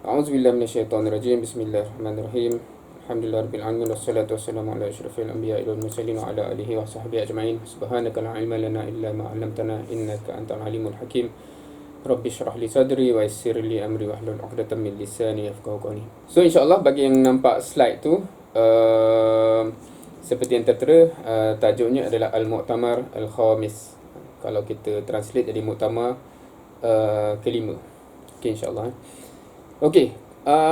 A'udzubillahi minasyaitonirrajim. Bismillahirrahmanirrahim. Alhamdulillahirabbil alamin wassalatu wassalamu ala asyrafil anbiya'i wal mursalin wa ala alihi wa sahbihi ajma'in. Subhanaka la ilma lana illa ma 'allamtana innaka antal alimul hakim. Rabbi shrah li sadri wa yassir li amri wahlul 'uqdatam min lisani yafqahu qawli. So insyaallah bagi yang nampak slide tu seperti yang tertera, tajuknya adalah Al-Mu'tamar Al-Khamis. Kalau kita translate jadi muktamar kelima. Okey, insyaallah. Okey,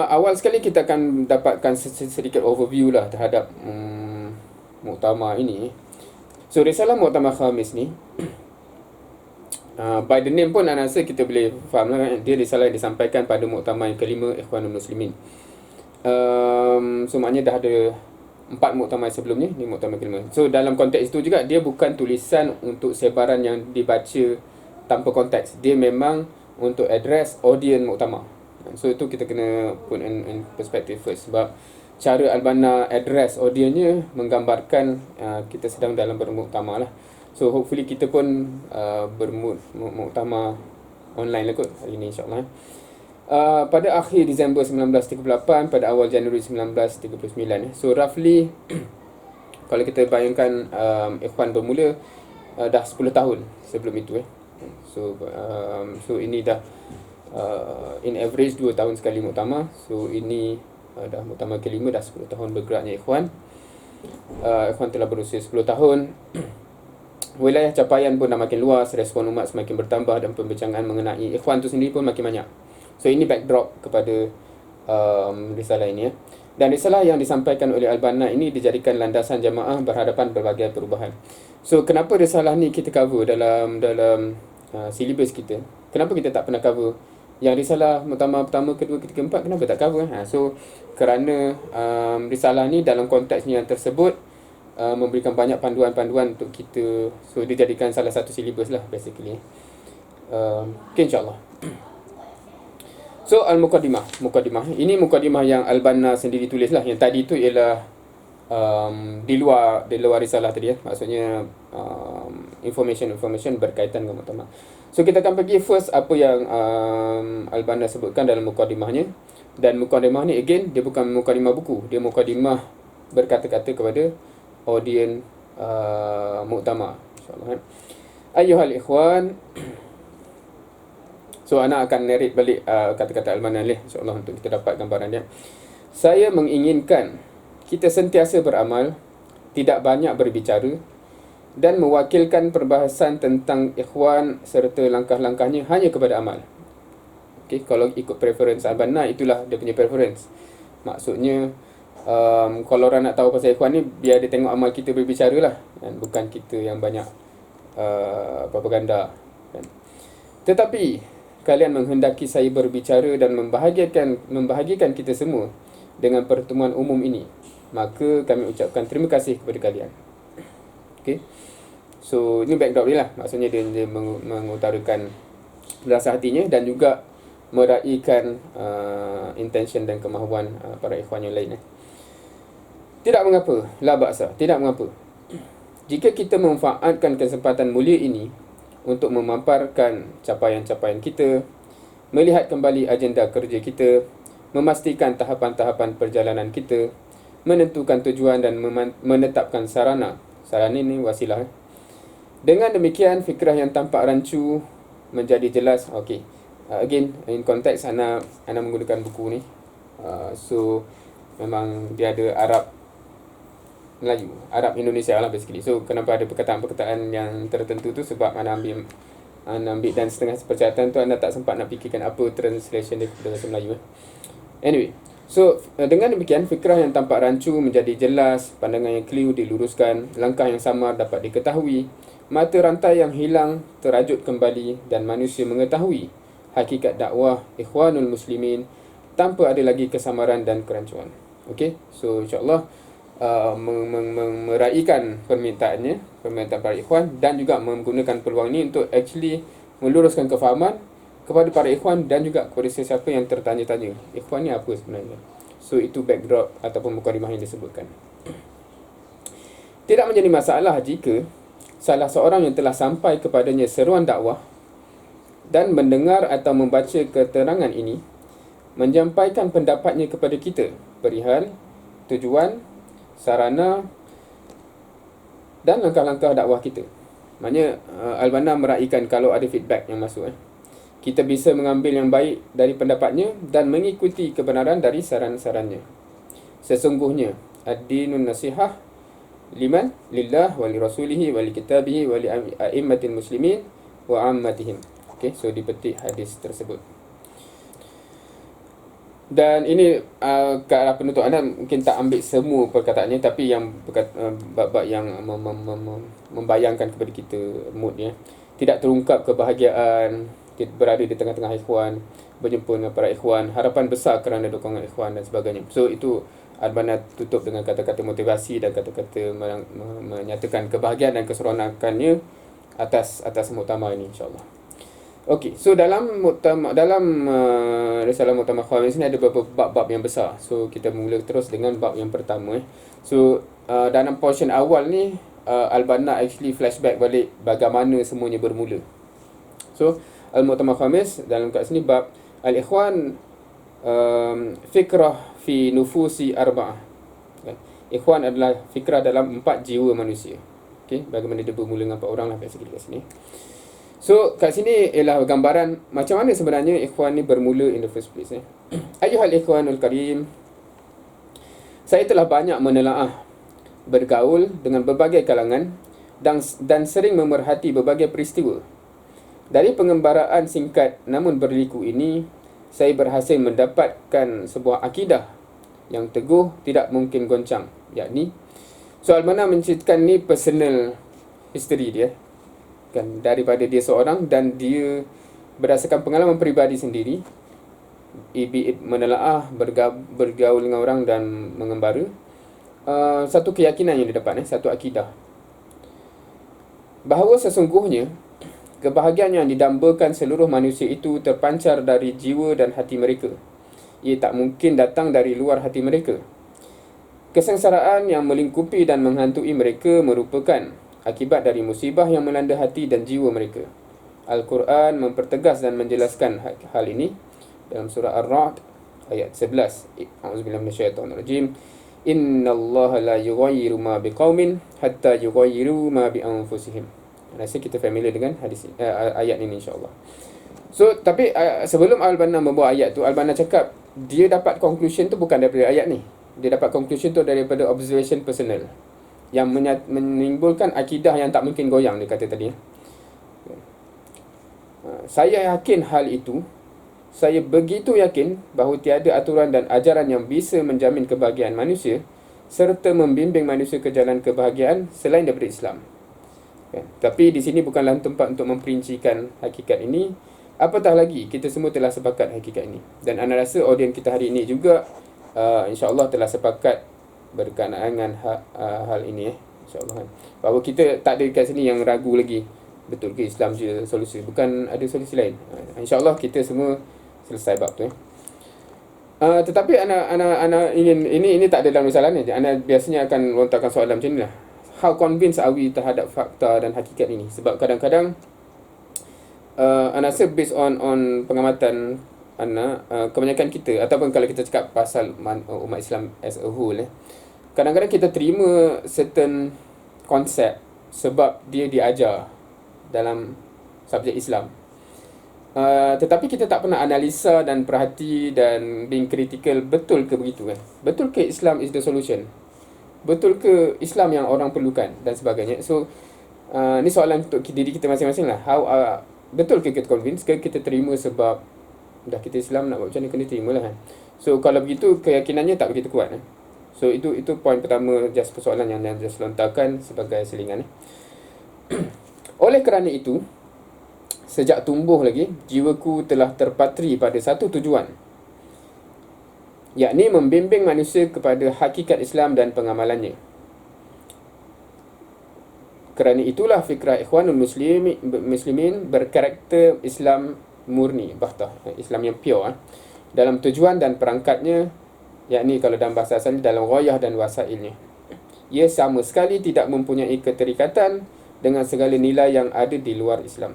awal sekali kita akan dapatkan sedikit overview lah terhadap muktamar ini. So risalah Muktamar Khamis ni by the name pun saya rasa kita boleh faham lah, dia risalah yang disampaikan pada muktamar yang kelima Ikhwanul Muslimin. So maknanya dah ada 4 muktamar sebelumnya, ni muktamar kelima. So dalam konteks itu juga dia bukan tulisan untuk sebaran yang dibaca tanpa konteks. Dia memang untuk address audience muktamar. So itu kita kena put in perspective first, sebab cara Al-Banna address audience-nya menggambarkan kita sedang dalam bermuktamar lah. So hopefully kita pun bermuktamar online lah kot hari ni, insyaAllah. Pada akhir Disember 1938, pada awal Januari 1939. So roughly kalau kita bayangkan Ikhwan bermula dah 10 tahun sebelum itu. So ini dah in average 2 tahun sekali muktamar. So ini dah muktamar kelima, dah 10 tahun bergeraknya Ikhwan. Ikhwan telah berusia 10 tahun. Wilayah capaian pun dah makin luas, respon umat semakin bertambah dan pembincangan mengenai Ikhwan tu sendiri pun makin banyak. So ini backdrop kepada risalah ini. Dan risalah yang disampaikan oleh Al-Banna ini dijadikan landasan jamaah berhadapan berbagai perubahan. So kenapa risalah ni kita cover dalam silibus kita? Kenapa kita tak pernah cover yang risalah muktamar pertama, kedua, ketiga, empat? Kenapa tak cover? So kerana risalah ni dalam konteksnya yang tersebut memberikan banyak panduan-panduan untuk kita. So dia jadikan salah satu silibus lah basically. Okay, insyaAllah. So Al-Muqaddimah. Ini Muqaddimah yang Al-Banna sendiri tulis lah. Yang tadi tu ialah di luar risalah tadi . Maksudnya information berkaitan dengan muktamar. So kita akan pergi first apa yang Al-Banna sebutkan dalam Muqaddimahnya. Dan Muqaddimah ni again, dia bukan Muqaddimah buku. Dia Muqaddimah berkata-kata kepada audien muktamar, insyaAllah. Ayyuhal ikhwan. So anak akan narrate balik kata-kata Al-Banna insyaAllah untuk kita dapat gambaran dia. Saya menginginkan kita sentiasa beramal, tidak banyak berbicara, dan mewakilkan perbahasan tentang Ikhwan serta langkah-langkahnya hanya kepada amal. Okay, kalau ikut preference Al-Banna, itulah dia punya preference. Maksudnya kalau orang nak tahu pasal Ikhwan ni, biar dia tengok amal kita berbicara lah, dan bukan kita yang banyak propaganda kan. Tetapi kalian menghendaki saya berbicara dan membahagiakan kita semua dengan pertemuan umum ini, maka kami ucapkan terima kasih kepada kalian. Okay, so ini backdrop dia lah. Maksudnya dia mengutarakan rasa hatinya dan juga meraihkan intention dan kemahuan para ikhwan yang lain. Tidak mengapa, la ba'sa, tidak mengapa. Jika kita memanfaatkan kesempatan mulia ini untuk memaparkan capaian-capaian kita, melihat kembali agenda kerja kita, memastikan tahapan-tahapan perjalanan kita, menentukan tujuan dan menetapkan sarana ini wasilah. Dengan demikian, fikrah yang tampak rancu menjadi jelas. Okay, again, in konteks ana menggunakan buku ni. So memang dia ada Arab Melayu, Arab Indonesia lah basically. So kenapa ada perkataan-perkataan yang tertentu tu, sebab anda ambil dan setengah percayaan tu anda tak sempat nak fikirkan apa translation dia kepada bahasa Melayu. Anyway, so dengan demikian fikrah yang tampak rancu menjadi jelas, pandangan yang keliru diluruskan, langkah yang samar dapat diketahui, mata rantai yang hilang terajut kembali, dan manusia mengetahui hakikat dakwah Ikhwanul Muslimin tanpa ada lagi kesamaran dan kerancuan. Okay, so insyaAllah meraihkan permintaan para ikhwan, dan juga menggunakan peluang ini untuk actually meluruskan kefahaman kepada para ikhwan dan juga kepada sesiapa yang tertanya-tanya, ikhwan ni apa sebenarnya. So itu backdrop ataupun mukadimah yang disebutkan. Tidak menjadi masalah jika salah seorang yang telah sampai kepadanya seruan dakwah dan mendengar atau membaca keterangan ini menyampaikan pendapatnya kepada kita perihal tujuan, sarana dan langkah-langkah dakwah kita. Maknanya Al-Banna meraihkan kalau ada feedback yang masuk, kita bisa mengambil yang baik dari pendapatnya dan mengikuti kebenaran dari saran-sarannya. Sesungguhnya ad-dinun nasihah liman lillah wa li rasulihi wa li kitabihi wa li a'immatil muslimin wa ammatihim. Okey, so dipetik hadis tersebut. Dan ini ke arah penutup, anda mungkin tak ambil semua perkataannya, tapi yang bab-bab yang membayangkan kepada kita moodnya. Tidak terungkap kebahagiaan berada di tengah-tengah ikhwan, berjumpa dengan para ikhwan, harapan besar kerana dukungan ikhwan dan sebagainya. So itu Al-Banna tutup dengan kata-kata motivasi dan kata-kata menyatakan kebahagiaan dan keseronokannya atas muktamar ini, insya-Allah. Okey, so dalam risalah Muktamar Khamis ni ada beberapa bab-bab yang besar. So kita mula terus dengan bab yang pertama. So dalam portion awal ni Al-Banna actually flashback balik bagaimana semuanya bermula. So Al-Muktamar Khamis dalam kat sini bab Al-Ikhwan fikrah fi nufusi arba'ah. Ikhwan adalah fikrah dalam 4 jiwa manusia. Okey, bagaimana dia bermula dengan 4 orang lah kat sini. So kat sini ialah gambaran macam mana sebenarnya ikhwan ni bermula in the first place. Ayuhal ikhwanul karim, saya telah banyak menelaah, bergaul dengan berbagai kalangan dan sering memerhati berbagai peristiwa. Dari pengembaraan singkat namun berliku ini, saya berhasil mendapatkan sebuah akidah yang teguh, tidak mungkin goncang, yakni soal mana menceritakan ni personal history dia kan, daripada dia seorang, dan dia berdasarkan pengalaman peribadi sendiri, menelaah, bergaul dengan orang dan mengembara, satu keyakinan yang dia dapat, satu akidah, bahawa sesungguhnya kebahagiaan yang didambakan seluruh manusia itu terpancar dari jiwa dan hati mereka. Ia tak mungkin datang dari luar hati mereka. Kesengsaraan yang melingkupi dan menghantui mereka merupakan akibat dari musibah yang melanda hati dan jiwa mereka. Al-Quran mempertegas dan menjelaskan hal ini dalam surah Ar-Ra'd ayat 11. A'udzubillahi minasyaitonirrajim. Innallaha la yughayyiru ma biqaumin hatta yughayyiru ma bi anfusihim. Rasa kita familiar dengan hadis ayat ini, insya-Allah. So tapi sebelum Al-Banna membawa ayat tu, Al-Banna cakap dia dapat conclusion tu bukan daripada ayat ni. Dia dapat conclusion tu daripada observation personal yang menimbulkan akidah yang tak mungkin goyang, dia kata tadi. Saya yakin hal itu. Saya begitu yakin bahawa tiada aturan dan ajaran yang bisa menjamin kebahagiaan manusia serta membimbing manusia ke jalan kebahagiaan selain daripada Islam. Tapi di sini bukanlah tempat untuk memperincikan hakikat ini. Apatah lagi, kita semua telah sepakat hakikat ini. Dan anda rasa audiens kita hari ini juga insya-Allah telah sepakat berkenaan dengan hal ini, insya-Allah. Bahawa kita tak ada kat sini yang ragu lagi, betul ke Islam je solusi, bukan ada solusi lain. Insya-Allah kita semua selesai bab tu. Tetapi ana ingin ini tak ada dalam risalah ni. Ana biasanya akan lontarkan soalan macam inilah. How convinced are we terhadap fakta dan hakikat ini? Sebab kadang-kadang ana rasa based on pengamatan ana, kebanyakan kita, ataupun kalau kita cakap pasal umat Islam as a whole, kadang-kadang kita terima certain konsep sebab dia diajar dalam subjek Islam. Tetapi kita tak pernah analisa dan perhati dan being critical, betul ke begitu kan? Betul ke Islam is the solution? Betul ke Islam yang orang perlukan dan sebagainya? So ni soalan untuk diri kita masing-masing lah. Betul ke kita convince ke kita terima sebab dah kita Islam, nak buat macam ni kena terima lah kan? So kalau begitu keyakinannya tak begitu kuat. So itu poin pertama, just persoalan yang just lontarkan sebagai selingan. Oleh kerana itu, sejak tumbuh lagi, jiwaku telah terpatri pada satu tujuan, yakni membimbing manusia kepada hakikat Islam dan pengamalannya. Kerana itulah fikrah Ikhwanul Muslimin berkarakter Islam murni, bahtah, Islam yang pure, dalam tujuan dan perangkatnya, yakni kalau dalam bahasa asalnya dalam ghayah dan wasailnya. Ia sama sekali tidak mempunyai keterikatan dengan segala nilai yang ada di luar Islam.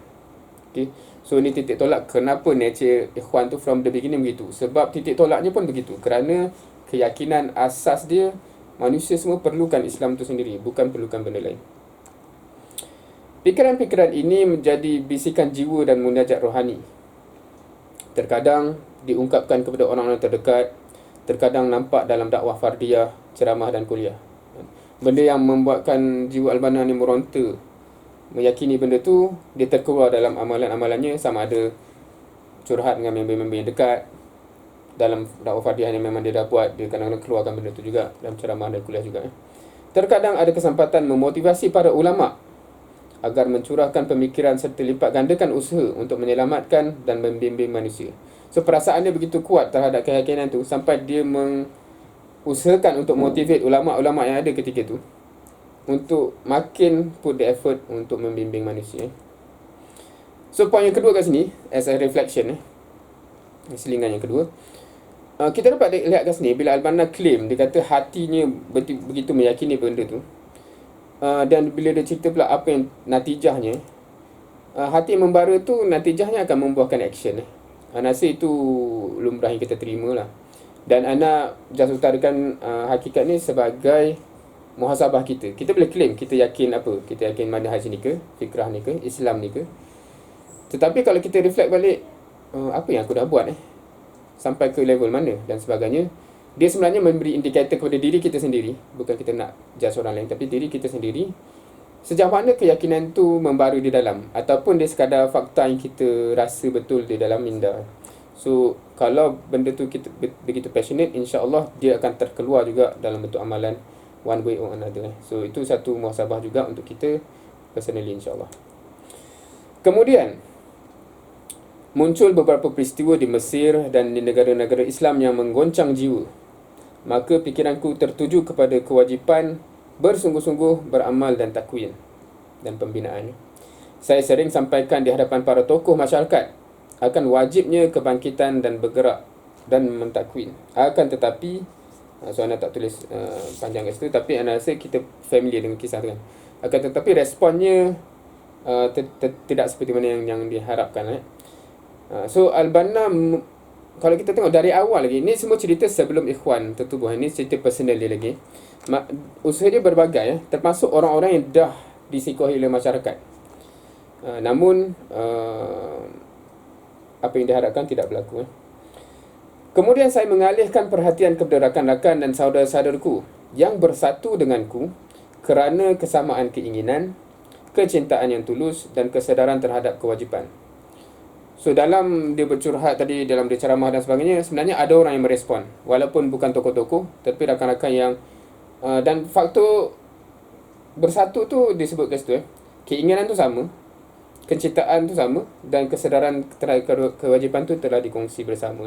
Okay. So ni titik tolak kenapa nature ikhwan tu from the beginning begitu. Sebab titik tolaknya pun begitu. Kerana keyakinan asas dia, manusia semua perlukan Islam tu sendiri, bukan perlukan benda lain. Fikiran-fikiran ini menjadi bisikan jiwa dan munajat rohani. Terkadang diungkapkan kepada orang-orang terdekat, terkadang nampak dalam dakwah fardiyah, ceramah dan kuliah. Benda yang membuatkan jiwa Al-Banna ni meronta, meyakini benda tu, dia terkeluar dalam amalan-amalannya, sama ada curhat dengan member-member yang dekat. Dalam dakwah fardiyah yang memang dia dah buat, dia kadang-kadang keluarkan benda tu juga dalam ceramah dan kuliah juga. Terkadang ada kesempatan memotivasi para ulama agar mencurahkan pemikiran serta lipat gandakan usaha untuk menyelamatkan dan membimbing manusia. So perasaan dia begitu kuat terhadap keyakinan tu sampai dia mengusahakan untuk motivate ulama-ulama yang ada ketika tu untuk makin put the effort untuk membimbing manusia. So point yang kedua kat sini, as a reflection, selingan yang kedua, kita dapat lihat kat sini bila Al-Banna claim, dia kata hatinya begitu meyakini benda tu, dan bila dia cerita pula apa yang natijahnya, hati yang membara tu natijahnya akan membuahkan action. Ana rasa itu lumrah yang kita terima lah. Dan ana just utarakan hakikat ni sebagai muhasabah kita. Kita boleh claim kita yakin apa? Kita yakin manhaj ni ke, fikrah ni ke, Islam ni ke. Tetapi kalau kita reflect balik, apa yang aku dah buat sampai ke level mana dan sebagainya, dia sebenarnya memberi indikator kepada diri kita sendiri. Bukan kita nak judge orang lain, tapi diri kita sendiri. Sejauh mana keyakinan tu membara di dalam, ataupun dia sekadar fakta yang kita rasa betul di dalam minda. So, kalau benda tu kita begitu passionate, insya-Allah dia akan terkeluar juga dalam bentuk amalan one way or another. So, itu satu muhasabah juga untuk kita personally, insya-Allah. Kemudian muncul beberapa peristiwa di Mesir dan di negara-negara Islam yang menggoncang jiwa. Maka fikiranku tertuju kepada kewajipan bersungguh-sungguh beramal dan takwin dan pembinaan. Saya sering sampaikan di hadapan para tokoh masyarakat akan wajibnya kebangkitan dan bergerak dan mentakwin. Akan tetapi, so Ana tak tulis panjang kat situ, tapi Ana rasa kita familiar dengan kisah tu kan. Akan tetapi responnya tidak seperti mana yang diharapkan. So Al-Banna, kalau kita tengok dari awal lagi, ni semua cerita sebelum Ikhwan tertubuh. Ini cerita personal dia lagi. Usaha dia berbagai, termasuk orang-orang yang dah disikohi oleh masyarakat. Namun apa yang diharapkan tidak berlaku. Kemudian saya mengalihkan perhatian kepada rakan-rakan dan saudara-saudaraku yang bersatu denganku kerana kesamaan keinginan, kecintaan yang tulus dan kesedaran terhadap kewajipan. So dalam dia bercurhat tadi, dalam dia ceramah dan sebagainya, sebenarnya ada orang yang merespon, walaupun bukan tokoh-tokoh, tapi rakan-rakan yang dan faktor bersatu tu disebut kat situ. Keinginan tu sama, kecintaan tu sama, dan kesedaran terhadap kewajipan tu telah dikongsi bersama.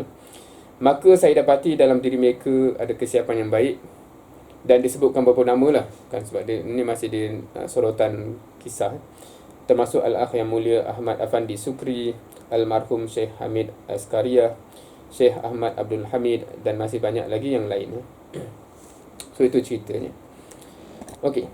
Maka saya dapati dalam diri mereka ada kesiapan yang baik, dan disebutkan beberapa nama lah kan, sebab dia, ini masih di sorotan kisah, termasuk Al-Akh yang mulia Ahmad Afandi Sukri, Almarhum Syekh Hamid Askaria, Syekh Ahmad Abdul Hamid, dan masih banyak lagi yang lain. So itu ceritanya. Okey.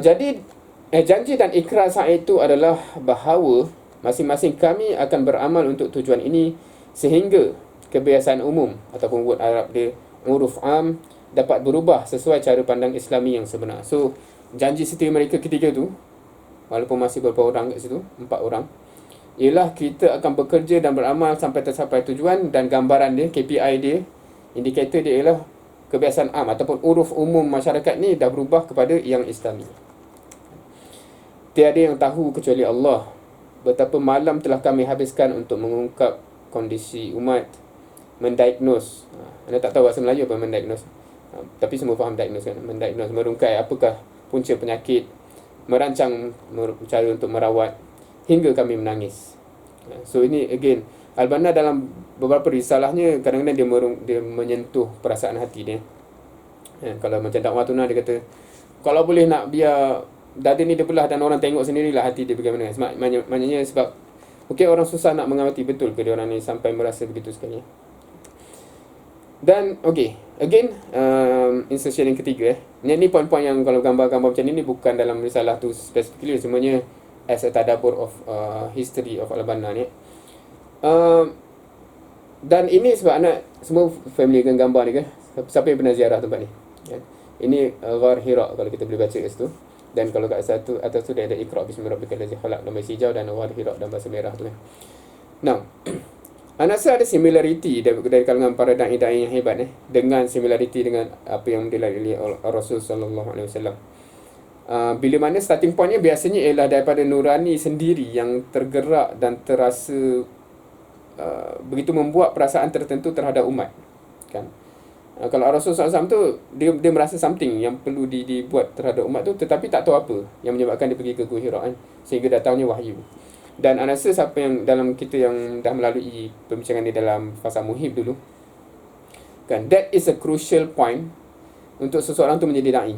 Jadi janji dan ikrar saat itu adalah bahawa masing-masing kami akan beramal untuk tujuan ini sehingga kebiasaan umum ataupun word Arab dia uruf am dapat berubah sesuai cara pandang Islami yang sebenar. So janji setia mereka ketiga tu, walaupun masih beberapa orang kat situ, 4 orang, ialah kita akan bekerja dan beramal sampai tercapai tujuan, dan gambaran dia, KPI dia, indikator dia ialah kebiasaan am ataupun uruf umum masyarakat ni dah berubah kepada yang Islami. Tiada yang tahu kecuali Allah betapa malam telah kami habiskan untuk mengungkap kondisi umat, mendiagnose. Anda tak tahu bahasa Melayu apa mendiagnose, tapi semua faham diagnose kan. Mendiagnose, merungkai apakah punca penyakit, merancang cara untuk merawat, hingga kami menangis. So ini again, Al-Banna dalam beberapa risalahnya kadang-kadang dia menyentuh perasaan hati dia. Kalau macam dakwah tunah, dia kata kalau boleh nak biar dada ni dia belah dan orang tengok sendirilah hati dia bagaimana. Maknanya sebab orang susah nak mengamati betul ke dia orang ni sampai merasa begitu sekali. Dan again, insertion yang ketiga. Ni poin-poin yang kalau gambar-gambar macam ni bukan dalam risalah tu specifically, semuanya as a tadabbur of history of Al-Banna ni. Uh, dan ini sebab anak semua familiar dengan gambar ni kan. Siapa yang pernah ziarah tempat ni? Kan? Ini Ghar Hira kalau kita boleh baca kat situ. Dan kalau kat satu atas tu dia ada Iqra bismi rabbikal ladzi khalaq dalam bahasa hijau dan Ghar Hira dalam bahasa merah tu kan. Now, anak rasa ada similarity dari kalangan para dai-dai yang hebat dengan similarity dengan apa yang dilalui oleh Rasul sallallahu alaihi wasallam. Bila mana starting pointnya biasanya ialah daripada nurani sendiri yang tergerak dan terasa begitu membuat perasaan tertentu terhadap umat kan. Kalau Rasulullah SAW tu dia merasa something yang perlu dibuat terhadap umat tu, tetapi tak tahu apa yang menyebabkan dia pergi ke Gua Hira kan, sehingga datangnya wahyu. Dan ana rasa siapa yang dalam kita yang dah melalui perbincangan ni dalam fasa muhib dulu kan, that is a crucial point untuk seseorang tu menjadi dai.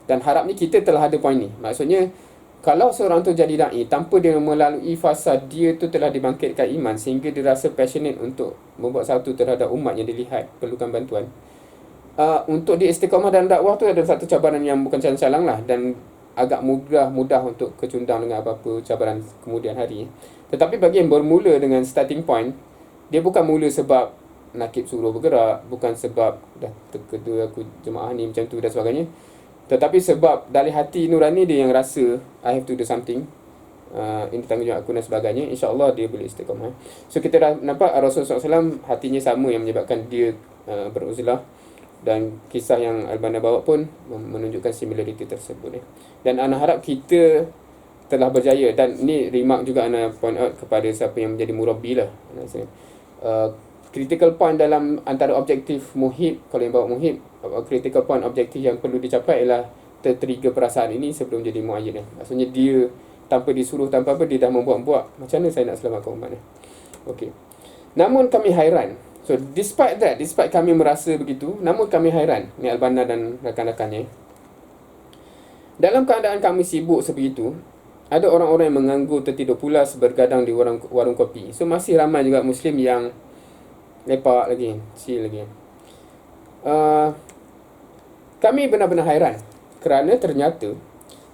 Dan harapnya kita telah ada point ni. Maksudnya kalau seorang tu jadi dai tanpa dia melalui fasa dia tu telah dibangkitkan iman sehingga dia rasa passionate untuk membuat satu terhadap umat yang dilihat perlukan bantuan, untuk dia istiqamah dalam dakwah tu ada satu cabaran yang bukan calang-calang lah, dan agak mudah untuk kecundang dengan apa-apa cabaran kemudian hari. Tetapi bagi yang bermula dengan starting point, dia bukan mula sebab nakib suruh bergerak, bukan sebab dah kedua aku jemaah ni macam tu dan sebagainya, tetapi sebab dari hati nurani dia yang rasa I have to do something, ini tanggungjawab aku dan sebagainya, insya-Allah dia boleh istiqamah. So kita dah nampak Rasulullah SAW hatinya sama yang menyebabkan dia beruzlah, dan kisah yang Al-Banna bawa pun menunjukkan similarity tersebut. Dan ana harap kita telah berjaya, dan ni remark juga ana point out kepada siapa yang menjadi murabbi lah. Critical point dalam antara objektif muhib, kalau yang bawa muhib, critical point objektif yang perlu dicapai ialah tertrigger perasaan ini sebelum jadi muayyid. Maksudnya dia tanpa disuruh, tanpa apa, dia dah membuat-buat macam mana saya nak selamatkan umat ni. Okey. Namun kami hairan. So despite kami merasa begitu, namun kami hairan, ni Al-Banna dan rakan-rakannya. Dalam keadaan kami sibuk sebegitu, ada orang-orang yang menganggur tertidur pulas bergadang di warung kopi. So masih ramai juga Muslim yang lepak lagi, chill lagi. Kami benar-benar hairan kerana ternyata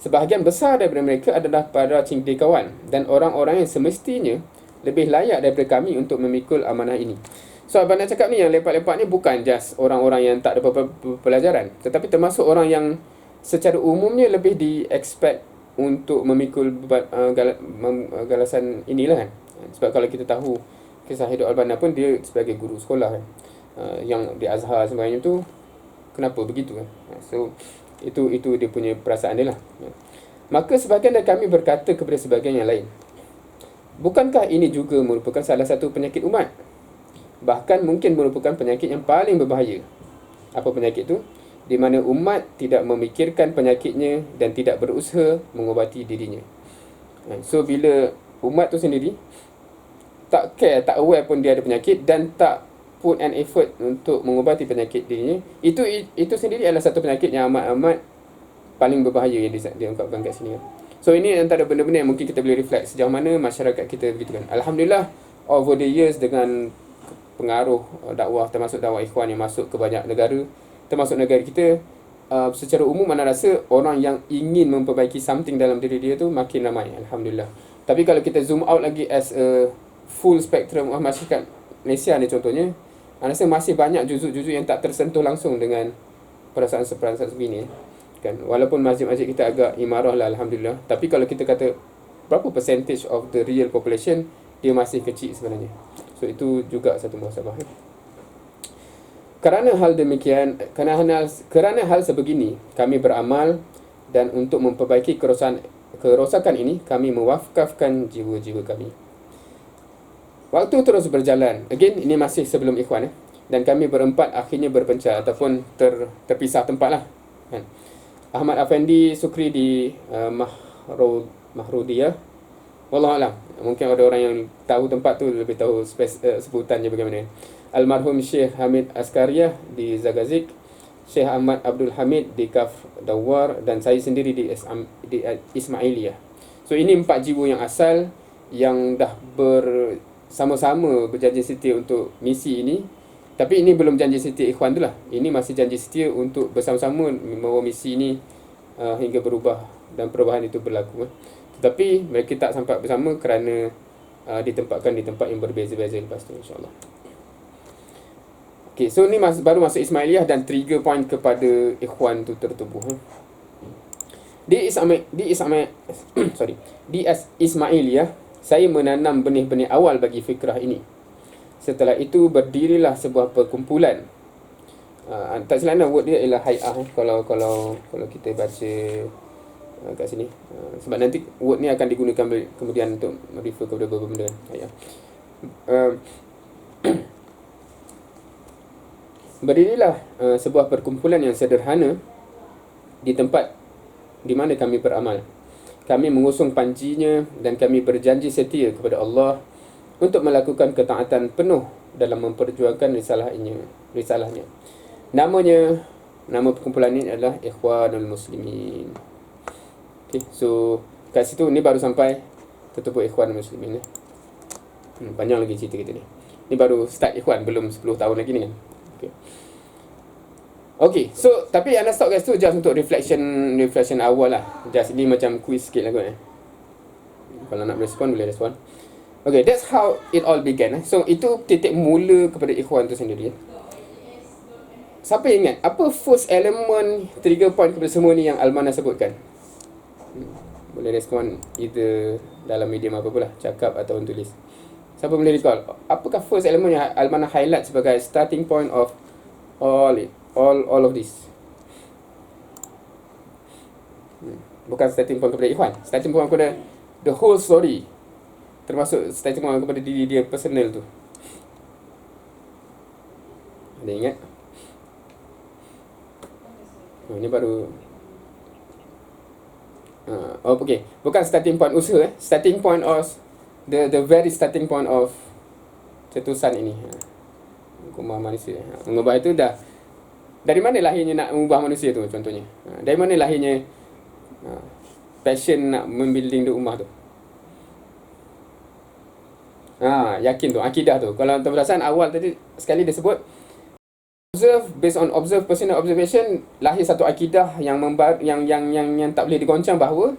sebahagian besar daripada mereka adalah para cendekiawan dan orang-orang yang semestinya lebih layak daripada kami untuk memikul amanah ini. So abang nak cakap ni, yang lepak-lepak ni bukan just orang-orang yang tak ada pelajaran, tetapi termasuk orang yang secara umumnya lebih di-expect untuk memikul galasan inilah kan. Sebab kalau kita tahu kisah hidup Al-Banna pun, dia sebagai guru sekolah kan, yang di Azhar sebagainya tu, kenapa begitu kan. So itu dia punya perasaan dia lah. Maka sebahagian dari kami berkata kepada sebahagian yang lain, bukankah ini juga merupakan salah satu penyakit umat? Bahkan mungkin merupakan penyakit yang paling berbahaya. Apa penyakit tu? Di mana umat tidak memikirkan penyakitnya dan tidak berusaha mengubati dirinya. So bila umat tu sendiri tak care, tak aware pun dia ada penyakit dan tak put an effort untuk mengubati penyakit dirinya, itu sendiri adalah satu penyakit yang amat-amat paling berbahaya yang diungkapkan kat sini. So ini antara benda-benda yang mungkin kita boleh reflect sejauh mana masyarakat kita begitu kan. Alhamdulillah over the years dengan pengaruh dakwah, termasuk dakwah ikhwan yang masuk ke banyak negara, termasuk negara kita, secara umum mana rasa orang yang ingin memperbaiki something dalam diri dia tu makin ramai, Alhamdulillah. Tapi kalau kita zoom out lagi as a full spectrum of masyarakat Malaysia ni contohnya, saya rasa masih banyak juzuk-juzuk yang tak tersentuh langsung dengan perasaan sebegini kan. Walaupun masjid-masjid kita agak imarah lah, Alhamdulillah, tapi kalau kita kata berapa percentage of the real population, dia masih kecil sebenarnya. So itu juga satu muhasabah. Kerana hal demikian, kerana hal sebegini, kami beramal, dan untuk memperbaiki kerosakan ini, kami mewakafkan jiwa-jiwa kami. Waktu terus berjalan. Again, ini masih sebelum ikhwan. Dan kami berempat akhirnya berpencar ataupun terpisah tempat lah. Ahmad Afendi Sukri di Mahrudiyah. Wallahualam. Mungkin ada orang yang tahu tempat tu lebih tahu sebutannya bagaimana. Almarhum Syekh Hamid Askariyah di Zagazik, Syekh Ahmad Abdul Hamid di Kaf Dawar, dan saya sendiri di Ismailiyah. So ini 4 jiwa yang asal yang dah bersama-sama berjanji setia untuk misi ini. Tapi ini belum janji setia ikhwan tu lah. Ini masih janji setia untuk bersama-sama membawa misi ini hingga berubah dan perubahan itu berlaku. Tapi mereka tak sampai bersama kerana ditempatkan di tempat yang berbeza-beza lepas tu, insyaAllah. Okay, so ni baru masuk Ismailiyah dan trigger point kepada ikhwan tu tertubuh. Di Ismailiyah, saya menanam benih-benih awal bagi fikrah ini. Setelah itu berdirilah sebuah perkumpulan. Tak silap word dia ialah hay'ah. Kalau kita baca kat sini, sebab nanti word ni akan digunakan kemudian untuk refer kepada beberapa benda. Hay'ah. Berdirilah sebuah perkumpulan yang sederhana di tempat di mana kami beramal. Kami mengusung pancinya dan kami berjanji setia kepada Allah untuk melakukan ketaatan penuh dalam memperjuangkan risalahnya. Nama perkumpulan ini adalah Ikhwanul Muslimin. Okay, so kat situ ni baru sampai tertubuh Ikhwanul Muslimin. Panjang lagi cerita kita ni. Ni baru start Ikhwan, belum 10 tahun lagi ni kan. Okay, so tapi anda stop guys tu just untuk reflection awal lah. Just ni macam quiz sikit lah kot. Kalau nak respon, boleh respon. Okay, that's how it all began. So itu titik mula kepada Ikhwan tu sendiri. Siapa ingat apa first element trigger point kepada semua ni yang Almana sebutkan? Boleh respon either dalam medium apa pula, cakap atau tulis. Siapa boleh recall? Apakah first element yang Almana highlight sebagai starting point of all of this? Bukan starting point kepada Ikhwan, starting point kepada the whole story, termasuk starting point kepada diri dia personal tu. Ada ingat? Ini baru okay. Bukan starting point usaha, starting point of the very starting point of cetusan ini. Mengubah manusia. Mengubah itu dah dari mana lahirnya nak mengubah manusia tu contohnya? Dari mana lahirnya passion nak membuilding the ummah tu? Yakin tu, akidah tu. Kalau tuan perasan awal tadi sekali dia sebut based on personal observation, lahir satu akidah yang tak boleh digoncang bahawa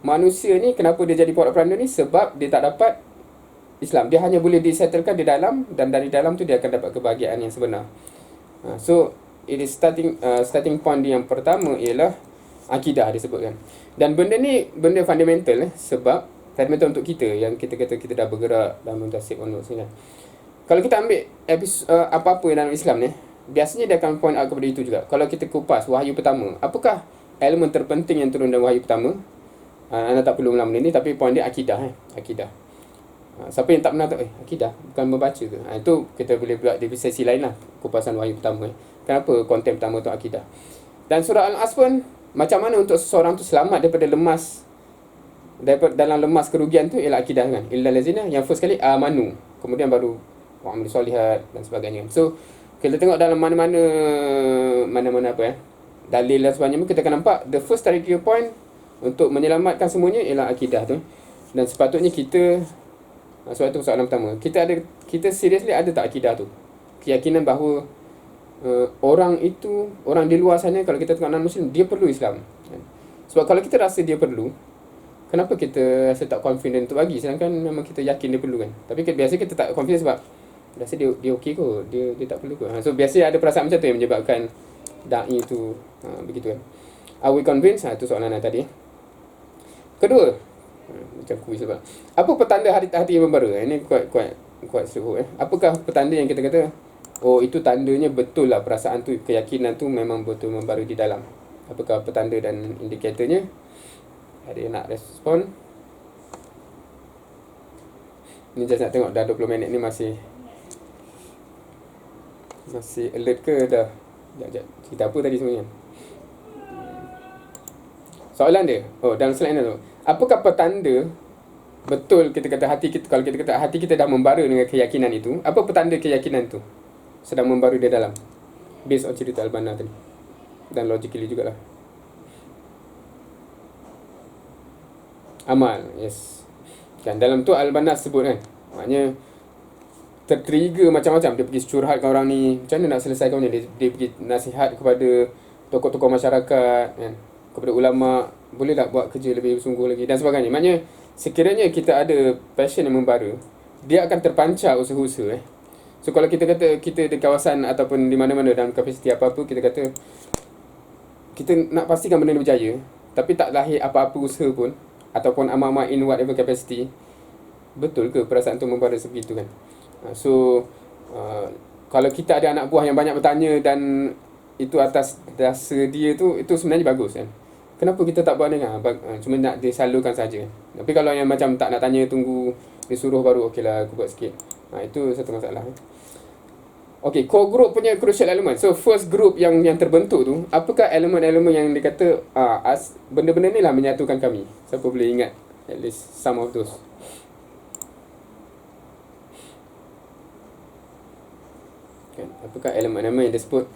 manusia ni kenapa dia jadi porak-poranda ni, sebab dia tak dapat Islam. Dia hanya boleh disettlekan di dalam, dan dari dalam tu dia akan dapat kebahagiaan yang sebenar. So it is starting point yang pertama ialah akidah disebutkan. Dan benda ni benda fundamental sebab fundamental untuk kita yang kita kata kita dah bergerak dalam muntasib onwards ni kan. Kalau kita ambil apa-apa dalam Islam ni, biasanya dia akan point out kepada itu juga. Kalau kita kupas wahyu pertama, apakah elemen terpenting yang turun dalam wahyu pertama? Anda tak perlu ulang benda ni, tapi point dia akidah. Akidah. Siapa yang tak pernah tahu akidah bukan membaca tu, itu kita boleh buat di sesi lain lah, kupasan wahyu pertama. Kenapa konten pertama tu akidah? Dan surah Al-As pun, macam mana untuk seseorang tu selamat daripada dalam lemas kerugian tu, ialah akidah kan. Illal lazina, yang first kali amanu, kemudian baru wa'amil solihat dan sebagainya. So kita tengok dalam mana-mana dalil dan sebagainya, kita akan nampak the first trigger point untuk menyelamatkan semuanya ialah akidah tu. Dan sepatutnya kita, sebab itu soalan pertama, kita seriously ada tak akidah tu? Keyakinan bahawa orang di luar sana, kalau kita tengok non-Muslim, dia perlu Islam. Sebab kalau kita rasa dia perlu, kenapa kita rasa tak confident untuk bagi, sedangkan memang kita yakin dia perlu kan? Tapi biasa kita tak confident sebab rasa dia okey kot, dia tak perlu kot. So biasa ada perasaan macam tu yang menyebabkan da'i tu begitu kan. Are we convinced? Itu soalan tadi. Kedua, macam kuis sebab apa petanda hati yang membara? Ini kuat seru. Apakah petanda yang kita kata itu tandanya betul lah perasaan tu, keyakinan tu memang betul membara di dalam? Apakah petanda dan indikatornya? Ada yang nak respon? Ni just nak tengok dah 20 minit ni masih alert ke dah? Sekejap. Cerita apa tadi sebenarnya? Soalan dia, dalam slide ni tu, apakah petanda betul kita kata hati kita, kalau kita kata hati kita dah membara dengan keyakinan itu, apa petanda keyakinan tu sedang membara dia dalam? Based on cerita Al-Banna tadi. Dan logically jugalah. Amal, yes. Kan dalam tu Al-Banna sebut kan, maknanya tertrigger macam-macam. Dia pergi curhatkan orang ni, macam mana nak selesaikan ni. Dia pergi nasihat kepada tokoh-tokoh masyarakat kan, kepada ulama, boleh tak buat kerja lebih sungguh lagi dan sebagainya. Maknanya sekiranya kita ada passion yang membara, dia akan terpancar usaha-usaha. So kalau kita kata kita di kawasan ataupun di mana-mana dalam kapasiti apa-apa, kita kata kita nak pastikan benda ni berjaya, tapi tak lahir apa-apa usaha pun ataupun amal-amal in whatever capacity, betul ke perasaan tu membara sebegitu kan? So kalau kita ada anak buah yang banyak bertanya dan itu atas dasar dia tu, itu sebenarnya bagus kan. Kenapa kita tak buat ni kan? Cuma nak disalurkan saja. Tapi kalau yang macam tak nak tanya, tunggu disuruh baru okeylah aku buat sikit. Itu satu masalah. Okay, core group punya crucial element. So first group yang terbentuk tu, apakah elemen-elemen yang dikata benda-benda ni lah menyatukan kami? Siapa boleh ingat at least some of those? Kan, apakah elemen-elemen yang disebut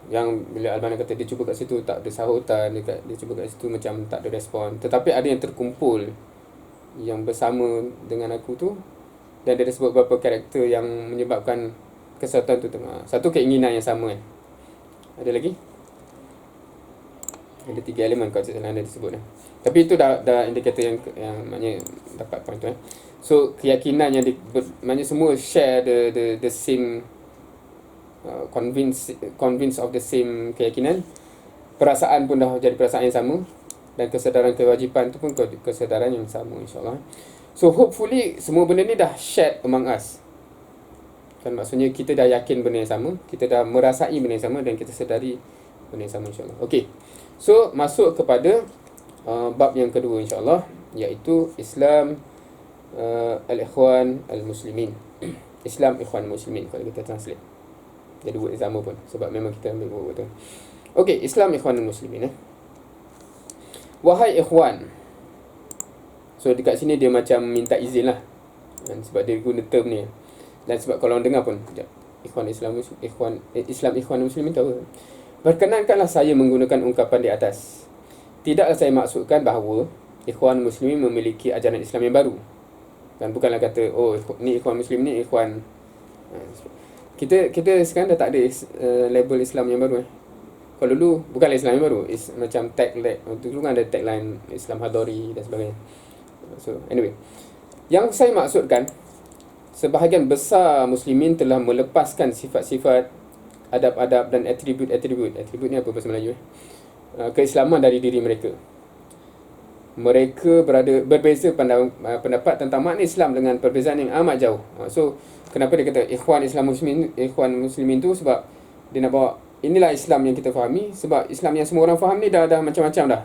yang bila Albana kata dia cuba kat situ tak ada sahutan, dia cuba kat situ macam tak ada respon, tetapi ada yang terkumpul yang bersama dengan aku tu, dan dia sebut beberapa karakter yang menyebabkan kesatuan tu tengah. Satu, keinginan yang sama kan. Ada lagi? Ada 3 elemen kalau tidak salah dia disebut dah. Tapi itu dah indikator yang maknanya dapat point tu . So keyakinan yang maknanya semua share the same convince of the same keyakinan. Perasaan pun dah jadi perasaan yang sama, dan kesedaran kewajipan tu pun kesedaran yang sama, insyaAllah. So hopefully semua benda ni dah shared among us kan, maksudnya kita dah yakin benda yang sama, kita dah merasai benda yang sama, dan kita sedari benda yang sama, insyaAllah. Okay, so masuk kepada bab yang kedua, insyaAllah, iaitu Islam al-Ikhwan al-Muslimin. Islam Ikhwan Muslimin kalau kita translate. Jadi buat sama pun, sebab memang kita ambil buat tu. Okay, Islam Ikhwan al-Muslimin. Wahai ikhwan. So dekat sini dia macam minta izin lah, sebab dia guna term ni. Dan sebab kalau orang dengar pun, Islam Ikhwan Muslimin tahu. Perkenankanlah saya menggunakan ungkapan di atas. Tidaklah saya maksudkan bahawa Ikhwan Muslimin memiliki ajaran Islam yang baru. Dan bukanlah kata, oh ni Ikhwan Muslim, ni Ikhwan. Kita sekarang dah tak ada label Islam yang baru. Kalau dulu bukanlah Islam yang baru, macam tagline. Dulu kan ada tagline Islam Hadari dan sebagainya. So anyway, yang saya maksudkan, sebahagian besar muslimin telah melepaskan sifat-sifat, adab-adab dan atribut ni apa bahasa Melayu keislaman dari diri mereka. Mereka berbeza pendapat tentang makna Islam dengan perbezaan yang amat jauh. So kenapa dia kata Ikhwan Muslimin tu, sebab dia nak bawa inilah Islam yang kita fahami, sebab Islam yang semua orang faham ni dah macam-macam dah.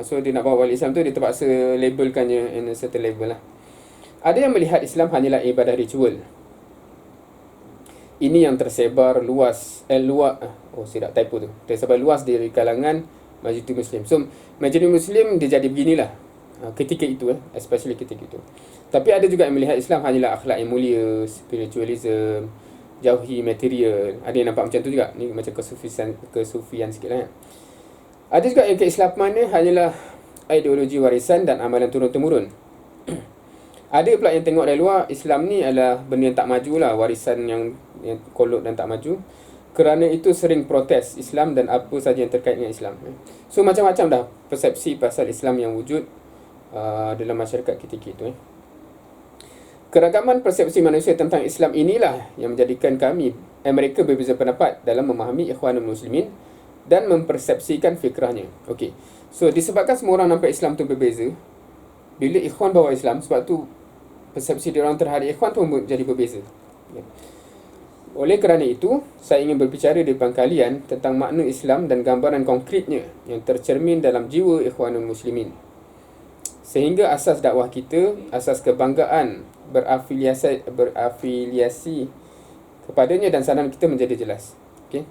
So dia nak bawa balik Islam tu, dia terpaksa labelkannya in a certain level lah. Ada yang melihat Islam hanyalah ibadah ritual. Ini yang tersebar luas typo tu. Tersebar luas di kalangan majoriti Muslim. So majoriti Muslim dia jadi beginilah ketika itu, especially ketika itu. Tapi ada juga yang melihat Islam hanyalah akhlak yang mulia, spiritualism, jauhi material. Ada yang nampak macam tu juga. Ni macam kesufian sikit lah. Ada juga yang keislaman ni hanyalah ideologi warisan dan amalan turun-temurun. Ada pula yang tengok dari luar, Islam ni adalah benda yang tak maju lah, warisan yang kolot dan tak maju. Kerana itu sering protes Islam dan apa saja yang terkait dengan Islam. So macam-macam dah persepsi pasal Islam yang wujud dalam masyarakat ketika itu. Keragaman persepsi manusia tentang Islam inilah yang menjadikan mereka berbeza pendapat dalam memahami Ikhwanul Muslimin dan mempersepsikan fikrahnya. Okey. So disebabkan semua orang nampak Islam tu berbeza, bila Ikhwan bawa Islam, sebab tu persepsi dia orang terhadap Ikhwan tu jadi berbeza. Oleh kerana itu, saya ingin berbicara di depan kalian tentang makna Islam dan gambaran konkretnya yang tercermin dalam jiwa Ikhwanul Muslimin. Sehingga asas dakwah kita, asas kebanggaan berafiliasi kepadanya dan saran kita menjadi jelas. Okay?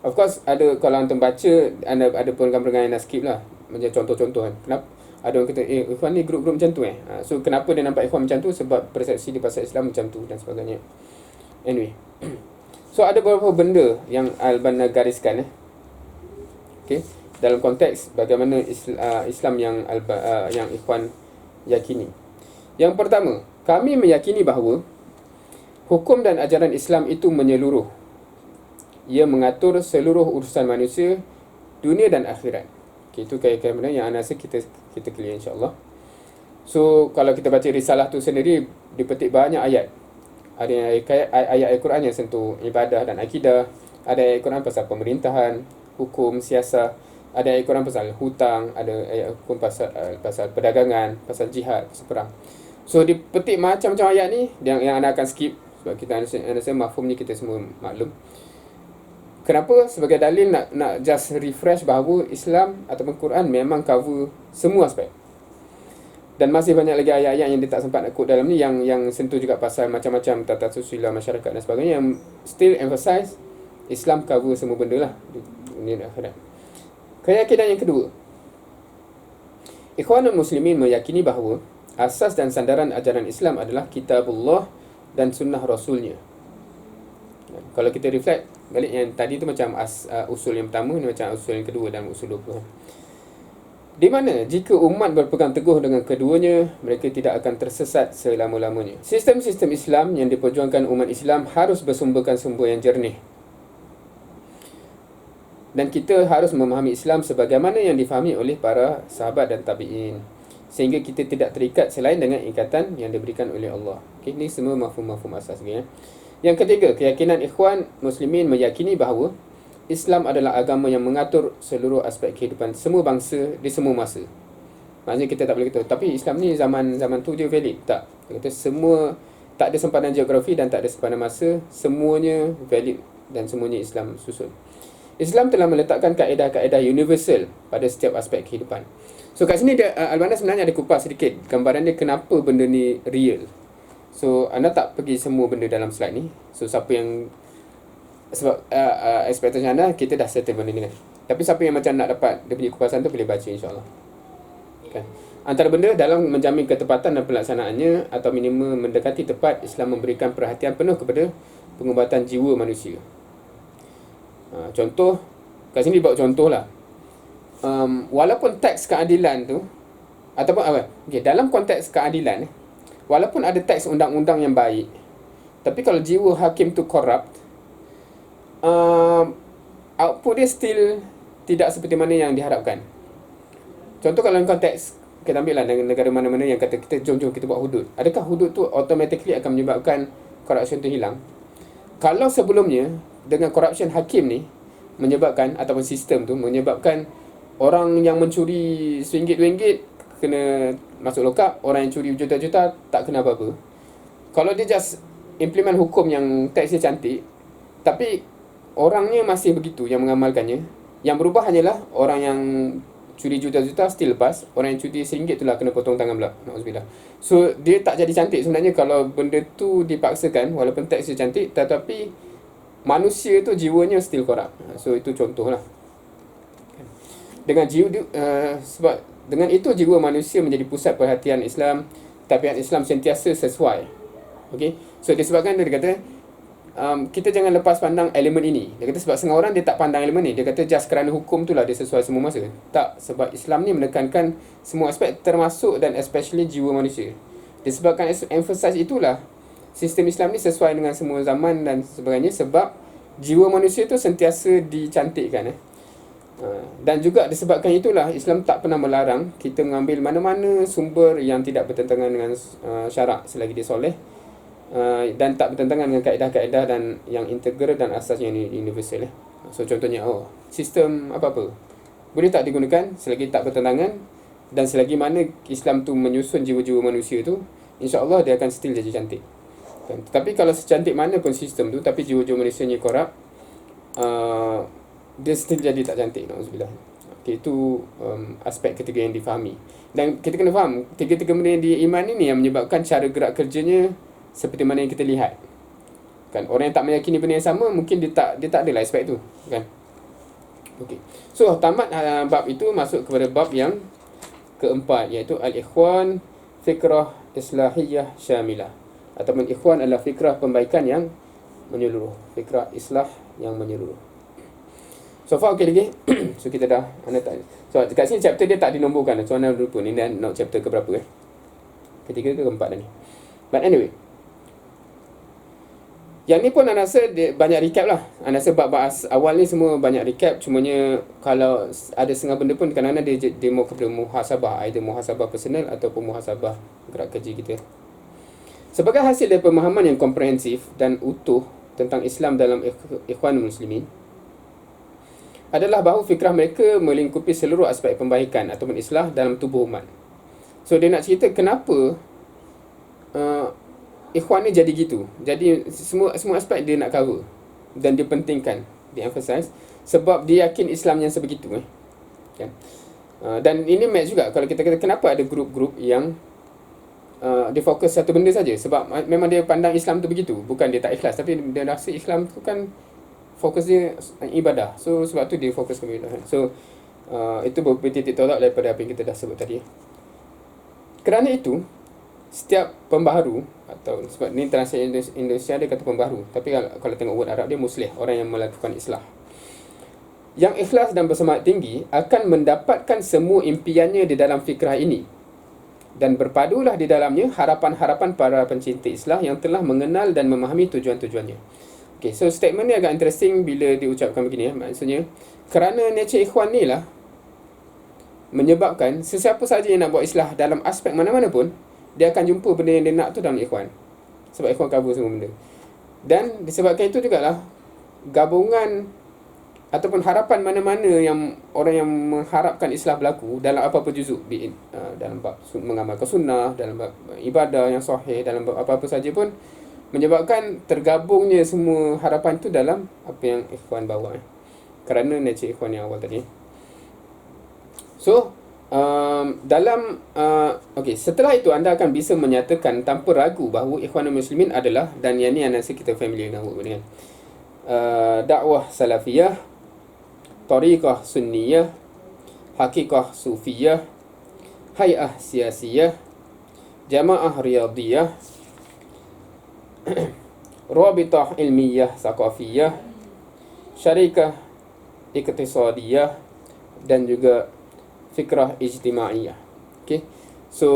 Of course, kalau antum baca, ada program-program yang nak skip lah. Macam contoh-contoh kan. Kenapa? Ada orang kata, Ikhwan ni grup-grup macam tu . So, kenapa dia nampak Ikhwan macam tu? Sebab persepsi di pasal Islam macam tu dan sebagainya. Anyway. So, ada beberapa benda yang Albana gariskan. Okay. Dalam konteks bagaimana Islam yang Ikhwan yakini. Yang pertama, kami meyakini bahawa hukum dan ajaran Islam itu menyeluruh. Ia mengatur seluruh urusan manusia, dunia dan akhirat. Okay, itu kaya-kaya benda yang ana rasa kita clear insya-Allah. So kalau kita baca risalah tu sendiri dipetik banyak ayat. Ada ayat Al-Quran yang sentuh ibadah dan akidah, ada ayat Al-Quran pasal pemerintahan, hukum, siasat, ada ayat Al-Quran pasal hutang, ada ayat hukum pasal perdagangan, pasal jihad, pasal perang. So dipetik macam-macam ayat ni yang anda akan skip sebab kita rasa mafhum ni kita semua maklum. Kenapa? Sebagai dalil nak just refresh bahawa Islam ataupun Quran memang cover semua aspek. Dan masih banyak lagi ayat-ayat yang dia tak sempat nak quote dalam ni yang sentuh juga pasal macam-macam tata susila masyarakat dan sebagainya, yang still emphasize Islam cover semua benda lah di dunia dan akhirat. Keyakinan yang kedua, Ikhwanul Muslimin meyakini bahawa asas dan sandaran ajaran Islam adalah kitabullah dan sunnah rasulnya. Kalau kita reflect balik yang tadi tu macam usul yang pertama, ni macam usul yang kedua dalam usul 20. Di mana jika umat berpegang teguh dengan keduanya, mereka tidak akan tersesat selama-lamanya. Sistem-sistem Islam yang diperjuangkan umat Islam harus bersumberkan sumber yang jernih. Dan kita harus memahami Islam sebagaimana yang difahami oleh para sahabat dan tabi'in, sehingga kita tidak terikat selain dengan ikatan yang diberikan oleh Allah. Okay, ini semua mafhum-mafhum asas. Yang ketiga, keyakinan Ikhwan Muslimin meyakini bahawa Islam adalah agama yang mengatur seluruh aspek kehidupan semua bangsa di semua masa. Maksudnya kita tak boleh kata, tapi Islam ni zaman tu dia valid. Tak. Dia kata semua, tak ada sempadan geografi dan tak ada sempadan masa, semuanya valid dan semuanya Islam susun. Islam telah meletakkan kaedah-kaedah universal pada setiap aspek kehidupan. So kat sini Al-Banna sebenarnya ada kupas sedikit gambaran dia kenapa benda ni real. So anda tak pergi semua benda dalam slide ni. So siapa yang sebab ekspektasi anda kita dah settle benda ni kan. Tapi siapa yang macam nak dapat dia punya kupasan tu boleh baca insya-Allah. Okay. Antara benda dalam menjamin ketepatan dan pelaksanaannya atau minimum mendekati tepat, Islam memberikan perhatian penuh kepada pengobatan jiwa manusia. Contoh kat sini dibawa contoh lah. Walaupun teks keadilan tu ataupun dalam konteks keadilan, walaupun ada teks undang-undang yang baik, tapi kalau jiwa hakim tu corrupt, output dia still tidak seperti mana yang diharapkan. Contoh kalau dalam konteks, kita ambil lah negara mana-mana yang kata kita jom kita buat hudud. Adakah hudud tu automatically akan menyebabkan corruption tu hilang? Kalau sebelumnya dengan corruption hakim ni menyebabkan, ataupun sistem tu menyebabkan orang yang mencuri RM1, RM2 kena masuk lokap, orang yang curi juta-juta tak kena apa-apa. Kalau dia just implement hukum yang teks dia cantik, tapi orangnya masih begitu yang mengamalkannya, yang berubah hanyalah orang yang curi juta-juta still lepas, orang yang curi RM1 tu lah kena potong tangan pula. Na'udzubillah. So dia tak jadi cantik sebenarnya kalau benda tu dipaksakan, walaupun teks dia cantik, tetapi manusia tu jiwanya still corrupt. So itu contoh lah. Dengan sebab dengan itu jiwa manusia menjadi pusat perhatian Islam. Tabiat Islam sentiasa sesuai. Okay? So disebabkan dia kata kita jangan lepas pandang elemen ini. Dia kata sebab setengah orang dia tak pandang elemen ni. Dia kata just kerana hukum tu lah dia sesuai semua masa. Tak, sebab Islam ni menekankan semua aspek termasuk dan especially jiwa manusia. Disebabkan emphasize itulah sistem Islam ni sesuai dengan semua zaman dan sebagainya, sebab jiwa manusia tu sentiasa dicantikkan. Dan juga disebabkan itulah Islam tak pernah melarang kita mengambil mana-mana sumber yang tidak bertentangan dengan syarak selagi dia soleh, dan tak bertentangan dengan kaedah-kaedah dan yang integral dan asas yang universal. So contohnya sistem apa-apa boleh tak digunakan selagi tak bertentangan, dan selagi mana Islam tu menyusun jiwa-jiwa manusia tu, insya-Allah dia akan still jadi cantik. Tapi kalau secantik mana pun sistem tu tapi jiwa-jiwa manusianya corrupt, dia still jadi tak cantik. Na'udzubillah. Okay, itu aspek ketiga yang difahami. Dan kita kena faham tiga-tiga benda yang diimani ni yang menyebabkan cara gerak kerjanya seperti mana yang kita lihat. Kan, orang yang tak meyakini benda yang sama mungkin dia tak adalah aspek tu, kan. Okey. So tamat bab itu, masuk kepada bab yang keempat, iaitu al-ikhwan fikrah islahiyah syamilah, ataupun ikhwan adalah fikrah pembaikan yang menyeluruh, fikrah islah yang menyeluruh. So far okey lagi. So kita dah so dekat sini chapter dia tak dinomborkan. So anda lupa ni dan nak chapter ke berapa ketiga ke keempat dah ni. But anyway, Yang ni pun Anda rasa banyak recap lah. Anda rasa bab-bab awal ni semua banyak recap. Cumanya kalau ada setengah benda pun kadang-kadang dia mau kepada muhasabah. Either muhasabah personal ataupun muhasabah gerak kerja kita. Sebagai hasil dari pemahaman yang komprehensif dan utuh tentang Islam dalam Ikhwanul Muslimin, adalah bahawa fikrah mereka melingkupi seluruh aspek pembaikan ataupun islah dalam tubuh umat. So dia nak cerita kenapa Ikhwan ni jadi gitu. Jadi semua aspek dia nak cover dan dia pentingkan, dia emphasize sebab dia yakin Islam yang sebegitu kan. Dan ini match juga kalau kita kata kenapa ada grup-grup yang dia fokus satu benda saja, sebab memang dia pandang Islam tu begitu, bukan dia tak ikhlas, tapi dia rasa Islam tu kan fokus dia ibadah. So sebab tu dia fokus ke ibadah. So itu beberapa titik tolak daripada apa yang kita dah sebut tadi. Kerana itu setiap pembaharu, atau sebab ni translation Indonesia dia kata pembaharu, tapi kalau tengok word Arab dia muslih, orang yang melakukan islah, yang ikhlas dan bersemangat tinggi akan mendapatkan semua impiannya di dalam fikrah ini, dan berpadulah di dalamnya harapan-harapan para pencinta islah yang telah mengenal dan memahami tujuan-tujuannya. Okay, so statement ni agak interesting bila diucapkan begini maksudnya kerana nature ikhwan ni lah menyebabkan sesiapa saja yang nak buat islah dalam aspek mana-mana pun, dia akan jumpa benda yang dia nak tu dalam ikhwan. Sebab ikhwan cover semua benda. Dan disebabkan itu jugalah gabungan ataupun harapan mana-mana yang orang yang mengharapkan islah berlaku dalam apa-apa juzuk, dalam bab mengamalkan sunnah, dalam bab ibadah yang sahih, dalam bab apa-apa saja pun, menyebabkan tergabungnya semua harapan itu dalam apa yang ikhwan bawa kerana nature ikhwan yang awal tadi. So okey, setelah itu anda akan bisa menyatakan tanpa ragu bahawa Ikhwanul Muslimin adalah, dan yang ni anda rasa kita familiar dengan word ni kan, dakwah salafiyah, tariqah sunniyah, hakikah sufiyah, hay'ah siyasiyah, jamaah riyadiyah, rabitah ilmiyah saqafiyah, syarikah iktisadiyah, dan juga fikrah ijtimaiyah. Okay. So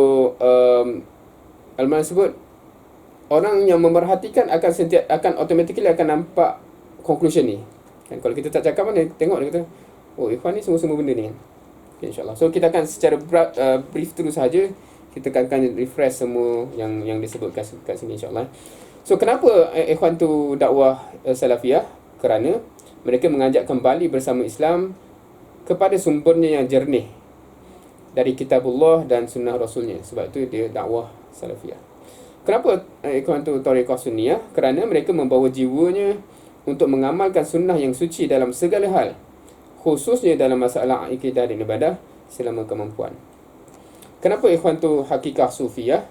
Al-Man sebut orang yang memerhatikan akan automatically akan nampak conclusion ni kan. Kalau kita tak cakap mana, tengok dia kata, oh ikhwan ni semua benda ni kan. Okay, InsyaAllah. So kita akan secara brief terus saja, kita akan refresh semua yang disebutkan kat sini insyaAllah. So kenapa ikhwan tu dakwah salafiyah? Kerana mereka mengajak kembali bersama Islam kepada sumbernya yang jernih dari kitabullah dan sunnah rasulnya. Sebab itu dia dakwah salafiyah. Kenapa ikhwan tu tariqah sunniyah? Kerana mereka membawa jiwanya untuk mengamalkan sunnah yang suci dalam segala hal, khususnya dalam masalah akidah dan ibadah selama kemampuan. Kenapa ikhwan tu hakikah sufiyah?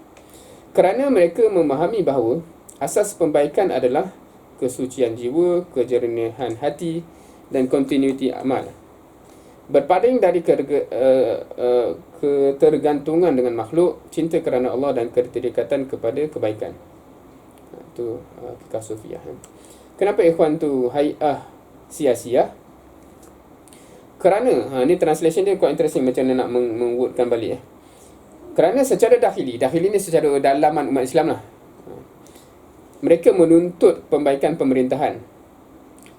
Kerana mereka memahami bahawa asas pembaikan adalah kesucian jiwa, kejernihan hati dan kontinuiti amal, berpaling dari ketergantungan dengan makhluk, cinta kerana Allah dan keterikatan kepada kebaikan. Itu hakikah sufiyah. Kenapa ikhwan tu hay'ah siyasiyah? Kerana ni translation dia quite interesting macam mana nak mengwordkan balik Kerana secara dahili ni secara dalaman umat Islam lah, mereka menuntut pembaikan pemerintahan.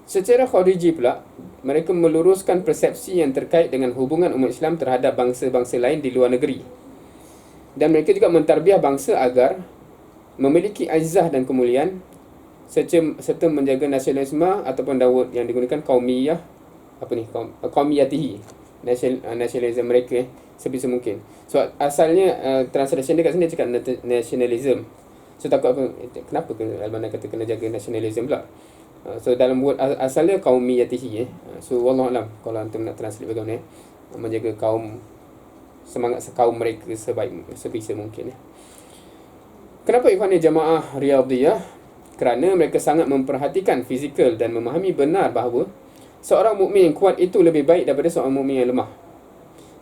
Secara khariji pula, mereka meluruskan persepsi yang terkait dengan hubungan umat Islam terhadap bangsa-bangsa lain di luar negeri. Dan mereka juga mentarbiah bangsa agar memiliki aizah dan kemuliaan, serta menjaga nasionalisme ataupun dawud yang digunakan qaumiyah, qaumiyatihi, nasionalisme mereka sebisa mungkin. So asalnya translation dia kat sini cakap nationalism. So takut apa, kenapa ke Al-Banna kata kena jaga nasionalisme pula? So dalam word asalnya qaumiyatihi So wallahualam kalau antum nak translate bagaimana menjaga semangat kaum mereka sebisa mungkin Kenapa ikhwan ni jamaah riyadiyah? Kerana mereka sangat memperhatikan fizikal dan memahami benar bahawa seorang mukmin yang kuat itu lebih baik daripada seorang mukmin yang lemah.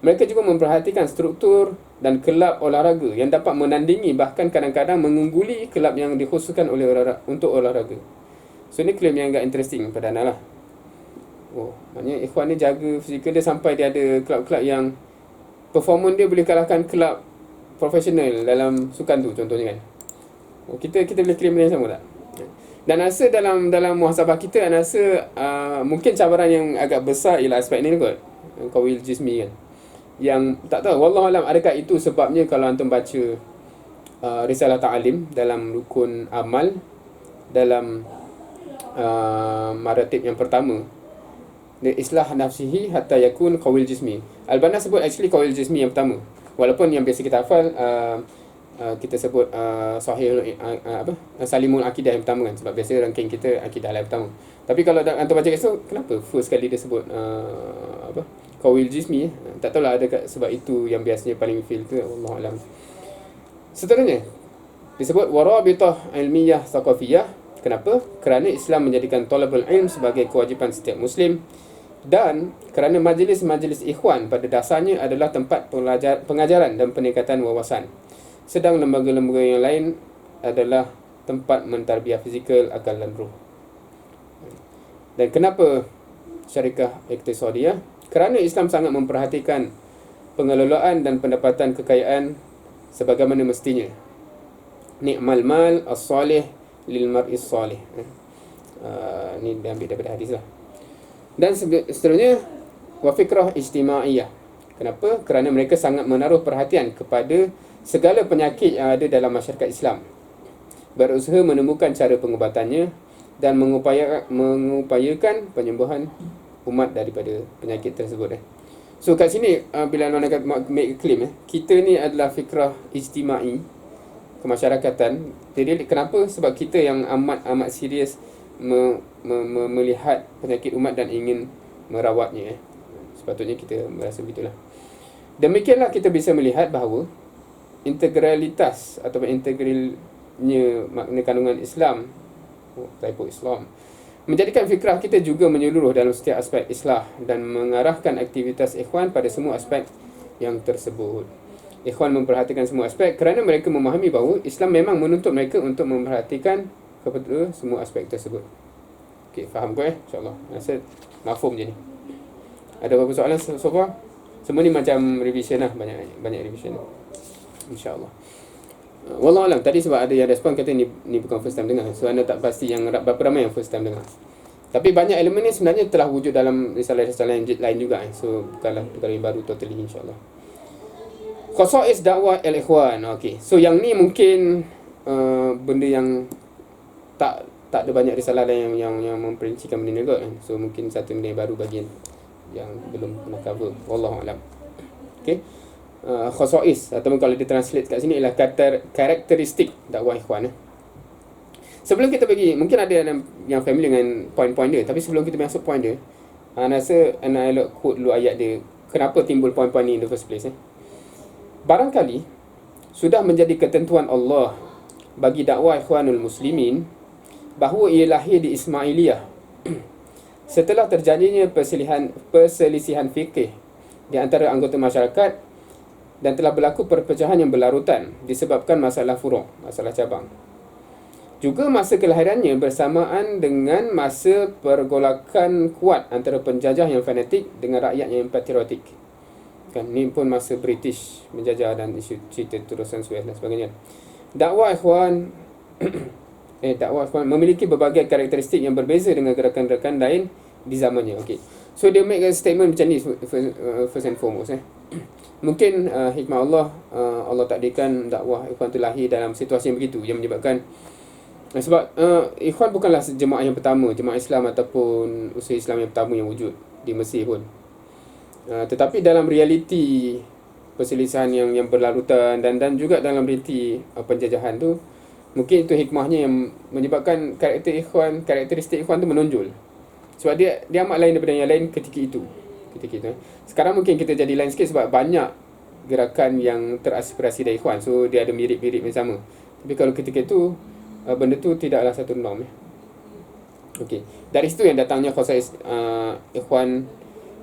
Mereka juga memperhatikan struktur dan kelab olahraga yang dapat menandingi, bahkan kadang-kadang mengungguli kelab yang dikhususkan untuk olahraga. So ni claim yang agak interesting pada anda lah. Oh, maknanya ikhwan ni jaga fizikal dia sampai dia ada kelab-kelab yang performance dia boleh kalahkan kelab profesional dalam sukan tu contohnya kan. Oh, kita boleh claim yang sama tak? Dan rasa dalam muhasabah kita, saya rasa mungkin cabaran yang agak besar ialah aspek ni kot, qawil jismi kan. Yang tak tahu, wallahualam, adakah itu sebabnya kalau antum baca risalah ta'alim dalam rukun amal, dalam maratib yang pertama, islah nafsihi hatta yakun qawil jismi. Al-Banna sebut actually qawil jismi yang pertama, walaupun yang biasa kita hafal kita sebut sahih salimul akidah yang pertama kan, sebab biasa ranking kita akidah yang pertama. Tapi kalau antum baca kat situ, kenapa first kali dia sebut qawil jismi? Tak tahulah adakah sebab itu yang biasanya paling feel ke, wallahu alam. Seterusnya disebut warabitah ilmiyah thaqafiyah. Kenapa? Kerana Islam menjadikan talabul ilm sebagai kewajipan setiap muslim, dan kerana majlis-majlis ikhwan pada dasarnya adalah tempat pengajaran dan peningkatan wawasan, sedang lembaga-lembaga yang lain adalah tempat mentarbiah fizikal, akal dan ruh. Dan kenapa syarikat iktisadiyah? Kerana Islam sangat memperhatikan pengelolaan dan pendapatan kekayaan sebagaimana mestinya. Ni'mal mal as-salih lil mar'is salih. Ni dia ambil daripada hadis lah. Dan seterusnya wa fikrah ijtimaiyah. Kenapa? Kerana mereka sangat menaruh perhatian kepada segala penyakit yang ada dalam masyarakat Islam, berusaha menemukan cara pengubatannya dan mengupayakan penyembuhan umat daripada penyakit tersebut. So kat sini bila Tuan akan make a claim, kita ni adalah fikrah ijtimai, kemasyarakatan. Jadi kenapa? Sebab kita yang amat serius melihat penyakit umat dan ingin merawatnya. Sepatutnya kita merasa begitulah. Demikianlah kita bisa melihat bahawa integralitas atau integralnya makna kandungan Islam, Islam menjadikan fikrah kita juga menyeluruh dalam setiap aspek islah dan mengarahkan aktivitas ikhwan pada semua aspek yang tersebut. Ikhwan memperhatikan semua aspek kerana mereka memahami bahawa Islam memang menuntut mereka untuk memperhatikan kepada semua aspek tersebut. Okey, faham kau InsyaAllah. Rasa mafhum je ni. Ada beberapa soalan so far? Semua ni macam revision lah, banyak revision InsyaAllah. Wallahualam, tadi sebab ada yang respon kata ni bukan first time dengar. So anda tak pasti yang berapa ramai yang first time dengar. Tapi banyak elemen ni sebenarnya telah wujud dalam risalah-risalah yang lain juga. So bukanlah perkara yang baru totally insyaAllah. Khasa'is dakwah al-ikhwan. Okey. So yang ni mungkin benda yang tak ada banyak risalah lain yang memperincikan benda ni kot. So mungkin satu benda yang baru bagian yang belum pernah cover. Wallahualam. Okey. Khasa'is atau kalau ditranslate kat sini ialah karakteristik dakwah ikhwan. Sebelum kita pergi, mungkin ada yang familiar dengan point-point dia, tapi sebelum kita masuk point dia, rasa ana elok quote dulu ayat dia. Kenapa timbul point-point ni in the first place? Barangkali sudah menjadi ketentuan Allah bagi dakwah ikhwanul muslimin bahawa ia lahir di Ismailiyah setelah terjadinya perselisihan fikih di antara anggota masyarakat dan telah berlaku perpecahan yang berlarutan disebabkan masalah furu', masalah cabang. Juga masa kelahirannya bersamaan dengan masa pergolakan kuat antara penjajah yang fanatik dengan rakyat yang patriotik. Kan, ni pun masa British menjajah dan isu cerita terusan Suez dan sebagainya. Dakwah ikhwan memiliki berbagai karakteristik yang berbeza dengan gerakan-gerakan lain di zamannya. Okey. So dia make a statement macam ni first and foremost. Mungkin hikmah Allah, Allah takdirkan dakwah ikhwan tu lahir dalam situasi yang begitu, yang menyebabkan sebab ikhwan bukanlah jemaah yang pertama, jemaah Islam ataupun usaha Islam yang pertama yang wujud di Mesir pun. Tetapi dalam realiti perselisihan yang berlarutan dan juga dalam realiti penjajahan tu, mungkin itu hikmahnya yang menyebabkan karakteristik ikhwan tu menonjol. Sebab dia amat lain daripada yang lain ketika itu. Sekarang mungkin kita jadi lain sikit sebab banyak gerakan yang teraspirasi dari ikhwan. So dia ada mirip-mirip yang sama. Tapi kalau ketika itu benda tu tidaklah satu norm. Okey. Dari situ yang datangnya khasais ikhwan,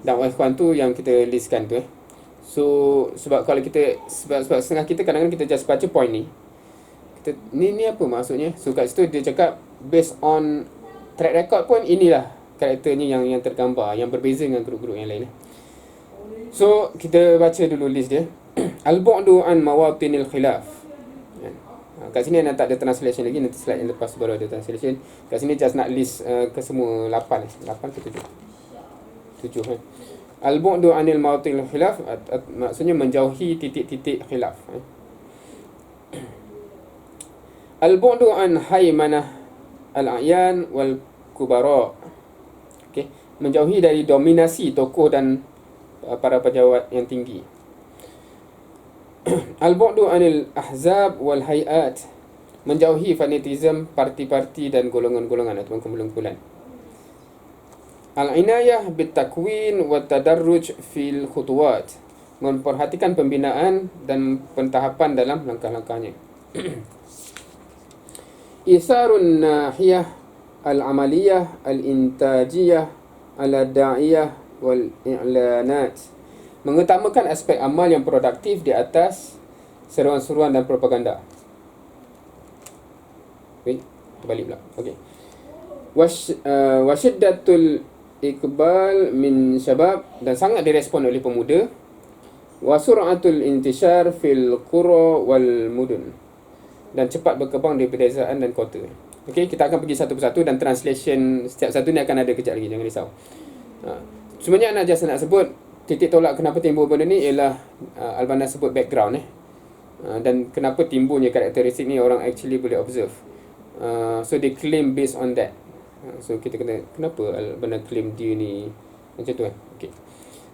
dakwah ikhwan tu yang kita listkan tu. So sebab kalau kita sebab setengah kita kadang-kadang kita just baca point ni. Ni apa maksudnya? So kat situ dia cakap based on track record pun inilah karakternya yang tergambar, yang berbeza dengan grup-grup yang lain. So kita baca dulu list dia. Al-bu'du an mawatinil khilaf. Kat sini Ana tak ada translation lagi, nanti slide yang lepas baru ada translation. Kat sini just nak list ke semua 8 ke 7. 7 kan. Al-bu'du 'anil mawtil khilaf, maksudnya menjauhi titik-titik khilaf. Al-bu'du an haymanah al-a'yan wal kubara. Okey, menjauhi dari dominasi tokoh dan para pejabat yang tinggi. Al-bu'du 'anil ahzab wal hay'at, menjauhi fanatisme parti-parti dan golongan-golongan atau kumpulan-kumpulan. Al-inayah bitakwin wa tadarruj fil khutuwat, memperhatikan pembinaan dan pentahapan dalam langkah-langkahnya. Isarun nahiyah al-amaliyah al-intajiyah ala da'iyah wal i'lanat, mengutamakan aspek amal yang produktif di atas seruan-seruan dan propaganda. Okey, balik pula. Okey. Wasyiddatul iqbal min syabab, dan sangat direspon oleh pemuda. Wa sur'atul intishar fil qura wal mudun, dan cepat berkembang di pedesaan dan kota. Okey, kita akan pergi satu persatu dan translation setiap satu ni akan ada kejap lagi, jangan risau. Sebenarnya nak nak sebut titik tolak kenapa timbul benda ni ialah Al-Banna sebut background dan kenapa timbulnya karakteristik ni orang actually boleh observe. So they claim based on that. So kita kena, kenapa Al-Banna claim dia ni macam tu kan. Okay.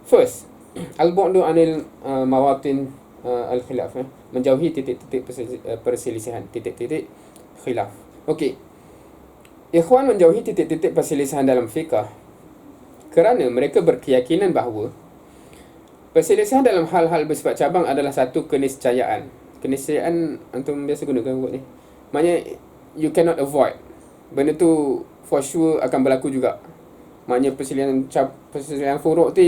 First, Al-bu'du 'anil mawatin al-khilaf, menjauhi titik-titik perselisihan, titik-titik khilaf. Okey. Ikhwan menjauhi titik-titik perselisihan dalam fiqh kerana mereka berkeyakinan bahawa perselisihan dalam hal-hal bersifat cabang adalah satu keniscayaan. Keniscayaan antum biasa gunakan word ni. Maknanya you cannot avoid. Benda tu for sure akan berlaku juga. Maknanya perselisihan furuk tu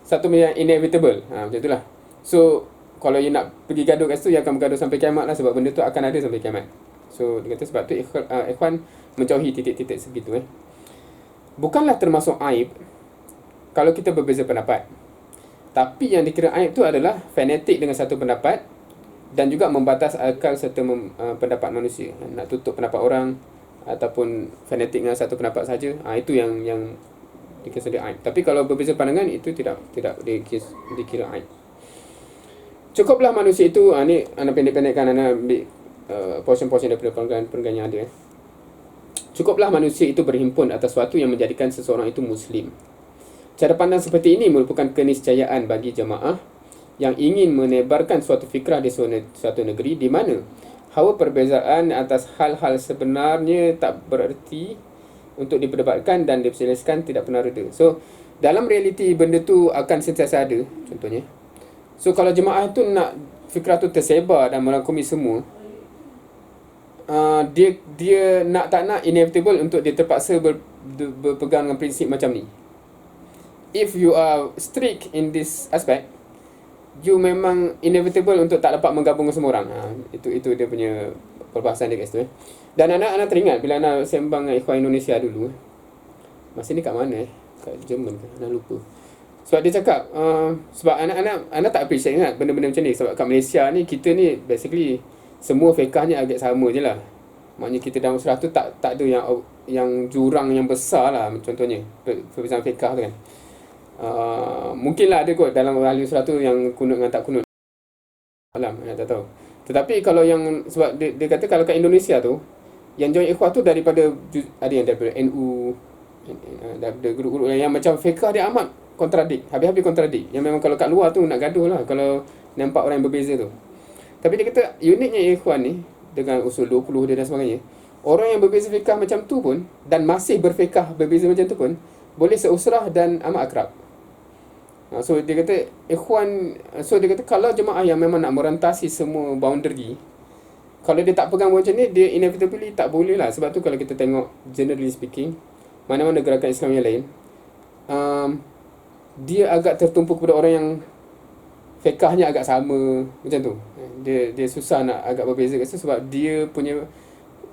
satu yang inevitable. Macam itulah. So kalau you nak pergi gaduh kat situ, you akan bergaduh sampai kiamat lah, sebab benda tu akan ada sampai kiamat. So dia kata sebab tu ikhwan menjauhi titik-titik segitu. Bukanlah termasuk aib kalau kita berbeza pendapat. Tapi yang dikira aib tu adalah fanatik dengan satu pendapat dan juga membatas akal serta pendapat manusia. Nak tutup pendapat orang ataupun fanatik dengan satu pendapat saja, itu yang dikira aib. Tapi kalau berbeza pandangan, itu tidak dikira aib. Cukuplah manusia itu, ni anak pendek-pendekkan, anak ambil portion-portion daripada perenggan yang ada. Cukuplah manusia itu berhimpun atas sesuatu yang menjadikan seseorang itu Muslim. Cara pandang seperti ini merupakan keniscayaan bagi jemaah yang ingin menebarkan suatu fikrah di suatu negeri di mana hawa perbezaan atas hal-hal sebenarnya tak bererti untuk diperdebatkan dan diperselisihkan tidak pernah reda. So, dalam realiti benda tu akan sentiasa ada, contohnya. So, kalau jemaah tu nak fikrah tu tersebar dan merangkumi semua, dia nak tak nak inevitable untuk dia terpaksa berpegang dengan prinsip macam ni. If you are strict in this aspect, you memang inevitable untuk tak dapat menggabungkan semua orang. Itu dia punya perbahasan dia kat situ. Dan anak teringat bila anak sembang dengan ikhwan Indonesia dulu. Masa ni kat mana kat Jerman ke? Anak lupa. Sebab dia cakap sebab anak tak appreciate kan benda-benda macam ni. Sebab kat Malaysia ni, kita ni basically semua fiqahnya agak sama je lah. Maknanya kita dalam surah tu tak ada yang jurang yang besar lah, contohnya perbezaan fiqah tu kan. Mungkinlah ada kot dalam ahli surah tu yang kunut dengan tak kunut. Alam, tak tahu. Tetapi kalau yang, sebab dia kata kalau kat Indonesia tu, yang join ikhwah tu daripada, ada yang daripada NU, daripada grup-grup yang macam fiqah dia amat kontradik, habis-habis kontradik. Yang memang kalau kat luar tu nak gaduh lah kalau nampak orang yang berbeza tu. Tapi dia kata uniknya ikhwan ni dengan usul 20 dia dan sebagainya, orang yang berbeza fiqah macam tu pun dan masih berfiqah berbeza macam tu pun boleh seusrah dan amat akrab. So dia kata ikhwan, so dia kata kalau jemaah yang memang nak merentasi semua boundary, kalau dia tak pegang macam ni, dia inevitably tak boleh lah. Sebab tu kalau kita tengok generally speaking, mana-mana gerakan Islam yang lain, dia agak tertumpu kepada orang yang fiqahnya agak sama macam tu. Dia susah nak agak berbeza kat situ sebab dia punya,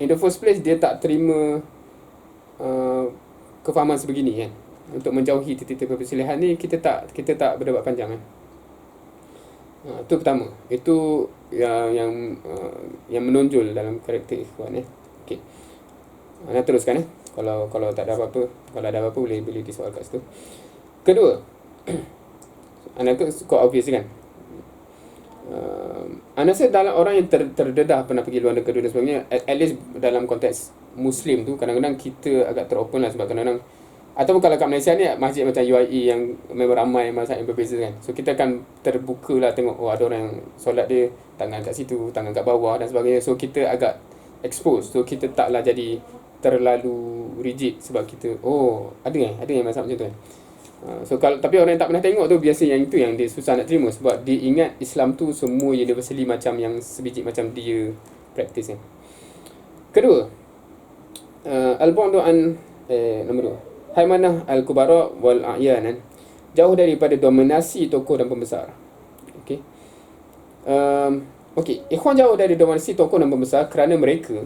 in the first place, dia tak terima kefahaman sebegini kan. Untuk menjauhi titik-titik perselisihan ni, kita tak berdebat panjang kan. Itu pertama. Itu yang menonjol dalam karakter Ikhwan. Okey. Anda teruskan. Kalau tak ada apa-apa, kalau ada apa-apa boleh disoal kat situ. Kedua, anda kau obvious kan? Anda rasa dalam orang yang terdedah pernah pergi luar negeri dan sebagainya, at least dalam konteks Muslim tu, kadang-kadang kita agak teropen lah, sebab kadang-kadang, ataupun kalau kat Malaysia ni, masjid macam UIE yang memang ramai mazhab yang berbeza kan. So kita akan terbuka lah tengok, oh ada orang yang solat dia tangan kat situ, tangan kat bawah dan sebagainya. So kita agak expose. So kita taklah jadi terlalu rigid, sebab kita, oh ada yang mazhab macam tu kan. So kalau, tapi orang yang tak pernah tengok tu, biasa yang itu yang dia susah nak terima, sebab dia ingat Islam tu semua universally macam yang sebiji macam dia practice kan. Kedua, al-bu'du an nombor 2, Haimanah al-kubara wal a'yan, jauh daripada dominasi tokoh dan pembesar. Okey. Okey, Ikhwan jauh dari dominasi tokoh dan pembesar kerana mereka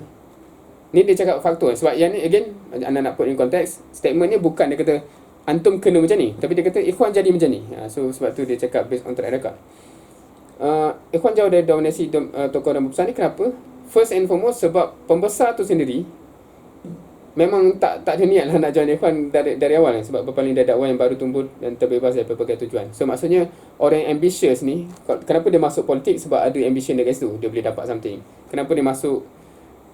ni, dia cakap faktor. Sebab yang ni again, anda nak put in konteks, statement ni bukan dia kata antum kena macam ni, tapi dia kata Ikhwan jadi macam ni. So sebab tu dia cakap based on track record. Ikhwan jauh dari dominasi tokoh dan pembesar ni kenapa? First and foremost, sebab pembesar tu sendiri memang tak ada niat lah nak join Ikhwan dari awal kan? Sebab berpaling dari dakwah yang baru tumbuh dan terbebas dari pelbagai tujuan. So maksudnya orang yang ambitious ni, kenapa dia masuk politik? Sebab ada ambition dekat situ, dia boleh dapat something. Kenapa dia masuk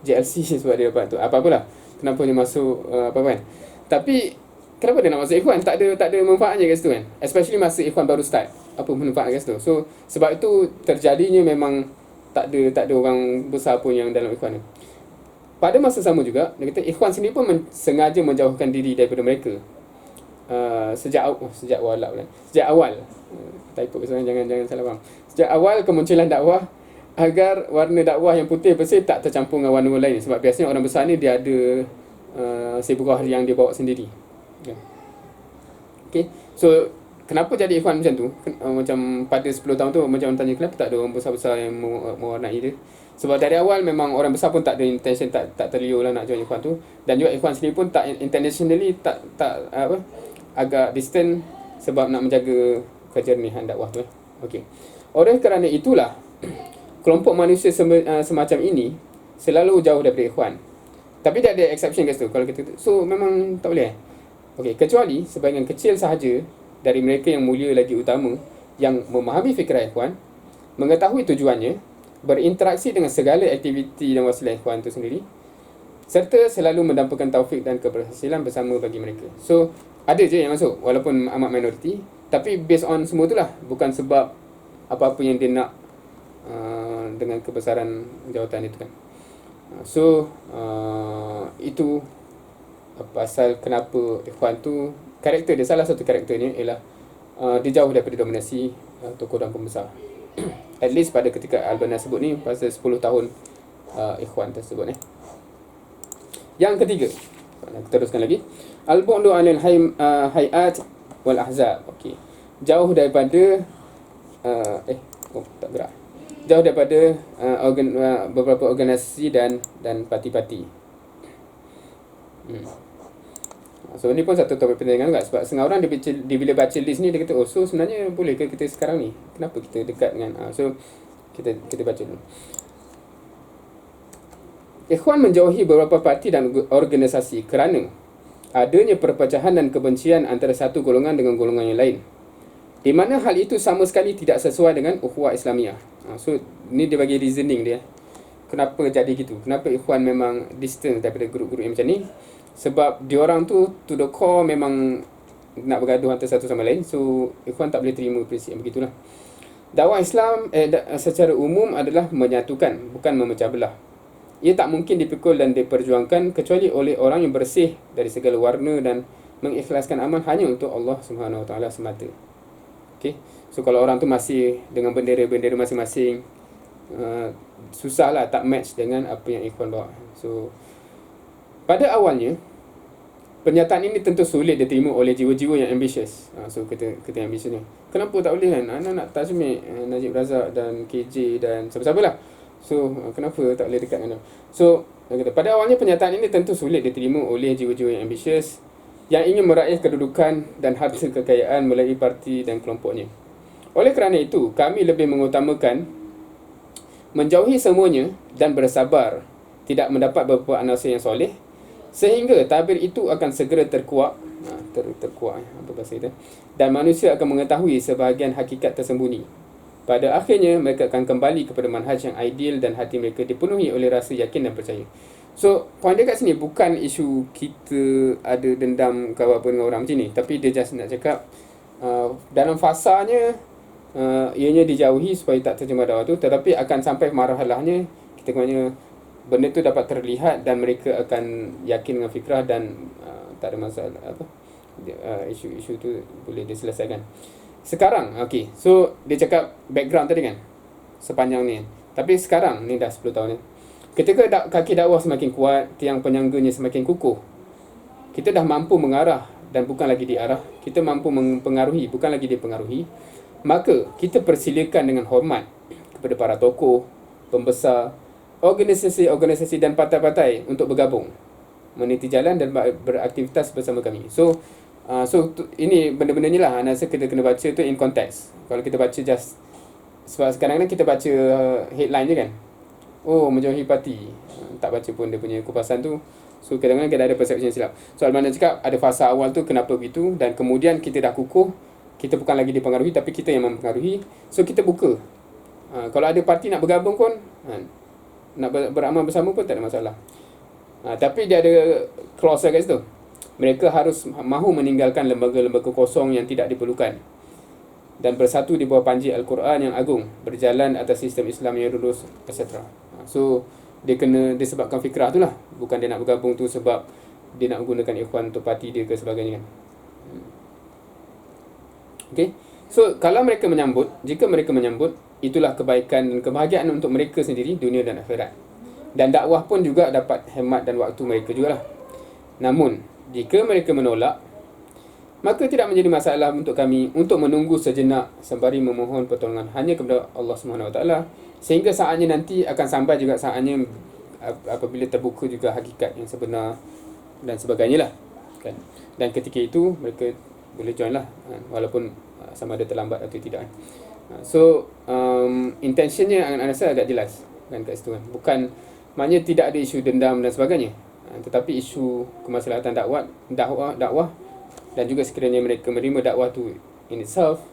JLC? Sebab dia dapat tu, apa-apalah. Kenapa dia masuk apa kan. Tapi kenapa dia nak masuk Ikhwan? Tak ada manfaatnya kat situ kan. Especially masa Ikhwan baru start, apa manfaat kat situ. So sebab itu terjadinya memang tak ada orang besar pun yang dalam Ikhwan ni. Pada masa sama juga, dia kata Ikhwan sendiri pun sengaja menjauhkan diri daripada mereka. Sejak awal. Tak ikut jangan salah faham. Sejak awal kemunculan dakwah, agar warna dakwah yang putih bersih tak tercampur dengan warna lain. Sebab biasanya orang besar ni dia ada sebuah yang dia bawa sendiri. Okay. So kenapa jadi Ikhwan macam tu? Macam pada 10 tahun tu, macam orang tanya kenapa tak ada orang besar-besar yang mewarnai dia. Sebab dari awal memang orang besar pun tak ada intention, tak terliur lah nak join Ikhwan tu. Dan juga Ikhwan sendiri pun tak internationally tak agak distant, sebab nak menjaga kejernihan dakwah tu. Okey. Oleh kerana itulah kelompok manusia semacam ini selalu jauh daripada Ikhwan. Tapi dia ada exception kat situ. Kalau kita, so memang tak boleh. Okey, kecuali sebahagian kecil sahaja dari mereka yang mulia lagi utama, yang memahami fikiran Ikhwan, mengetahui tujuannya, berinteraksi dengan segala aktiviti dan wasilah Ikhwan itu sendiri, serta selalu mendampakkan taufik dan keberhasilan bersama bagi mereka. So ada je yang masuk, walaupun amat minoriti, tapi based on semua itulah, bukan sebab apa-apa yang dia nak dengan kebesaran jawatan itu kan. So itu pasal kenapa Ikhwan tu, karakter dia, salah satu karakternya ialah dia jauh daripada dominasi tokoh dan pembesar. At least pada ketika Al-Banna sebut ni, pasal 10 tahun Ikhwan tersebut ni. Yang ketiga, kita teruskan lagi, al-bu'du 'anil hay'at wal ahzab. Okey, jauh daripada tak gerak, jauh daripada beberapa organisasi dan parti-parti. So ni pun satu topik penting juga, sebab setengah orang dia bila baca list ni dia kata, oh so sebenarnya boleh ke kita sekarang ni, kenapa kita dekat dengan so kita baca dulu. Ikhwan menjauhi beberapa parti dan organisasi kerana adanya perpecahan dan kebencian antara satu golongan dengan golongan yang lain, di mana hal itu sama sekali tidak sesuai dengan ukhuwah Islamiah. So ni dia bagi reasoning dia, kenapa jadi gitu, kenapa Ikhwan memang distance daripada grup-grup yang macam ni. Sebab diorang tu to the core memang nak bergaduh antara satu sama lain. So Ikhwan tak boleh terima prinsip yang begitulah. Dakwah Islam secara umum adalah menyatukan, bukan memecah belah. Ia tak mungkin dipikul dan diperjuangkan kecuali oleh orang yang bersih dari segala warna dan mengikhlaskan amal hanya untuk Allah Subhanahu Wa Taala semata. Okay? So kalau orang tu masih dengan bendera-bendera masing-masing, susahlah, tak match dengan apa yang Ikhwan bawa. So pada awalnya, pernyataan ini tentu sulit diterima oleh jiwa-jiwa yang ambitious. So kita ambitious ni, kenapa tak boleh kan? Anak nak tajmid Najib Razak dan KJ dan siapa-siapa lah. So kenapa tak boleh dekat dengan dia? So pada awalnya pernyataan ini tentu sulit diterima oleh jiwa-jiwa yang ambitious, yang ingin meraih kedudukan dan harta kekayaan melalui parti dan kelompoknya. Oleh kerana itu, kami lebih mengutamakan menjauhi semuanya dan bersabar tidak mendapat beberapa anasir yang soleh, sehingga tabir itu akan segera terkuak, terkuak apa bahasa itu, dan manusia akan mengetahui sebahagian hakikat tersembunyi. Pada akhirnya mereka akan kembali kepada manhaj yang ideal dan hati mereka dipenuhi oleh rasa yakin dan percaya. So, poin dia kat sini bukan isu kita ada dendam ke apa dengan orang macam ni, tapi dia just nak cakap dalam fasanya ianya dijauhi supaya tak terjemah dakwah tu, tetapi akan sampai marhalahnya kita kena benda tu dapat terlihat dan mereka akan yakin dengan fikrah dan tak ada masalah apa isu-isu tu boleh diselesaikan. Sekarang okey, so dia cakap background tadi kan sepanjang ni, tapi sekarang ni dah 10 tahun ni, ketika kaki dakwah semakin kuat, tiang penyangganya semakin kukuh, kita dah mampu mengarah dan bukan lagi diarah, kita mampu mempengaruhi bukan lagi dipengaruhi, maka kita persilakan dengan hormat kepada para tokoh, pembesar, organisasi-organisasi dan partai-partai untuk bergabung, meniti jalan dan beraktivitas bersama kami. So ini benda-benda ni lah, saya rasa kita kena baca tu in context. Kalau kita baca just sebab kadang-kadang kita baca headline je kan, oh menjauhi parti, tak baca pun dia punya kupasan tu. So kadang-kadang kita ada persepsi yang silap. So Al-Manan cakap ada fasa awal tu kenapa begitu, dan kemudian kita dah kukuh, kita bukan lagi dipengaruhi tapi kita yang mempengaruhi. So kita buka, kalau ada parti nak bergabung pun, nak beramal bersama pun tak ada masalah. Tapi dia ada clause kat situ, mereka harus mahu meninggalkan lembaga-lembaga kosong yang tidak diperlukan dan bersatu di bawah panji Al-Quran yang agung, berjalan atas sistem Islam yang lurus, etc. So dia kena disebabkan fikrah tu lah, bukan dia nak bergabung tu sebab dia nak menggunakan ikhwan untuk parti dia ke sebagainya kan. Okay, so kalau mereka menyambut, jika mereka menyambut, itulah kebaikan dan kebahagiaan untuk mereka sendiri, dunia dan akhirat, dan dakwah pun juga dapat hemat dan waktu mereka jugalah. Namun jika mereka menolak, maka tidak menjadi masalah untuk kami untuk menunggu sejenak sembari memohon pertolongan hanya kepada Allah SWT, sehingga saatnya nanti akan sampai juga saatnya apabila terbuka juga hakikat yang sebenar dan sebagainya lah kan. Dan ketika itu mereka boleh join lah, walaupun sama ada terlambat atau tidak. So intentionnya saya rasa agak jelas kan kat situ kan. Bukan maknanya tidak ada isu dendam dan sebagainya, tetapi isu kemaslahatan dakwah dan juga sekiranya mereka menerima dakwah tu in itself.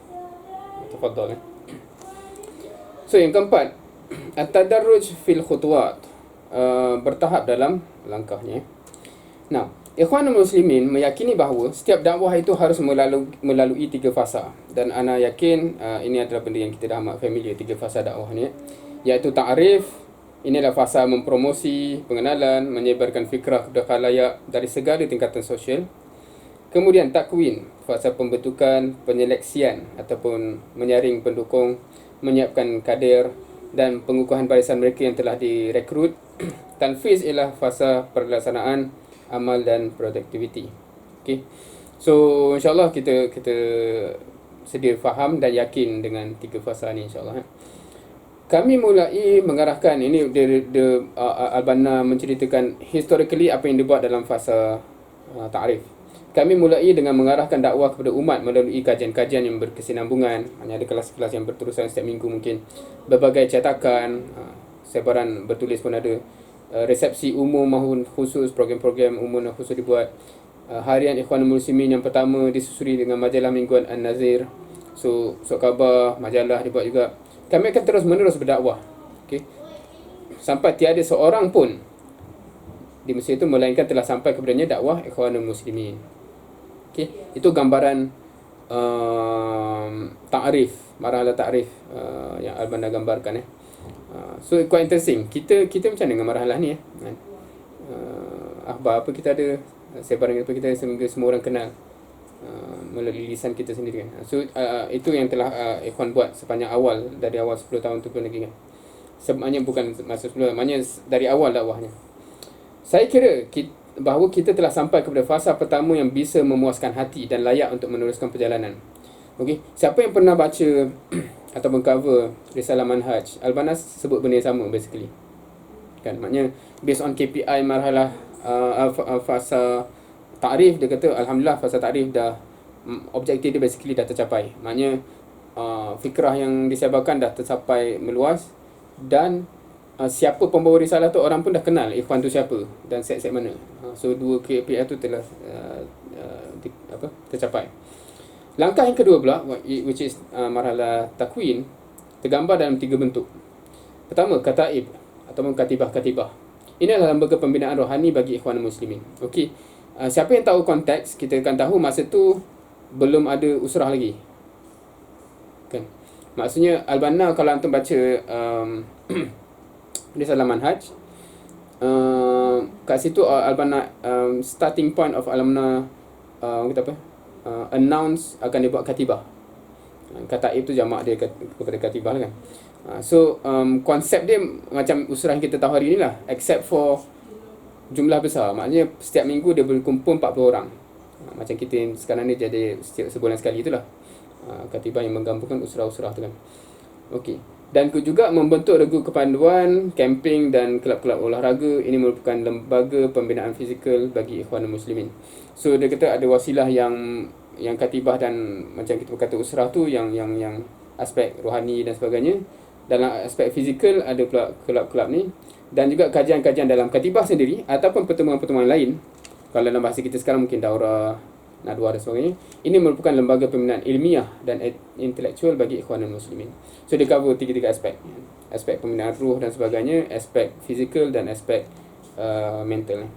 Tafadhal. So yang keempat, at-tadarruj fil khutuwat, bertahap dalam langkahnya. Nah, Ikhwanul Muslimin meyakini bahawa setiap dakwah itu harus melalui 3 fasa, dan ana yakin ini adalah benda yang kita dah amat familiar, 3 fasa dakwah ni, iaitu ta'rif. Inilah fasa mempromosi, pengenalan, menyebarkan fikrah kepada khalayak dari segala tingkatan sosial. Kemudian takwin, fasa pembentukan, penyeleksian ataupun menyaring pendukung, menyiapkan kader dan pengukuhan barisan mereka yang telah direkrut. Tanfiz ialah fasa pelaksanaan amal dan produktiviti. Okay. So insyaAllah kita sedia faham dan yakin dengan 3 fasa ni insyaAllah. Kami mulai mengarahkan, ini Al-Banna menceritakan historically apa yang dibuat dalam fasa ta'rif. Kami mulai dengan mengarahkan dakwah kepada umat melalui kajian-kajian yang berkesinambungan. Hanya ada kelas-kelas yang berterusan setiap minggu mungkin. Berbagai cetakan, sebaran bertulis pun ada. Resepsi umum maupun khusus, program-program umum dan khusus dibuat. Harian Ikhwanul Muslimin yang pertama disusuri dengan majalah mingguan An-Nazir. So, surat khabar, majalah dibuat juga. Kami akan terus-menerus berdakwah. Okay. Sampai tiada seorang pun di Mesir itu melainkan telah sampai kepadanya dakwah Ikhwanul Muslimin. Okay. Itu gambaran ta'rif, marhalah ta'rif yang Al-Banna gambarkan. So quite interesting. Kita macam mana dengan marhalah ni akhbar apa kita ada, sebaran apa kita sehingga semua orang kenal melalui lisan kita sendiri kan. So itu yang telah Ikhwan buat sepanjang awal, dari awal 10 tahun tu pun lagi kan. Sebenarnya bukan masa 10 tahun, maknanya dari awal dakwahnya. Saya kira bahawa kita telah sampai kepada fasa pertama yang bisa memuaskan hati dan layak untuk meneruskan perjalanan. Okey, siapa yang pernah baca atau mengcover Risalah Manhaj, Al-Banna sebut benda yang sama basically. Kan, maknanya based on KPI marhalah fasa ta'rif, dia kata alhamdulillah fasa ta'rif dah objektif dia basically dah tercapai. Maknanya fikrah yang disebarkan dah tercapai meluas, dan siapa pembawa risalah tu orang pun dah kenal ikhwan tu siapa dan set-set mana. So 2 KPI tu telah tercapai. Langkah yang kedua pula, which is marhalah takwin, tergambar dalam 3 bentuk. Pertama, kataib ataupun katibah-katibah. Ini adalah lembaga pembinaan rohani bagi ikhwan muslimin. Okey. Siapa yang tahu konteks, kita akan tahu masa tu belum ada usrah lagi. Kan? Maksudnya Al-Banna, kalau antum baca Risalah Manhaj, kat situ Al-Banna starting point of Al-Banna kita apa? Announce akan dibuat katibah. Kataib tu jamak dia kepada katibah lah kan. So konsep dia macam usrah yang kita tahu hari ni lah, except for jumlah besar. Maknanya setiap minggu dia berkumpul 40 orang. Macam kita sekarang ni jadi setiap sebulan sekali itulah. Katibah yang menggabungkan usrah-usrah tu kan. Okey. Dan juga membentuk regu kepanduan, camping dan kelab-kelab olahraga. Ini merupakan lembaga pembinaan fizikal bagi ikhwan muslimin. So dia kata ada wasilah yang katibah dan macam kita berkata usrah tu yang aspek rohani dan sebagainya. Dalam aspek fizikal ada pula kelab-kelab ni, dan juga kajian-kajian dalam katibah sendiri ataupun pertemuan-pertemuan lain. Kalau dalam bahasa kita sekarang mungkin daurah, nadwah dan sebagainya. Ini merupakan lembaga pembinaan ilmiah dan intelektual bagi ikhwan muslimin. So dia cover 3 aspek. Aspek pembinaan ruh dan sebagainya, aspek fizikal dan aspek mental.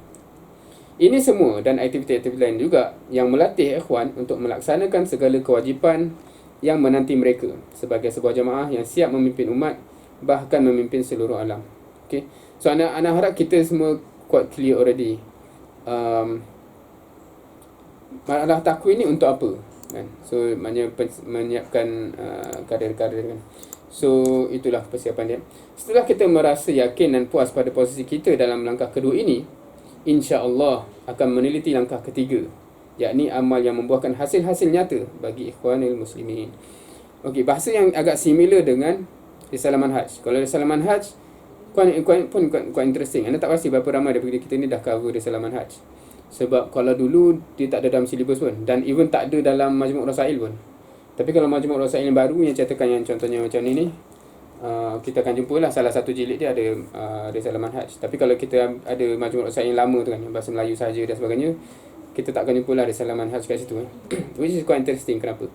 Ini semua dan aktiviti-aktiviti lain juga yang melatih ikhwan untuk melaksanakan segala kewajipan yang menanti mereka sebagai sebuah jemaah yang siap memimpin umat, bahkan memimpin seluruh alam. Okay. So anak harap kita semua quite clear already. Masalah takwin ni untuk apa kan? So maknanya menyiapkan kader-kader kan. So itulah persiapan dia. Setelah kita merasa yakin dan puas pada posisi kita dalam langkah kedua ini, insya-Allah akan meneliti langkah ketiga, yakni amal yang membuahkan hasil-hasil nyata bagi ikhwanil muslimin. Okey, bahasa yang agak similar dengan Risalah Manhaj. Kalau Risalah Manhaj pun quite interesting. Anda tak pasti berapa ramai daripada kita ni dah cover Risalah Manhaj. Sebab kalau dulu dia tak ada dalam silibus pun, dan even tak ada dalam Majmu' Rasail pun. Tapi kalau Majmu' Rasail yang baru yang cetakan yang contohnya macam ni kita akan jumpalah salah satu jilid dia ada Risalah Manhaj. Tapi kalau kita ada Majmu' Rasail yang lama tu kan, yang bahasa Melayu saja dan sebagainya, kita tak akan jumpalah Risalah Manhaj kat situ which is quite interesting. Kenapa?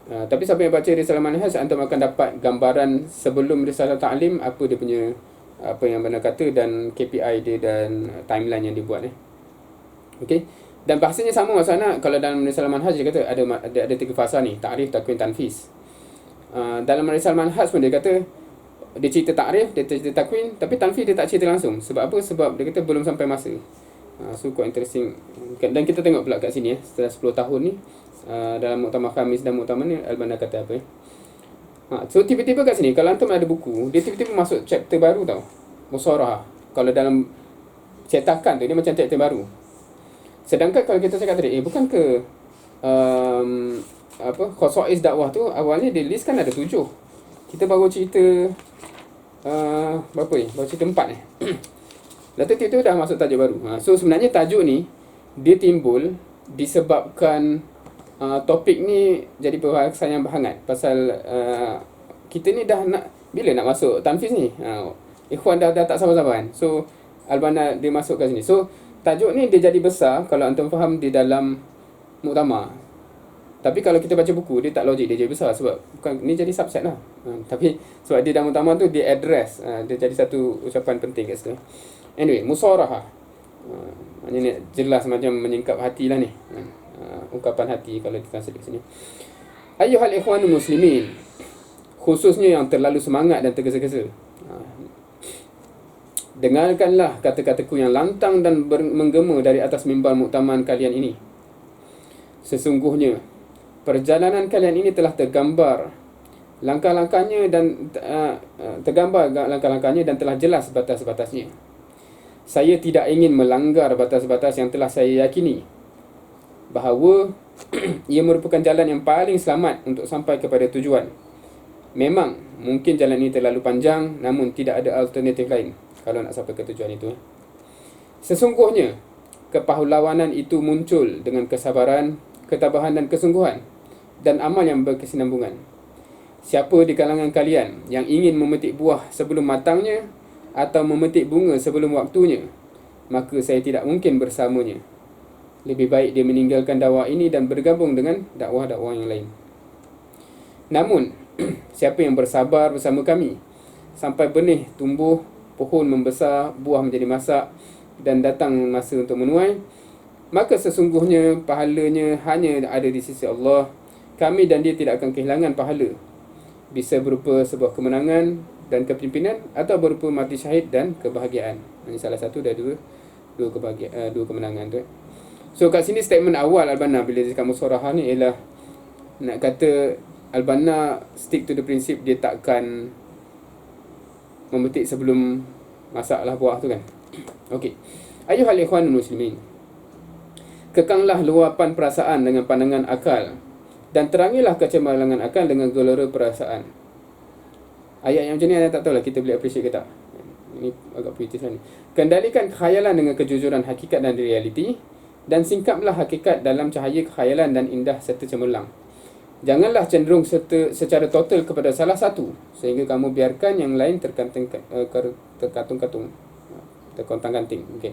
Tapi siapa yang baca Risalah Manhaj, antum akan dapat gambaran sebelum Risalah Ta'lim, apa dia punya, apa yang benar kata, dan KPI dia dan timeline yang dibuat Okey. Dan bahasanya sama maksudnya kalau dalam Risalah Manhaj dia kata ada 3 fasa ni, ta'rif, takwin, tanfiz. Dalam Risalah Manhaj pun dia kata dia cerita ta'rif, dia cerita takwin, tapi tanfiz dia tak cerita langsung. Sebab apa? Sebab dia kata belum sampai masa. So quite interesting. Dan kita tengok pula kat sini setelah 10 tahun ni dalam Muktamar Khamis dan Muktamar ni Al-Banna kata apa so tiba-tiba kat sini kalau antum ada buku, dia tiba-tiba masuk chapter baru tau, Musarah. Kalau dalam cetakan tu dia macam chapter baru. Sedangkan kalau kita cakap tadi, bukan ke khosais dakwah tu awalnya di list kan ada 7. Kita baru cerita berapa ni? Baru cerita 4 Lepas tu dah masuk tajuk baru. So sebenarnya tajuk ni dia timbul disebabkan topik ni jadi perbahasan yang berhangat pasal kita ni dah nak bila nak masuk tanfiz ni. Ikhwan dah tak sabar-sabar kan. So Al-Banna dia masuk kat sini. So tajuk ni dia jadi besar kalau antum faham di dalam muktamar. Tapi kalau kita baca buku dia tak logik, dia jadi besar sebab bukan ni jadi subset lah. Tapi sebab dia dalam muktamar tu dia address, dia jadi satu ucapan penting kat situ. Anyway, musarahah. Maknanya jelas macam menyingkap hati lah ni. Ungkapan hati kalau kita translate sini. Ayyuhal ikhwanul muslimin, khususnya yang terlalu semangat dan tergesa-gesa. Dengarkanlah kata-kataku yang lantang dan menggema dari atas mimbar muktamar kalian ini. Sesungguhnya perjalanan kalian ini telah tergambar langkah-langkahnya dan tergambar langkah-langkahnya dan telah jelas batas-batasnya. Saya tidak ingin melanggar batas-batas yang telah saya yakini bahawa ia merupakan jalan yang paling selamat untuk sampai kepada tujuan. Memang mungkin jalan ini terlalu panjang, namun tidak ada alternatif lain kalau nak sampai ke tujuan itu. Sesungguhnya kepahlawanan itu muncul dengan kesabaran, ketabahan dan kesungguhan, dan amal yang berkesinambungan. Siapa di kalangan kalian yang ingin memetik buah sebelum matangnya atau memetik bunga sebelum waktunya, maka saya tidak mungkin bersamanya. Lebih baik dia meninggalkan dakwah ini dan bergabung dengan dakwah-dakwah yang lain. Namun, siapa yang bersabar bersama kami sampai benih tumbuh, pohon membesar, buah menjadi masak dan datang masa untuk menuai, maka sesungguhnya pahalanya hanya ada di sisi Allah. Kami dan dia tidak akan kehilangan pahala. Bisa berupa sebuah kemenangan dan kepimpinan atau berupa mati syahid dan kebahagiaan. Ini salah satu dari dua kemenangan tu. So kat sini statement awal Al-Banna bila dia cakap musyawarah ni ialah nak kata Al-Banna stick to the principle dia takkan memetik sebelum masaklah buah tu kan. Okey. Ayuhal ikhwanul muslimin, kekanglah luapan perasaan dengan pandangan akal dan terangilah kecemerlangan akal dengan gelora perasaan. Ayat yang macam ni saya tak tahulah kita boleh appreciate ke tak. Ini agak puitis lah ni. Kendalikan khayalan dengan kejujuran hakikat dan realiti, dan singkaplah hakikat dalam cahaya khayalan dan indah serta cemerlang. Janganlah cenderung secara total kepada salah satu sehingga kamu biarkan yang lain terkatung-katung, terkontang-kanting. Okey.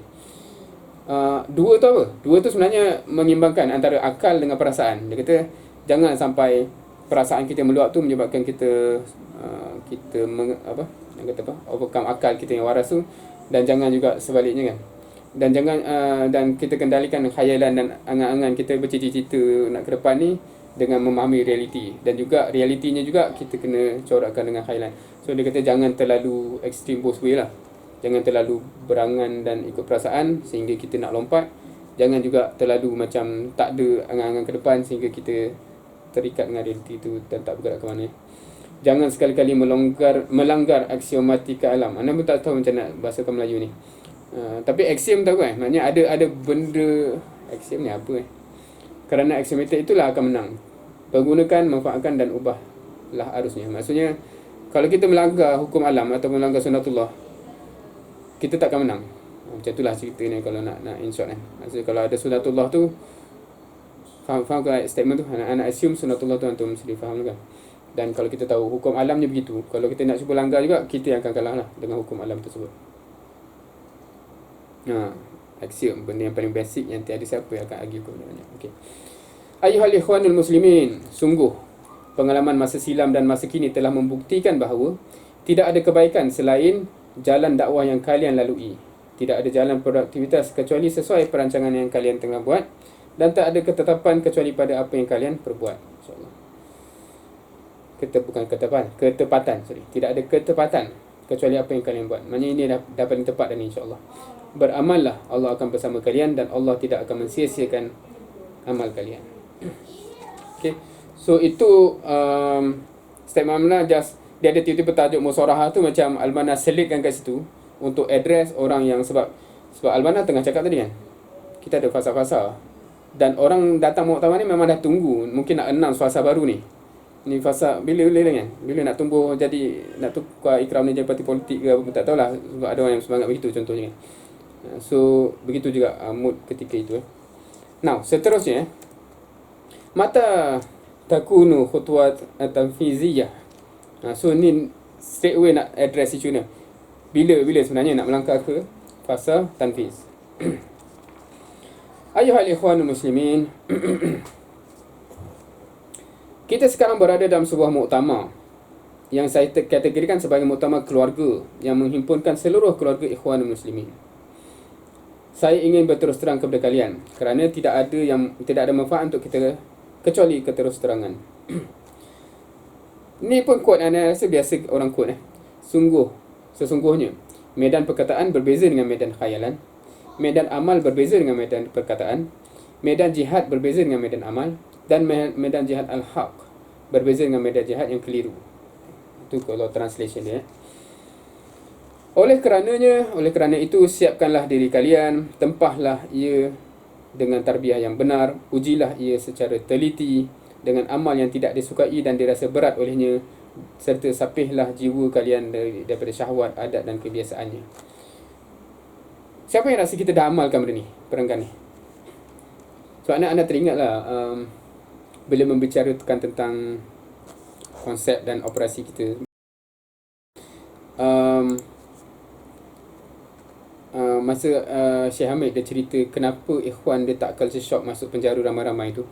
Dua tu apa? Dua tu sebenarnya mengimbangkan antara akal dengan perasaan. Dia kata jangan sampai perasaan kita meluap tu menyebabkan kita overcome akal kita yang waras tu, dan jangan juga sebaliknya kan. Dan jangan dan kita kendalikan khayalan dan angan-angan kita bercita-cita nak ke depan ni dengan memahami realiti, dan juga realitinya juga kita kena corakkan dengan khayalan. So dia kata jangan terlalu extreme both way lah. Jangan terlalu berangan dan ikut perasaan sehingga kita nak lompat. Jangan juga terlalu macam tak ada angan-angan ke depan sehingga kita terikat dengan realiti tu dan tak bergerak ke mana. Jangan sekali-kali melanggar aksiomatika alam. Anda pun tak tahu macam nak bahasakan Melayu ni. Tapi aksiom tahu kan? Maknanya ada benda, aksiom ni apa Kerana aksiomatik itulah akan menang. Pergunakan, manfaatkan dan ubahlah arusnya. Maksudnya kalau kita melanggar hukum alam atau melanggar sunatullah, kita tak akan menang. Macam itulah cerita ni kalau nak in short kan. Maksudnya kalau ada sunatullah tu, faham ke statement tu? Anak assume sunatullah tu antum mesti faham kan. Dan kalau kita tahu hukum alamnya begitu, kalau kita nak cuba langgar juga, kita yang akan kalah lah dengan hukum alam tersebut. Axiom, benda yang paling basic yang tiada siapa yang akan argue kebenarannya. Okey. Ayuhal ikhwanul muslimin, sungguh pengalaman masa silam dan masa kini telah membuktikan bahawa tidak ada kebaikan selain jalan dakwah yang kalian lalui. Tidak ada jalan produktivitas kecuali sesuai perancangan yang kalian tengah buat, dan tak ada ketetapan kecuali pada apa yang kalian perbuat. InsyaAllah. Ketepatan. Tidak ada ketepatan kecuali apa yang kalian buat. Maksudnya ini dah paling tepat dah ni insyaAllah. Beramallah, Allah akan bersama kalian dan Allah tidak akan mensia-siakan amal kalian. Okay. So itu statement Al-Banna just dia ada tiba-tiba tajuk musyawarah tu macam Al-Banna selitkan kat situ untuk address orang yang sebab Al-Banna tengah cakap tadi kan. Kita ada fasa-fasa dan orang datang muktamar ni memang dah tunggu mungkin nak announce fasa baru ni. Ni fasa bila kan? Bila nak tumbuh jadi nak tukar Ikram ni jadi parti politik ke apa pun tak tahulah, sebab ada orang yang semangat begitu contohnya kan. So begitu juga mood ketika itu. Now seterusnya mata takunu khutwat tanfiziyah. So ni straight away nak address isu ni. Bila sebenarnya nak melangkah ke fasa tanfiz. Ayuhal ikhwanul muslimin, kita sekarang berada dalam sebuah muktamar yang saya kategorikan sebagai muktamar keluarga yang menghimpunkan seluruh keluarga ikhwanul muslimin. Saya ingin berterus terang kepada kalian kerana tidak ada manfaat untuk kita kecuali keterus terangan. Ni pun quote anda rasa biasa orang quote sesungguhnya medan perkataan berbeza dengan medan khayalan, medan amal berbeza dengan medan perkataan, medan jihad berbeza dengan medan amal, dan medan jihad al-haq berbeza dengan medan jihad yang keliru. Itu kalau translation dia. Oleh kerana itu siapkanlah diri kalian, tempahlah ia dengan tarbiyah yang benar, ujilah ia secara teliti dengan amal yang tidak disukai dan dirasa berat olehnya, serta sapihlah jiwa kalian daripada syahwat, adat dan kebiasaannya. Siapa yang rasa kita dah amalkan benda ni, perenggan ni? So anda teringatlah bila membicarakan tentang konsep dan operasi kita. um, Masa Syekh Hamid dia cerita kenapa ikhwan dia tak culture shock masuk penjara ramai-ramai tu,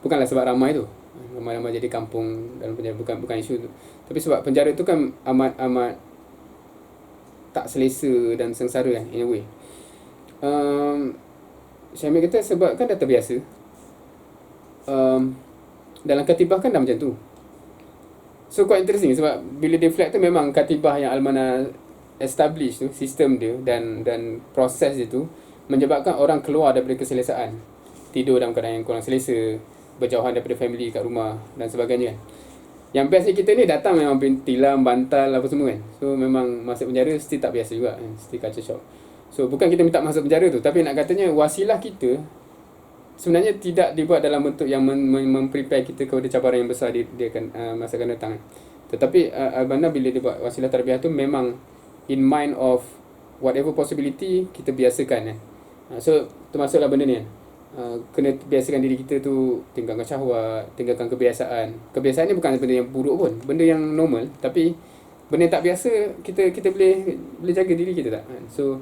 bukanlah sebab ramai tu, ramai-ramai jadi kampung dalam penjara, bukan isu tu, tapi sebab penjara tu kan amat tak selesa dan sengsara kan, in a way. Syekh Hamid kata sebab kan dah terbiasa. Dalam katibah kan dah macam tu. So quite interesting sebab bila dia flag tu memang katibah yang Al-Mana establish tu, sistem dia dan proses dia tu menyebabkan orang keluar daripada keselesaan, tidur dalam keadaan yang kurang selesa, berjauhan daripada family kat rumah dan sebagainya kan. Yang best kita ni datang memang tilam, bantal apa semua kan. So memang masuk penjara still tak biasa juga kan, still culture shock. So bukan kita minta masuk penjara tu, tapi nak katanya wasilah kita sebenarnya tidak dibuat dalam bentuk yang memprepare kita kepada cabaran yang besar dia akan masa akan datang. Tetapi Al-Banna bila dia buat wasilah tarbiyah tu memang in mind of whatever possibility kita biasakan. So termasuklah benda ni kan. Kena biasakan diri kita tu tinggalkan syahwat, tinggalkan kebiasaan. Kebiasaan ni bukan benda yang buruk pun, benda yang normal, tapi benda yang tak biasa kita boleh jaga diri kita tak. So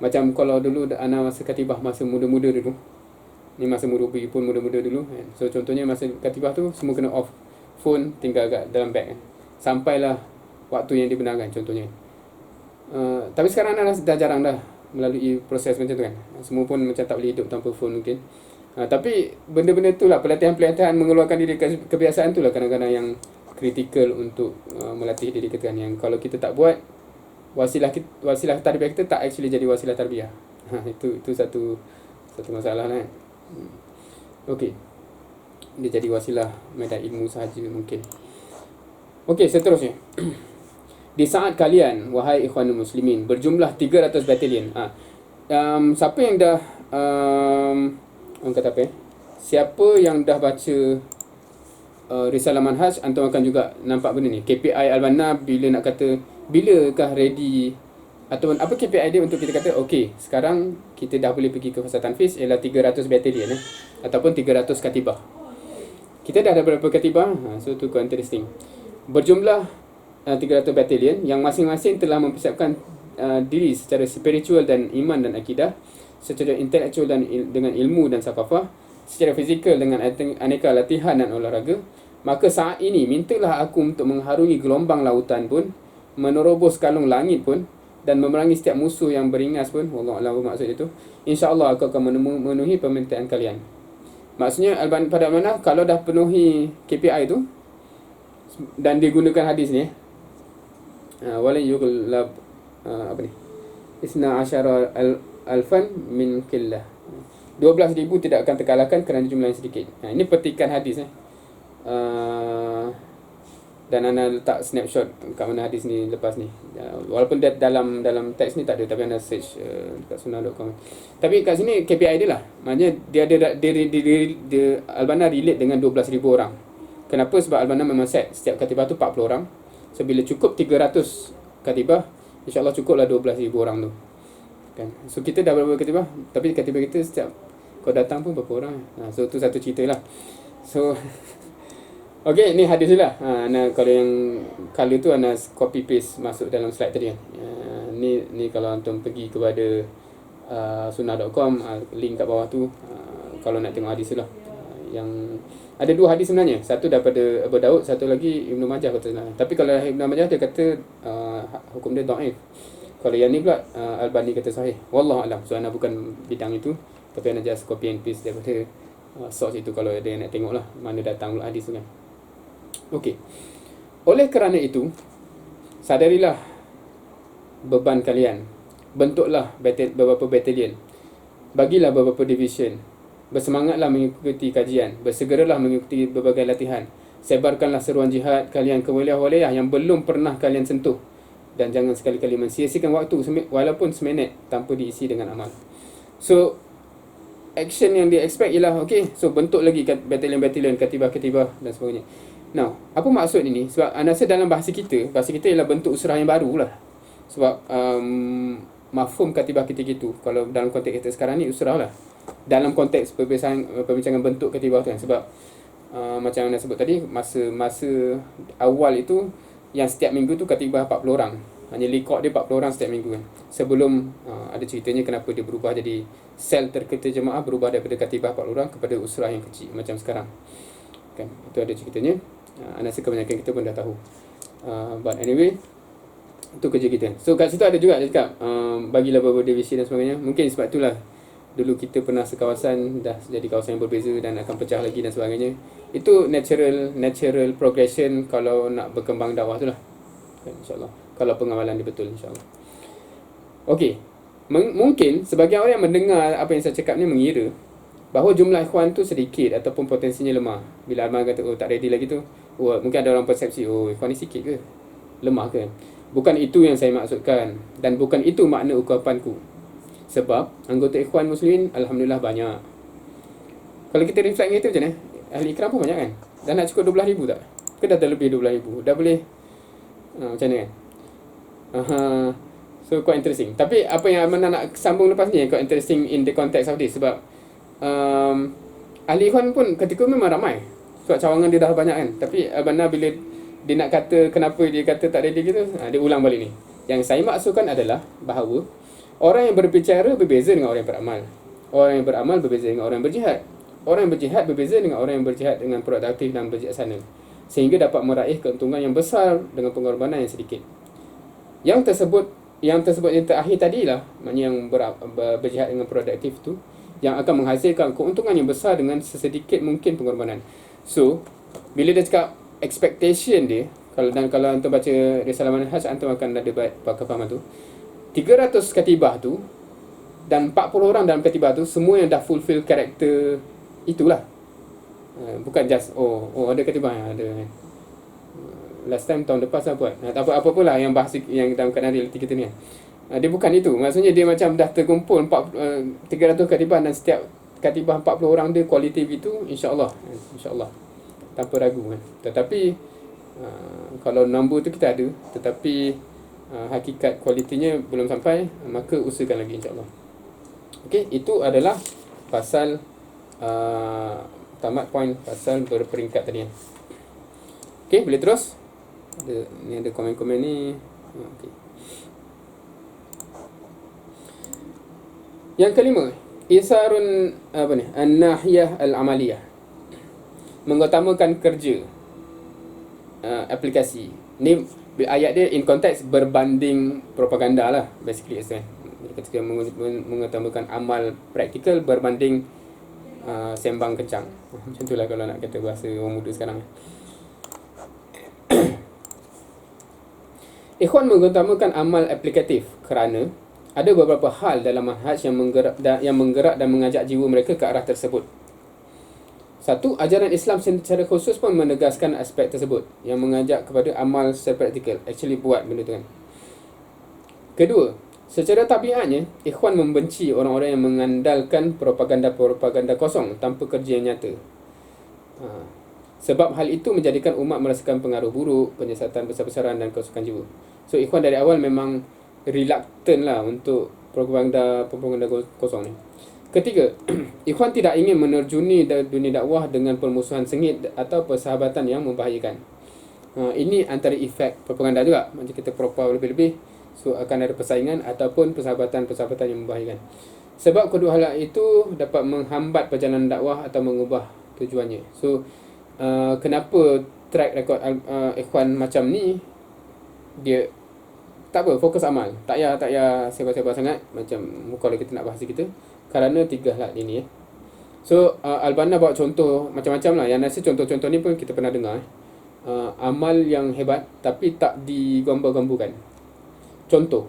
macam kalau dulu ana masa katibah masa muda-muda dulu, ni masa murubi pun muda-muda dulu kan. So contohnya masa katibah tu semua kena off phone, tinggal kat dalam beg kan, sampailah waktu yang dibenarkan contohnya. Tapi sekarang dah jarang dah melalui proses macam tu kan. Semua pun macam tak boleh hidup tanpa phone mungkin. Tapi benda-benda tu lah, pelatihan-pelatihan mengeluarkan diri kebiasaan tu lah kadang-kadang yang kritikal untuk melatih diri kita kan. Yang kalau kita tak buat, wasilah tarbiyah kita tak actually jadi wasilah tarbiyah. Itu satu masalah lah kan. Okey. Dia jadi wasilah medan ilmu sahaja mungkin. Okey, seterusnya. Di saat kalian, wahai ikhwanul muslimin, berjumlah 300 batalion. Siapa yang dah orang kata apa siapa yang dah baca Risalah Manhaj, antum akan juga nampak benda ni. KPI Al-Banna bila nak kata bilakah ready ataupun apa KPI dia untuk kita kata okey, sekarang kita dah boleh pergi ke fasa tanfiz ialah 300 batalion ataupun 300 katibah. Kita dah ada berapa katibah? So tu quite interesting. Berjumlah 300 batalion yang masing-masing telah mempersiapkan diri secara spiritual dan iman dan akidah, secara intelektual dan dengan ilmu dan sakafah, secara fizikal dengan aneka latihan dan olahraga. Maka saat ini mintalah aku untuk mengharungi gelombang lautan pun, menerobos kalung langit pun, dan memerangi setiap musuh yang beringas pun. Wallahualam maksud itu. InsyaAllah aku akan memenuhi permintaan kalian. Maksudnya pada mana kalau dah penuhi KPI tu dan digunakan hadis ni, wala yughlab apa ni, isna asyara alfan min qillah, 12,000 tidak akan terkalahkan kerana jumlah yang sedikit. Ini petikan hadis dan ana letak snapshot kat mana hadis ni lepas ni. Walaupun dalam teks ni tak ada, tapi ana search dekat sunnah.com. Tapi kat sini KPI dia lah. Maknanya dia ada dia Al-Banna relate dengan 12,000 orang. Kenapa? Sebab Al-Banna memang set setiap katibah tu 40 orang. So bila cukup 300 katibah, insya-Allah cukuplah 12,000 orang tu. Kan. So kita dah berapa katibah? Tapi katibah kita setiap kau datang pun berapa orang. So tu satu cerita lah. So okey, ni hadis lah. Kalau yang color tu ana copy paste masuk dalam slide tadi kan. Ni kalau antum pergi kepada sunnah.com, link kat bawah tu, kalau nak tengok hadis tu lah. Yang ada dua hadis sebenarnya. Satu daripada Abu Daud, satu lagi Ibnu Majah kata sebenarnya. Tapi kalau Ibnu Majah dia kata hukum dia dhaif. Kalau yang ni pula Al-Bani kata sahih. Wallahu alam. So ana bukan bidang itu, tapi ana just copy and paste daripada source itu kalau ada yang nak tengok lah mana datang pula hadis tu kan. Okey. Oleh kerana itu, sadarilah beban kalian. Bentuklah beberapa batalion. Bagilah beberapa division. Bersemangatlah mengikuti kajian. Bersegeralah mengikuti berbagai latihan. Sebarkanlah seruan jihad kalian ke wilayah-wilayah yang belum pernah kalian sentuh. Dan jangan sekali-kali mensia-siakan waktu walaupun seminit tanpa diisi dengan amal. So, action yang dia expect ialah, okay, so bentuk lagi batalion-batalion, katibah-katibah dan sebagainya. Now, apa maksud ini? Sebab anda rasa dalam bahasa kita ialah bentuk usrah yang baru lah. Sebab mafhum katibah kita gitu. Kalau dalam konteks kita sekarang ni usrah lah. Dalam konteks perbincangan bentuk katibah tu kan. Sebab macam yang sebut tadi, masa awal itu yang setiap minggu tu katibah 40 orang. Hanya rekod dia 40 orang setiap minggu kan. Sebelum ada ceritanya kenapa dia berubah jadi sel terketa jemaah, berubah daripada katibah 40 orang kepada usrah yang kecil macam sekarang. Kan, itu ada ceritanya. Anak rasa kebanyakan kita pun dah tahu. But anyway, itu kerja kita. So kat situ ada juga dia cakap bagilah beberapa divisi dan sebagainya. Mungkin sebab itulah dulu kita pernah sekawasan, dah jadi kawasan yang berbeza dan akan pecah lagi dan sebagainya. Itu natural progression kalau nak berkembang dakwah tu lah. Kan, InsyaAllah. Kalau pengamalan dia betul, insyaAllah. Okey. Mungkin sebagian orang yang mendengar apa yang saya cakap ni mengira bahawa jumlah ikhwan tu sedikit ataupun potensinya lemah. Bila Arman kata, oh tak ready lagi tu, mungkin ada orang persepsi, oh ikhwan ni sikit ke? Lemah ke? Bukan itu yang saya maksudkan. Dan bukan itu makna ungkapanku. Sebab anggota ikhwan muslimin alhamdulillah banyak. Kalau kita reflect itu macam mana? Ahli ikram pun banyak kan? Dah nak cukup 12,000 tak? Ke dah terlebih 12,000? Dah boleh macam mana kan? So quite interesting. Tapi apa yang Abang nak sambung lepas ni quite interesting in the context of this. Sebab ahli ikhwan pun ketika memang ramai. Sebab cawangan dia dah banyak kan. Tapi Abang bila dia nak kata kenapa dia kata tak ready gitu, dia ulang balik ni. Yang saya maksudkan adalah bahawa orang yang berbicara berbeza dengan orang yang beramal. Orang yang beramal berbeza dengan orang yang berjihad. Orang yang berjihad berbeza dengan orang yang berjihad dengan produktif dan berbijaksana. Sehingga dapat meraih keuntungan yang besar dengan pengorbanan yang sedikit. Yang tersebut yang terakhir tadilah, maknanya yang berjihad dengan produktif tu, yang akan menghasilkan keuntungan yang besar dengan sesedikit mungkin pengorbanan. So, bila dia cakap expectation dia, kalau antum baca Risalah Manhaj, antum akan ada kefahaman tu. 300 katibah tu dan 40 orang dalam katibah tu semua yang dah fulfill karakter itulah. Bukan just ada katibah yang ada. Last time tahun lepas lah buat. Apa pula yang bahas yang dalam keadaan realiti kita ni. Dia bukan itu. Maksudnya dia macam dah terkumpul 300 katibah dan setiap katibah 40 orang dia kualitatif itu, insya-Allah. Insya-Allah. Tanpa ragu kan. Tetapi kalau nombor tu kita ada, tetapi hakikat kualitinya belum sampai, maka usahakan lagi insya-Allah. Okey, itu adalah pasal tamat poin pasal berperingkat tadi. Okey, boleh terus? Ni ada komen-komen ni. Okey. Yang kelima, isarun an-nahiyah al-amaliyah. Mengutamakan kerja aplikasi. Ni ayat dia in konteks berbanding propaganda lah basically. Ketika mengutamakan amal praktikal berbanding sembang kencang. Macam itulah kalau nak kata bahasa orang muda sekarang. Ikhwan mengutamakan amal aplikatif kerana ada beberapa hal dalam manhaj yang menggerak dan mengajak jiwa mereka ke arah tersebut. Satu, ajaran Islam secara khusus pun menegaskan aspek tersebut yang mengajak kepada amal secara praktikal, actually buat benda tu kan. Kedua, secara tabiatnya ikhwan membenci orang-orang yang mengandalkan propaganda kosong tanpa kerja yang nyata. Sebab hal itu menjadikan umat merasakan pengaruh buruk, penyesatan besar-besaran dan kerosakan jiwa. So ikhwan dari awal memang reluctant lah untuk propaganda kosong ni. Ketiga, ikhwan tidak ingin menerjuni dunia dakwah dengan permusuhan sengit atau persahabatan yang membahayakan. Ini antara efek propaganda juga. Macam kita propaganda lebih-lebih, so akan ada persaingan ataupun persahabatan yang membahayakan. Sebab kedua hal itu dapat menghambat perjalanan dakwah atau mengubah tujuannya. So kenapa track record ikhwan macam ni, dia tak apa, fokus amal, tak payah sebar-sebar sangat macam kalau kita nak bahas kita, kerana tiga hal ini. So Al-Banna bawa contoh macam-macam lah. Yang nasi contoh-contoh ni pun kita pernah dengar. Amal yang hebat tapi tak digambar-gambarkan. Contoh,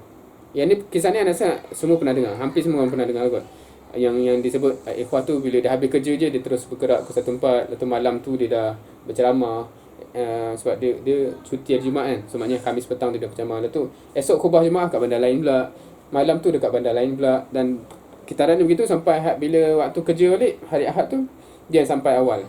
yang ni kisah ni nasi semua pernah dengar, hampir semua orang pernah dengar kot. Yang disebut ikhwah tu bila dia habis kerja je dia terus bergerak ke satu tempat, lepas malam tu dia dah berceramah. Sebab dia cuti hari Jumaat kan. So maknanya Khamis petang dia dah berceramah. Lepas tu esok khutbah Jumaat kat bandar lain pula, malam tu dekat bandar lain pula. Dan kitaran begitu sampai bila waktu kerja balik hari Ahad tu dia sampai awal.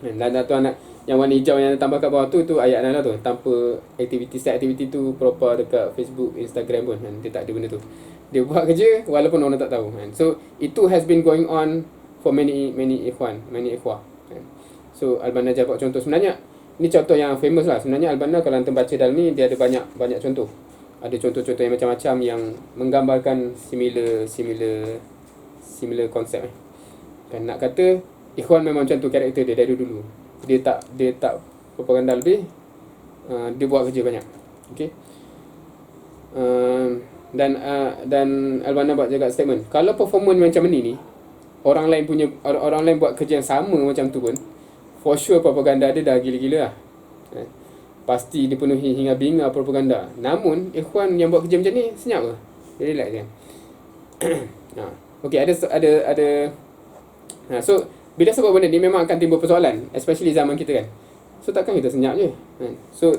Dan tu anak yang warna hijau yang tambah kat bawah tu ayat lah tu, tanpa aktiviti tu proper dekat Facebook, Instagram pun kan, dia tak ada benda tu. Dia buat kerja walaupun orang tak tahu kan. So itu has been going on for many ikhwan, many ikhwah kan. So Al-Banna Najjar buat contoh. Sebenarnya ni contoh yang famous lah. Sebenarnya Al-Banna kalau antum baca dalam ni, dia ada banyak contoh. Ada contoh-contoh yang macam-macam yang menggambarkan similar konsep. Kan nak kata Ikhwan memang macam tu karakter dia dari dulu. Dia tak propaganda lebih, dia buat kerja banyak. Okey. Dan Al-Banna buat juga statement, kalau performance macam ni orang lain buat kerja yang sama macam tu pun, for sure propaganda dia dah gila-gila lah. Pasti dipenuhi hingga binga propaganda. Namun Ikhwan yang buat kerja macam ni senyap ke? Dia relax kan. Okey, ada so bila sebut benda ni memang akan timbul persoalan, especially zaman kita kan. So takkan kita senyap je kan? So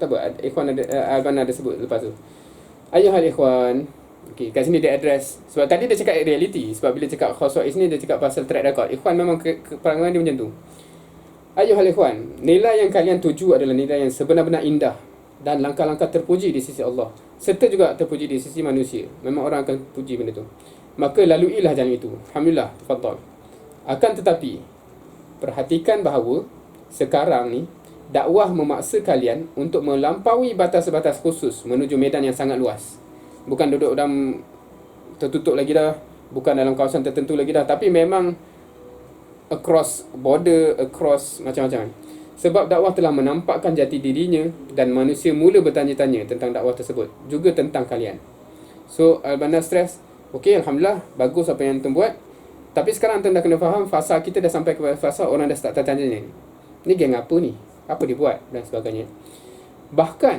tak apa, Ikhwan Al-Banna ada sebut lepas tu, ayuhal ikhwan. Okay, kat sini dia address. Sebab tadi dia cakap reality. Sebab bila cakap khoswa'is ni, dia cakap pasal track record. Ikhwan memang perangai dia macam tu. Ayuhal ikhwan, nilai yang kalian tuju adalah nilai yang sebenar-benar indah dan langkah-langkah terpuji di sisi Allah, serta juga terpuji di sisi manusia. Memang orang akan puji benda tu. Maka laluilah jalan itu. Alhamdulillah, tafadhal. Akan tetapi, perhatikan bahawa sekarang ni dakwah memaksa kalian untuk melampaui batas-batas khusus menuju medan yang sangat luas. Bukan duduk dalam tertutup lagi dah, bukan dalam kawasan tertentu lagi dah, tapi memang across border, across macam-macam. Sebab dakwah telah menampakkan jati dirinya dan manusia mula bertanya-tanya tentang dakwah tersebut, juga tentang kalian. So Al-Banna stress, okey, Alhamdulillah, bagus apa yang antum buat. Tapi sekarang antum dah kena faham, fasa kita dah sampai ke fasa orang dah start tanya-tanya ni geng apa ni? Apa dia buat? Dan sebagainya. Bahkan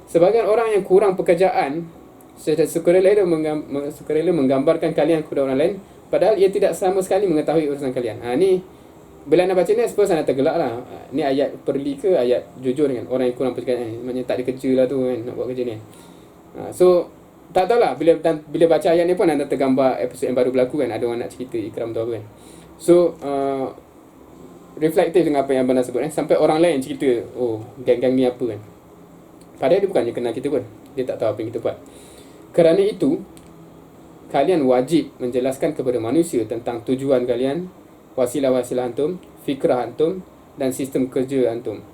sebagian orang yang kurang pekerjaan sukarela menggambarkan kalian kepada orang lain, padahal ia tidak sama sekali mengetahui urusan kalian. Ni bila anda baca ni, suppose anda tergelak lah. Ni ayat perli ke ayat jujur kan? Orang yang kurang pekerjaan, maknanya tak ada kerja lah tu kan, nak buat kerja ni. So tak tahulah, bila baca ayat ni pun anda tergambar episod yang baru berlaku kan, ada orang nak cerita ikram tu apa kan. So reflektif dengan apa yang Abang dah sebut sampai orang lain cerita, oh gang-gang ni apa kan. Padahal dia bukannya kenal kita pun, dia tak tahu apa yang kita buat. Kerana itu kalian wajib menjelaskan kepada manusia tentang tujuan kalian, wasilah-wasilah antum, fikrah antum dan sistem kerja antum.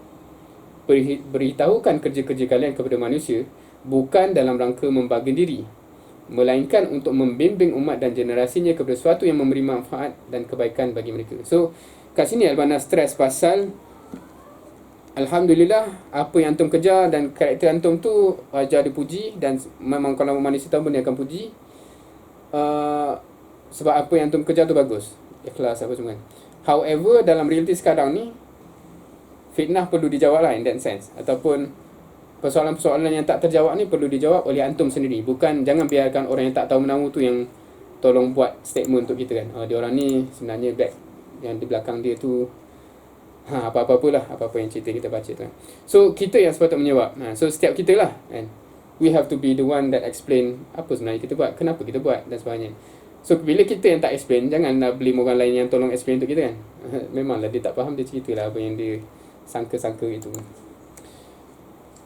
Beritahukan kerja-kerja kalian kepada manusia bukan dalam rangka membagi diri, melainkan untuk membimbing umat dan generasinya kepada sesuatu yang memberi manfaat dan kebaikan bagi mereka. So kat sini Al-Banna stress pasal Alhamdulillah apa yang antum kejar dan karakter antum tu wajar dipuji, dan memang kalau manusia tahu pun dia akan puji. Sebab apa yang antum kejar tu bagus, ikhlas apa semua kan. However, dalam realiti sekarang ni fitnah perlu dijawab lah in that sense, ataupun persoalan-persoalan yang tak terjawab ni perlu dijawab oleh antum sendiri. Bukan, jangan biarkan orang yang tak tahu menahu tu yang tolong buat statement untuk kita kan. Dia orang ni sebenarnya back yang di belakang dia tu apa-apalah, apa-apa yang cerita kita baca tu kan. So kita yang sepatutnya menjawab. So setiap kita lah kan, we have to be the one that explain apa sebenarnya kita buat, kenapa kita buat dan sebagainya. So bila kita yang tak explain, janganlah beli orang lain yang tolong explain untuk kita kan. Memanglah dia tak faham, dia ceritalah apa yang dia sangka-sangka itu.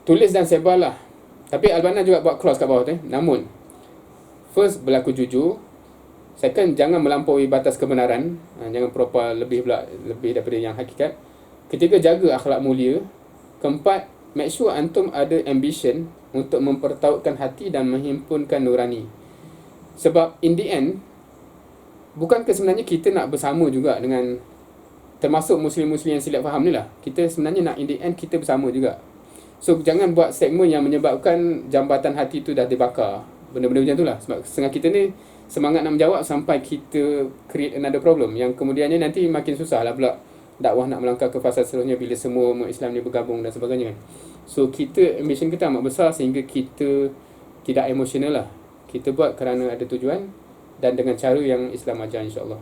Tulis dan sebarlah. Tapi Al-Banna juga buat clause kat bawah tu. Namun first, berlaku jujur. Second, jangan melampaui batas kebenaran. Jangan propal lebih daripada yang hakikat. Ketiga, jaga akhlak mulia. Keempat, make sure antum ada ambition untuk mempertautkan hati dan menghimpunkan nurani. Sebab in the end, bukankah sebenarnya kita nak bersama juga dengan, termasuk muslim-muslim yang silap faham ni lah, kita sebenarnya nak in the end kita bersama juga. So jangan buat segmen yang menyebabkan jambatan hati tu dah dibakar. Benda-benda macam tu lah. Sebab setengah kita ni semangat nak menjawab sampai kita create another problem, yang kemudiannya nanti makin susah lah pula dakwah nak melangkah ke fasa seterusnya bila semua umat Islam ni bergabung dan sebagainya kan. So kita, ambition kita amat besar sehingga kita tidak emosional lah. Kita buat kerana ada tujuan dan dengan cara yang Islam ajar, insyaAllah.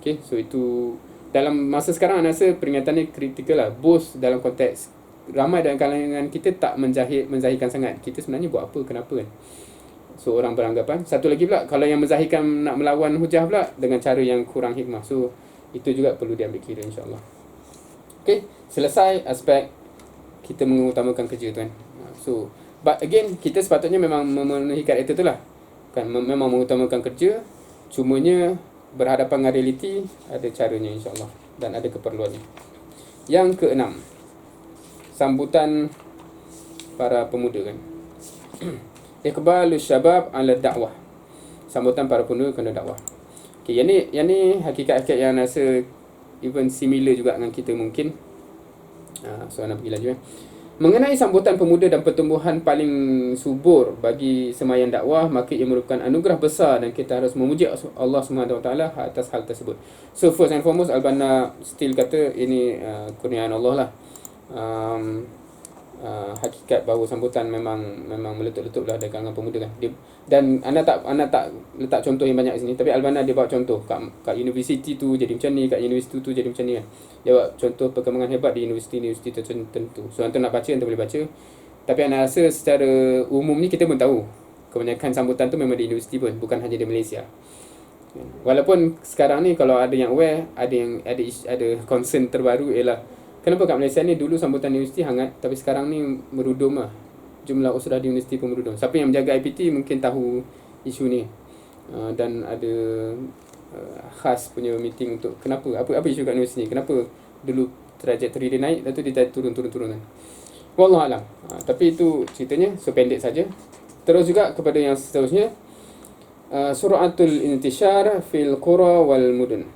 Okay, so itu dalam masa sekarang saya rasa peringatan ni kritikal lah. Both dalam konteks ramai dalam kalangan kita tak menzahirkan sangat kita sebenarnya buat apa, kenapa kan. So orang beranggapan. Satu lagi pula, kalau yang menzahirkan nak melawan hujah pula dengan cara yang kurang hikmah. So itu juga perlu diambil kira, insyaAllah. Okay, selesai aspek kita mengutamakan kerja tu kan. So but again, kita sepatutnya memang memenuhi karakter tu lah kan, memang mengutamakan kerja. Cumanya berhadapan dengan realiti ada caranya, insyaAllah, dan ada keperluannya. Yang keenam, sambutan para pemuda kan. Iqbalus syabab ala dakwah. Sambutan para pemuda kena dakwah. Okey, yang ni hakikat-hakikat yang rasa even similar juga dengan kita mungkin. So nak pergi laju Mengenai sambutan pemuda dan pertumbuhan paling subur bagi semayan dakwah, maka ia merupakan anugerah besar dan kita harus memuji Allah SWT atas hal tersebut. So first and foremost, Al-Banna still kata ini kurniaan Allah lah. Hakikat bahawa sambutan memang meletup-letup lah dari kalangan pemuda kan. Dan anda tak letak contoh yang banyak di sini, tapi Al-Banna dia bawa contoh kat universiti tu jadi macam ni, kat universiti tu jadi macam ni kan. Dia bawa contoh perkembangan hebat di universiti tertentu. So anda nak baca, anda boleh baca. Tapi anda rasa secara umum ni kita pun tahu kebanyakan sambutan tu memang di universiti pun, bukan hanya di Malaysia. Walaupun sekarang ni kalau ada yang aware, ada concern terbaru ialah kenapa kat Malaysia ni dulu sambutan universiti hangat, tapi sekarang ni merudum lah. Jumlah usrah di universiti pun merudum. Siapa yang menjaga IPT mungkin tahu isu ni. Dan ada khas punya meeting untuk kenapa, apa isu kat universiti ni. Kenapa dulu trajectory dia naik, lepas tu dia turun kan. Wallahualam. Tapi itu ceritanya, so pendek saja. Terus juga kepada yang seterusnya. Suratul intishar fil qura wal mudun.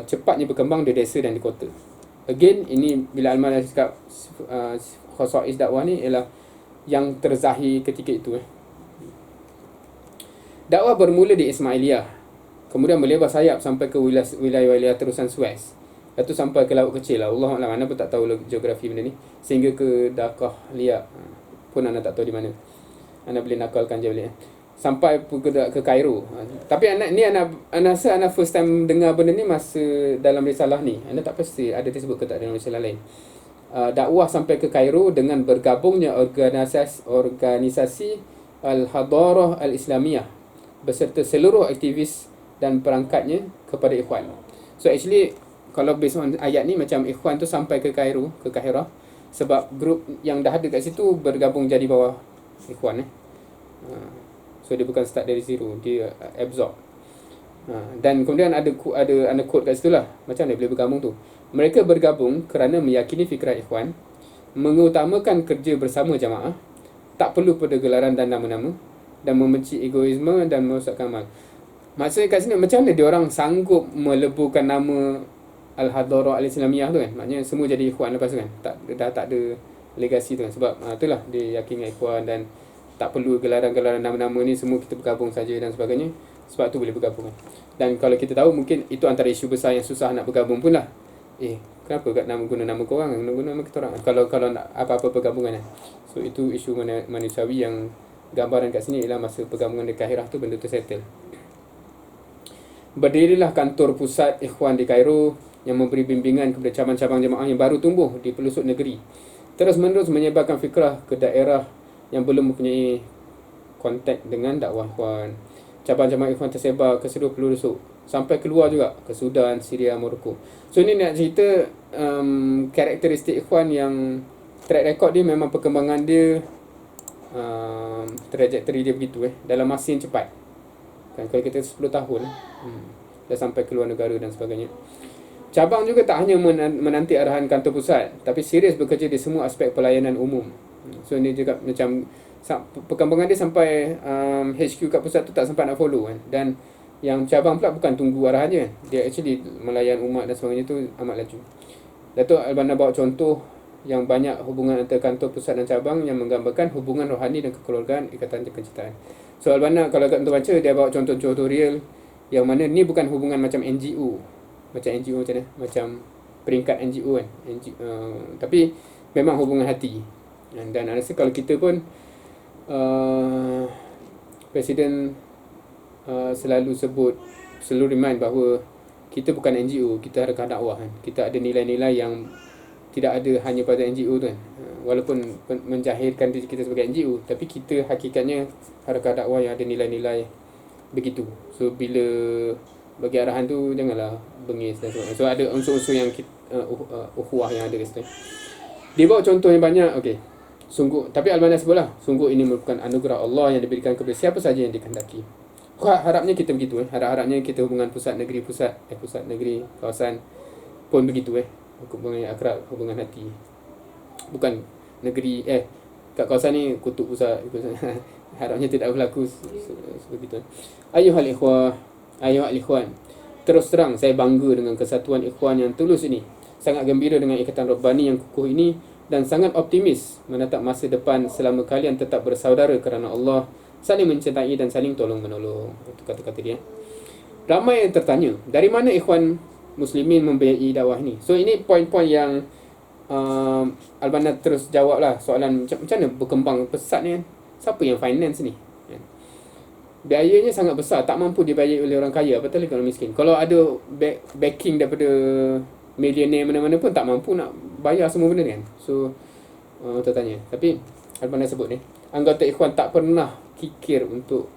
Cepatnya berkembang di desa dan di kota. Again, ini bila Al-Banna cakap khasais dakwah ni ialah yang terzahir ketika itu. Dakwah bermula di Ismailiyah, kemudian melebar sayap sampai ke wilayah-wilayah terusan Suez. Lepas tu sampai ke Laut Kecil lah. Allahuakbar, anda pun tak tahu geografi benda ni. Sehingga ke Dakar, Liak pun anda tak tahu di mana. Anda boleh nakalkan je balik. Sampai ke Cairo. Tapi anak rasa anak first time dengar benda ni masa dalam risalah ni. Anda tak pasti ada disebut ke tak dalam risalah lain. Dakwah sampai ke Cairo dengan bergabungnya organisasi Al-Hadarah Al-Islamiyah beserta seluruh aktivis dan perangkatnya kepada Ikhwan. So actually kalau based on ayat ni, macam Ikhwan tu sampai ke Cairo, ke Kahirah, sebab grup yang dah ada kat situ bergabung jadi bawah Ikhwan. So dia bukan start dari zero, dia absorb. Dan kemudian ada quote kat situ lah, macam mana boleh bergabung tu. Mereka bergabung kerana meyakini fikiran Ikhwan, mengutamakan kerja bersama jamaah, tak perlu pada gelaran dan nama-nama, dan membenci egoisme dan merosakkan amal. Maksudnya kat sini, macam mana dia orang sanggup meleburkan nama Al-Hadarah Al-Islamiyah tu kan. Maknanya semua jadi Ikhwan lepas tu kan. Dah tak ada legasi tu kan. Sebab itulah dia yakin dengan Ikhwan dan tak perlu gelaran-gelaran nama-nama ni, semua kita bergabung saja dan sebagainya. Sebab tu boleh bergabung kan. Dan kalau kita tahu, mungkin itu antara isu besar yang susah nak bergabung pun lah. Kenapa kat guna nama korang, guna nama kita orang, kalau nak apa-apa pergabungan kan. So itu isu manusiawi yang gambaran kat sini ialah masa pergabungan di Kahirah tu benda tu settle. Berdirilah kantor pusat Ikhwan di Cairo yang memberi bimbingan kepada cabang-cabang jemaah yang baru tumbuh di pelosok negeri. Terus menerus menyebarkan fikrah ke daerah yang belum mempunyai kontak dengan dakwah Ikhwan. Cabang jemaah Ikhwan tersebar ke seluruh pelosok, sampai keluar juga ke Sudan, Syria, Morocco. So ini nak cerita karakteristik Ikhwan yang track record dia memang perkembangan dia, trajectory dia begitu dalam masa yang cepat kan. Kalau kita 10 tahun dah sampai keluar negara dan sebagainya. Cabang juga tak hanya menanti arahan kantor pusat, tapi serius bekerja di semua aspek pelayanan umum. So ini juga macam perkembangan dia sampai HQ kat pusat tu tak sempat nak follow kan. Dan yang cabang pula bukan tunggu arahannya, dia actually melayan umat dan sebagainya tu amat laju. Datuk Al-Banna bawa contoh yang banyak hubungan antara kantor pusat dan cabang yang menggambarkan hubungan rohani dan kekeluargaan, ikatan dan kecintaan. So Al-Banna kalau kat untuk baca, dia bawa contoh-contoh real yang mana ni bukan hubungan macam NGO. Macam NGO macam mana? Macam peringkat NGO kan. Tapi memang hubungan hati. Dan rasa kalau kita pun Presiden selalu remind bahawa kita bukan NGO, kita harkah dakwah kan. Kita ada nilai-nilai yang tidak ada hanya pada NGO tu kan. Walaupun menjahirkan diri kita sebagai NGO, tapi kita hakikatnya harkah dakwah yang ada nilai-nilai begitu. So bila bagi arahan tu, janganlah bengis dan sebagainya. So ada unsur-unsur yang ukhuwah yang ada kat situ. Dia bawa contoh yang banyak. Okey, sungguh, tapi Al-Banna sebutlah, sungguh ini merupakan anugerah Allah yang diberikan kepada siapa saja yang dikehendaki. Harapnya kita begitu harapnya kita hubungan pusat negeri kawasan pun begitu hubungan yang akrab, hubungan hati. Bukan negeri kat kawasan ni kutub pusat. Harapnya tidak berlaku sebegitu. Ayuhal ikhwan, terus terang saya bangga dengan kesatuan ikhwan yang tulus ini. Sangat gembira dengan ikatan Rabbani yang kukuh ini dan sangat optimis menatap masa depan selama kalian tetap bersaudara kerana Allah, saling mencintai dan saling tolong-menolong. Itu kata-kata dia. Ramai yang tertanya, dari mana ikhwan muslimin membiayai dakwah ni? So ini poin-poin yang Al-Banna terus jawab lah soalan macam mana berkembang pesat ni kan. Siapa yang finance ni? Biayanya sangat besar, tak mampu dibayar oleh orang kaya, apatah lagi kalau miskin. Kalau ada backing daripada millionaire mana-mana pun tak mampu nak bayar semua benda ni kan. So tertanya. Tapi Al-Banna sebut ni, anggota ikhwan tak pernah kikir untuk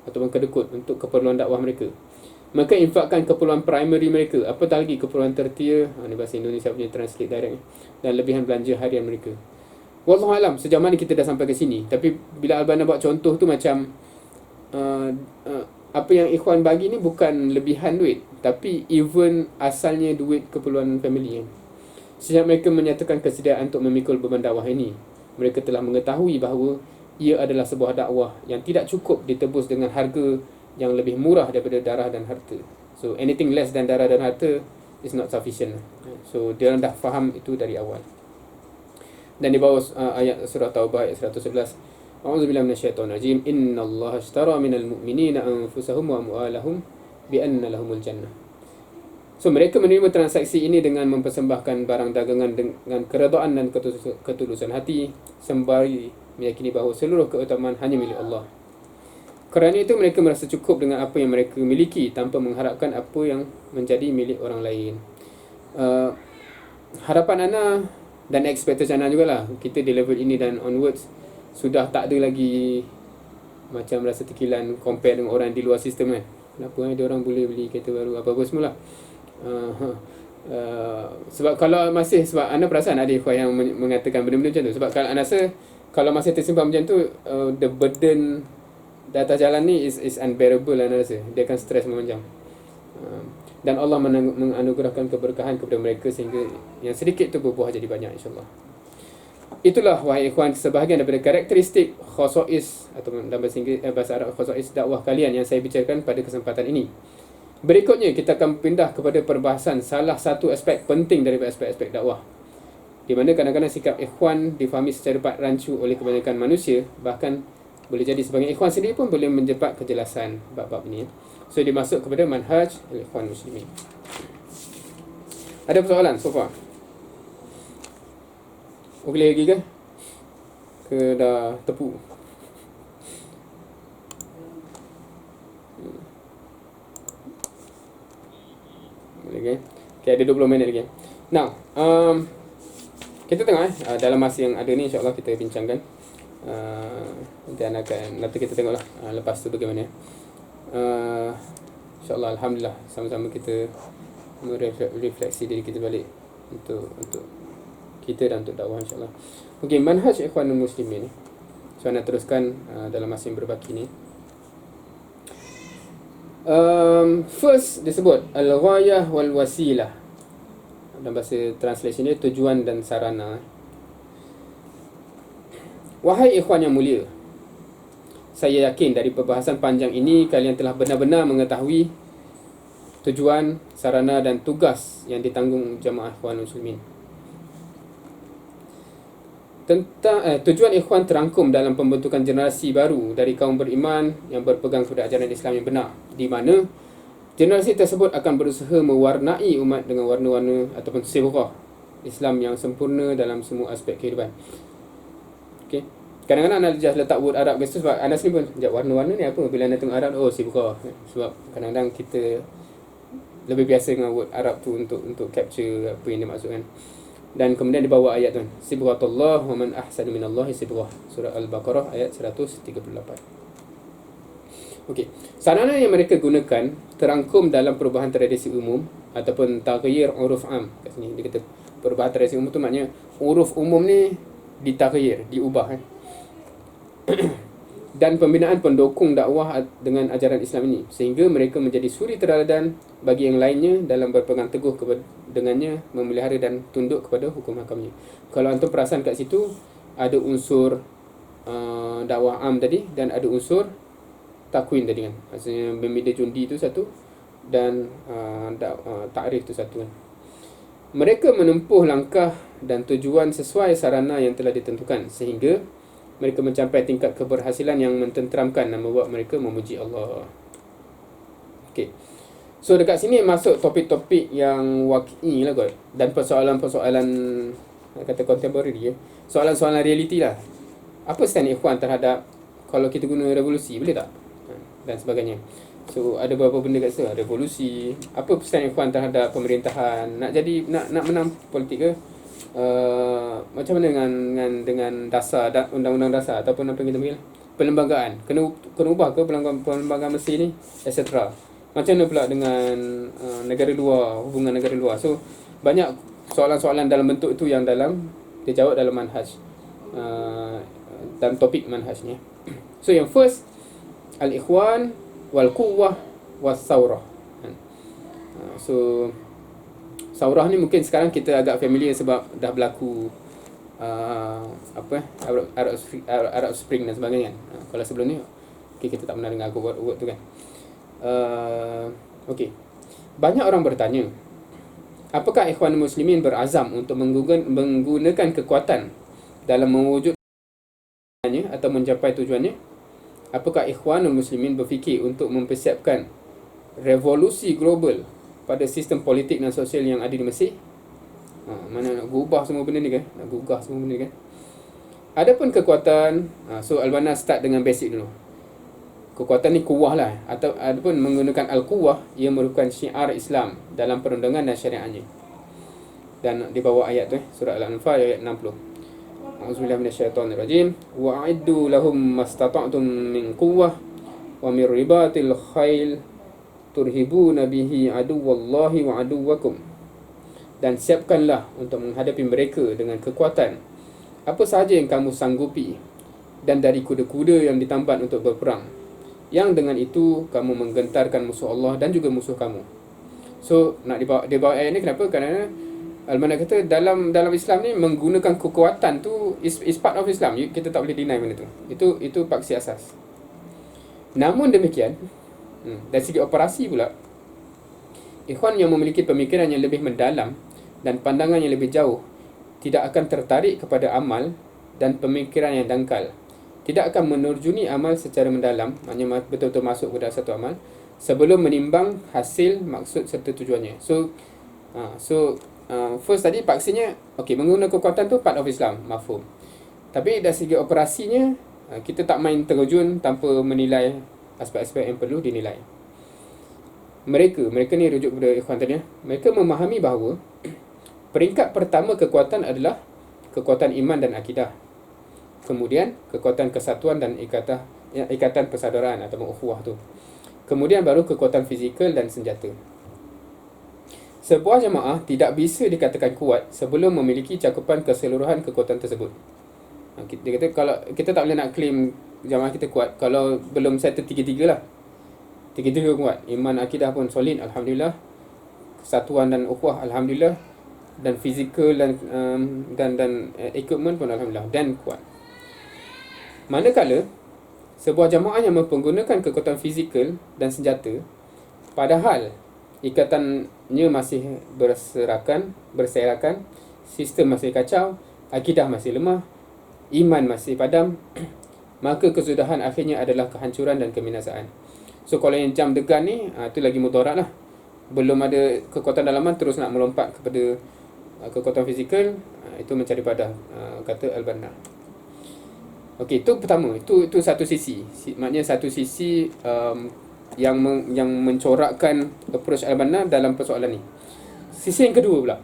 ataupun kedekut untuk keperluan dakwah mereka. Maka infakkan keperluan primary mereka, apatah lagi keperluan tertiar, ni bahasa Indonesia punya translate direct, dan lebihan belanja harian mereka. Wallahualam sejauh mana kita dah sampai ke sini. Tapi bila Al-Banna buat contoh tu macam apa yang ikhwan bagi ni bukan lebihan duit, tapi even asalnya duit keperluan family kan. Sejak mereka menyatakan kesediaan untuk memikul beban dakwah ini, mereka telah mengetahui bahawa ia adalah sebuah dakwah yang tidak cukup ditebus dengan harga yang lebih murah daripada darah dan harta. So anything less than darah dan harta is not sufficient. So dia dah faham itu dari awal. Dan di bawah ayat surah Taubah ayat 111, A'udzubillahi minasyaitonir rajim, innallaha ashtara minal mu'minina anfusahum wa amwalahum bi anna lahumul jannah. So mereka menerima transaksi ini dengan mempersembahkan barang dagangan dengan keredaan dan ketulusan hati, sembari meyakini bahawa seluruh keutamaan hanya milik Allah. Kerana itu mereka merasa cukup dengan apa yang mereka miliki tanpa mengharapkan apa yang menjadi milik orang lain. Harapan ana dan expectation ana jugalah, kita di level ini dan onwards sudah tak ada lagi macam rasa tekilan compare dengan orang di luar sistem kan. Kenapa dia orang boleh beli kereta baru apa-apa semula. Sebab kalau masih, sebab anda perasan ada ikhwan yang mengatakan benda-benda macam tu. Sebab kalau anda rasa kalau masih tersimpan macam tu, the burden di atas jalan ni is unbearable, anda rasa dia akan stres memanjang. Dan Allah menganugerahkan keberkahan kepada mereka sehingga yang sedikit tu berbuah jadi banyak, insyaAllah. Itulah wahai ikhwan sebahagian daripada karakteristik khosais atau dalam bahasa Arab khosais dakwah kalian yang saya bicarakan pada kesempatan ini. Berikutnya kita akan pindah kepada perbahasan salah satu aspek penting daripada aspek-aspek dakwah, di mana kadang-kadang sikap ikhwan difahami secara rancu oleh kebanyakan manusia, bahkan boleh jadi sebagian ikhwan sendiri pun boleh menjebak kejelasan bab-bab ini. So dimasuk kepada manhaj al-ikhwan muslimin. Ada persoalan so far? Boleh lagi ke? Ke dah tepu? Boleh ke? Okay, ada 20 minit lagi. Now, kita tengok dalam masa yang ada ni, insyaAllah kita bincangkan. Dan nanti kita tengoklah lepas tu bagaimana. InsyaAllah, Alhamdulillah, sama-sama kita merefleksi diri kita balik untuk kita dan untuk dakwah, insyaAllah. Okay, manhaj ikhwanul muslimin ni, so nak teruskan dalam masa yang berbaki ni. First disebut al-ghayah wal wasilah. Dalam bahasa translation dia tujuan dan sarana. Wahai ikhwan yang mulia, saya yakin dari perbahasan panjang ini kalian telah benar-benar mengetahui tujuan, sarana dan tugas yang ditanggung jamaah ikhwan muslimin. Tentang tujuan ikhwan terangkum dalam pembentukan generasi baru dari kaum beriman yang berpegang kepada ajaran Islam yang benar, di mana generasi tersebut akan berusaha mewarnai umat dengan warna-warna ataupun sirah Islam yang sempurna dalam semua aspek kehidupan. Okey. Kadang-kadang anda just letak word Arab ke sebab anda sendiri pun sekejap, warna-warna ni apa? Bila anda tengok Arab, oh sirah. Sebab kadang-kadang kita lebih biasa dengan word Arab tu untuk capture apa yang dia maksudkan. Dan kemudian dibawa ayat tu, sibghatullah wa man ahsanu minallahi sibghah, surah Al-Baqarah ayat 138. Okey, sarana yang mereka gunakan terangkum dalam perubahan tradisi umum ataupun taghyir uruf am. Kat sini dia kata perubahan tradisi umum tu maknanya uruf umum ni ditaghyir, diubah dan pembinaan pendukung dakwah dengan ajaran Islam ini sehingga mereka menjadi suri teladan bagi yang lainnya dalam berpegang teguh dengannya memelihara dan tunduk kepada hukum hakamnya. Kalau antum perasan kat situ ada unsur dakwah am tadi dan ada unsur takwin tadi kan. Maksudnya memilih jundi itu satu dan takrif itu satu kan. Mereka menempuh langkah dan tujuan sesuai sarana yang telah ditentukan sehingga mereka mencapai tingkat keberhasilan yang mententeramkan dan membuat mereka memuji Allah. Okey. So dekat sini masuk topik-topik yang waqi lah kot, dan persoalan-persoalan kata contemporary ya. Soalan-soalan realiti lah. Apa stand ikhwan terhadap kalau kita guna revolusi, boleh tak? Dan sebagainya. So ada beberapa benda kat situ, revolusi. Apa stand ikhwan terhadap pemerintahan? Nak menang politik ke? Macam mana dengan dasar undang-undang dasar ataupun apa yang kita panggil perlembagaan, kena ubah ke perlembagaan Mesir ni, etc. Macam mana pula dengan negara luar, hubungan negara luar. So banyak soalan-soalan dalam bentuk itu yang dia jawab dalam manhaj, dalam topik manhajnya. So yang first, al-ikhwan wal quwwah was saurah. So saurah ni mungkin sekarang kita agak familiar sebab dah berlaku Arab Spring dan sebagainya. Kalau sebelum ni kita tak pernah dengar word tu kan. Okey. Banyak orang bertanya, apakah ikhwan muslimin berazam untuk menggunakan kekuatan dalam mewujudkannya atau mencapai tujuannya? Apakah ikhwanul muslimin berfikir untuk mempersiapkan revolusi global pada sistem politik dan sosial yang ada di Mesir? Mana nak ubah semua benda ni kan? Nak gugah semua benda ni kan? Adapun kekuatan, so Al-Banna start dengan basic dulu. Kekuatan ni kuwah lah. Adapun menggunakan al-kuwah, ia merupakan syiar Islam dalam perundangan dan syariatnya. Dan di bawah ayat tu surah Al-Anfal ayat 60. A'udzubillahi minasyaitonirrajim. Wa'iddu lahum mastata'tum min quwwah wa min ribatil khail turhibuna bihi aduwallahi wa aduwakum. Dan siapkanlah untuk menghadapi mereka dengan kekuatan apa sahaja yang kamu sanggupi, dan dari kuda-kuda yang ditambat untuk berperang, yang dengan itu kamu menggentarkan musuh Allah dan juga musuh kamu. So nak dibawa ayat ni kenapa? Kerana Al-Banna kata dalam Islam ni menggunakan kekuatan tu is part of Islam. Kita tak boleh deny benda tu. Itu paksi asas. Namun demikian, dari segi operasi pula, ikhwan yang memiliki pemikiran yang lebih mendalam dan pandangan yang lebih jauh tidak akan tertarik kepada amal dan pemikiran yang dangkal. Tidak akan menerjuni amal secara mendalam, maknanya betul-betul masuk ke dalam satu amal, sebelum menimbang hasil, maksud serta tujuannya. So first tadi paksinya, menggunakan kekuatan tu part of Islam, mafhum. Tapi dari segi operasinya, kita tak main terjun tanpa menilai aspek-aspek yang perlu dinilai. Mereka ni rujuk kepada ikhwan tadi, mereka memahami bahawa peringkat pertama kekuatan adalah kekuatan iman dan akidah. Kemudian kekuatan kesatuan dan ikatan persaudaraan atau ukhuwah tu. Kemudian baru kekuatan fizikal dan senjata. Sebuah jemaah tidak bisa dikatakan kuat sebelum memiliki cakupan keseluruhan kekuatan tersebut. Dia kata kalau kita tak boleh nak claim jemaah kita kuat kalau belum settle tiga-tiga lah. Tiga-tiga kuat. Iman, akidah pun solid, alhamdulillah. Kesatuan dan ukhuwah, alhamdulillah. Dan fizikal dan equipment pun alhamdulillah, dan kuat. Manakala sebuah jemaah yang menggunakan kekuatan fizikal dan senjata, padahal ikatannya masih berserakan, sistem masih kacau, akidah masih lemah, iman masih padam, maka kesudahan akhirnya adalah kehancuran dan kebinasaan. So kalau yang jam degan ni, itu lagi mudarat lah. Belum ada kekuatan dalaman, terus nak melompat kepada kekuatan fizikal, itu mencari padah, kata Al-Banna. Okey, itu pertama. Itu satu sisi. Maknanya satu sisi yang mencorakkan approach Al-Banna dalam persoalan ni. Sisi yang kedua pula,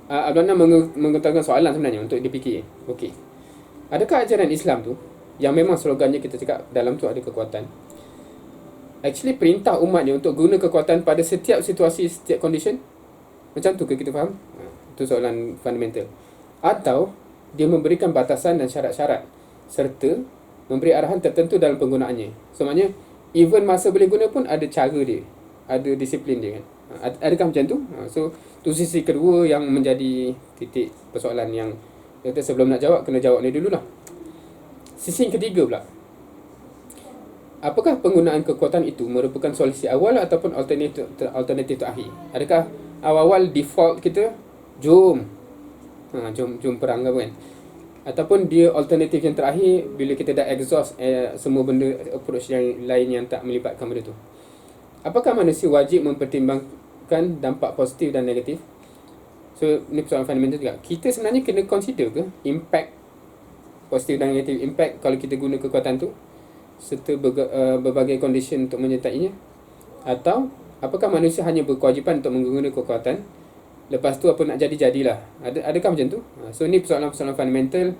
Al-Banna mengutarakan soalan sebenarnya untuk dipikir. Okey, adakah ajaran Islam tu yang memang slogannya kita cakap dalam tu ada kekuatan, actually perintah umatnya untuk guna kekuatan pada setiap situasi, setiap condition? Macam tu ke kita faham? Itu soalan fundamental. Atau dia memberikan batasan dan syarat-syarat serta memberi arahan tertentu dalam penggunaannya. So maknanya even masa boleh guna pun ada cara dia, ada disiplin dia kan. Adakah macam tu? So tu sisi kedua yang menjadi titik persoalan yang kita sebelum nak jawab kena jawab ni dululah. Sisi yang ketiga pula, apakah penggunaan kekuatan itu merupakan solusi awal ataupun alternatif terakhir? Adakah awal-awal default kita jom perang kan? Ataupun dia alternatif yang terakhir bila kita dah exhaust semua benda approach yang lain yang tak melibatkan benda tu. Apakah manusia wajib mempertimbangkan dampak positif dan negatif? So ni persoalan fundamental juga. Kita sebenarnya kena consider ke impact positif dan negatif impact kalau kita guna kekuatan tu serta berbagai condition untuk menyertainya? Atau apakah manusia hanya berkewajipan untuk menggunakan kekuatan, lepas tu apa nak jadi-jadilah? Adakah macam tu? So ni persoalan-persoalan fundamental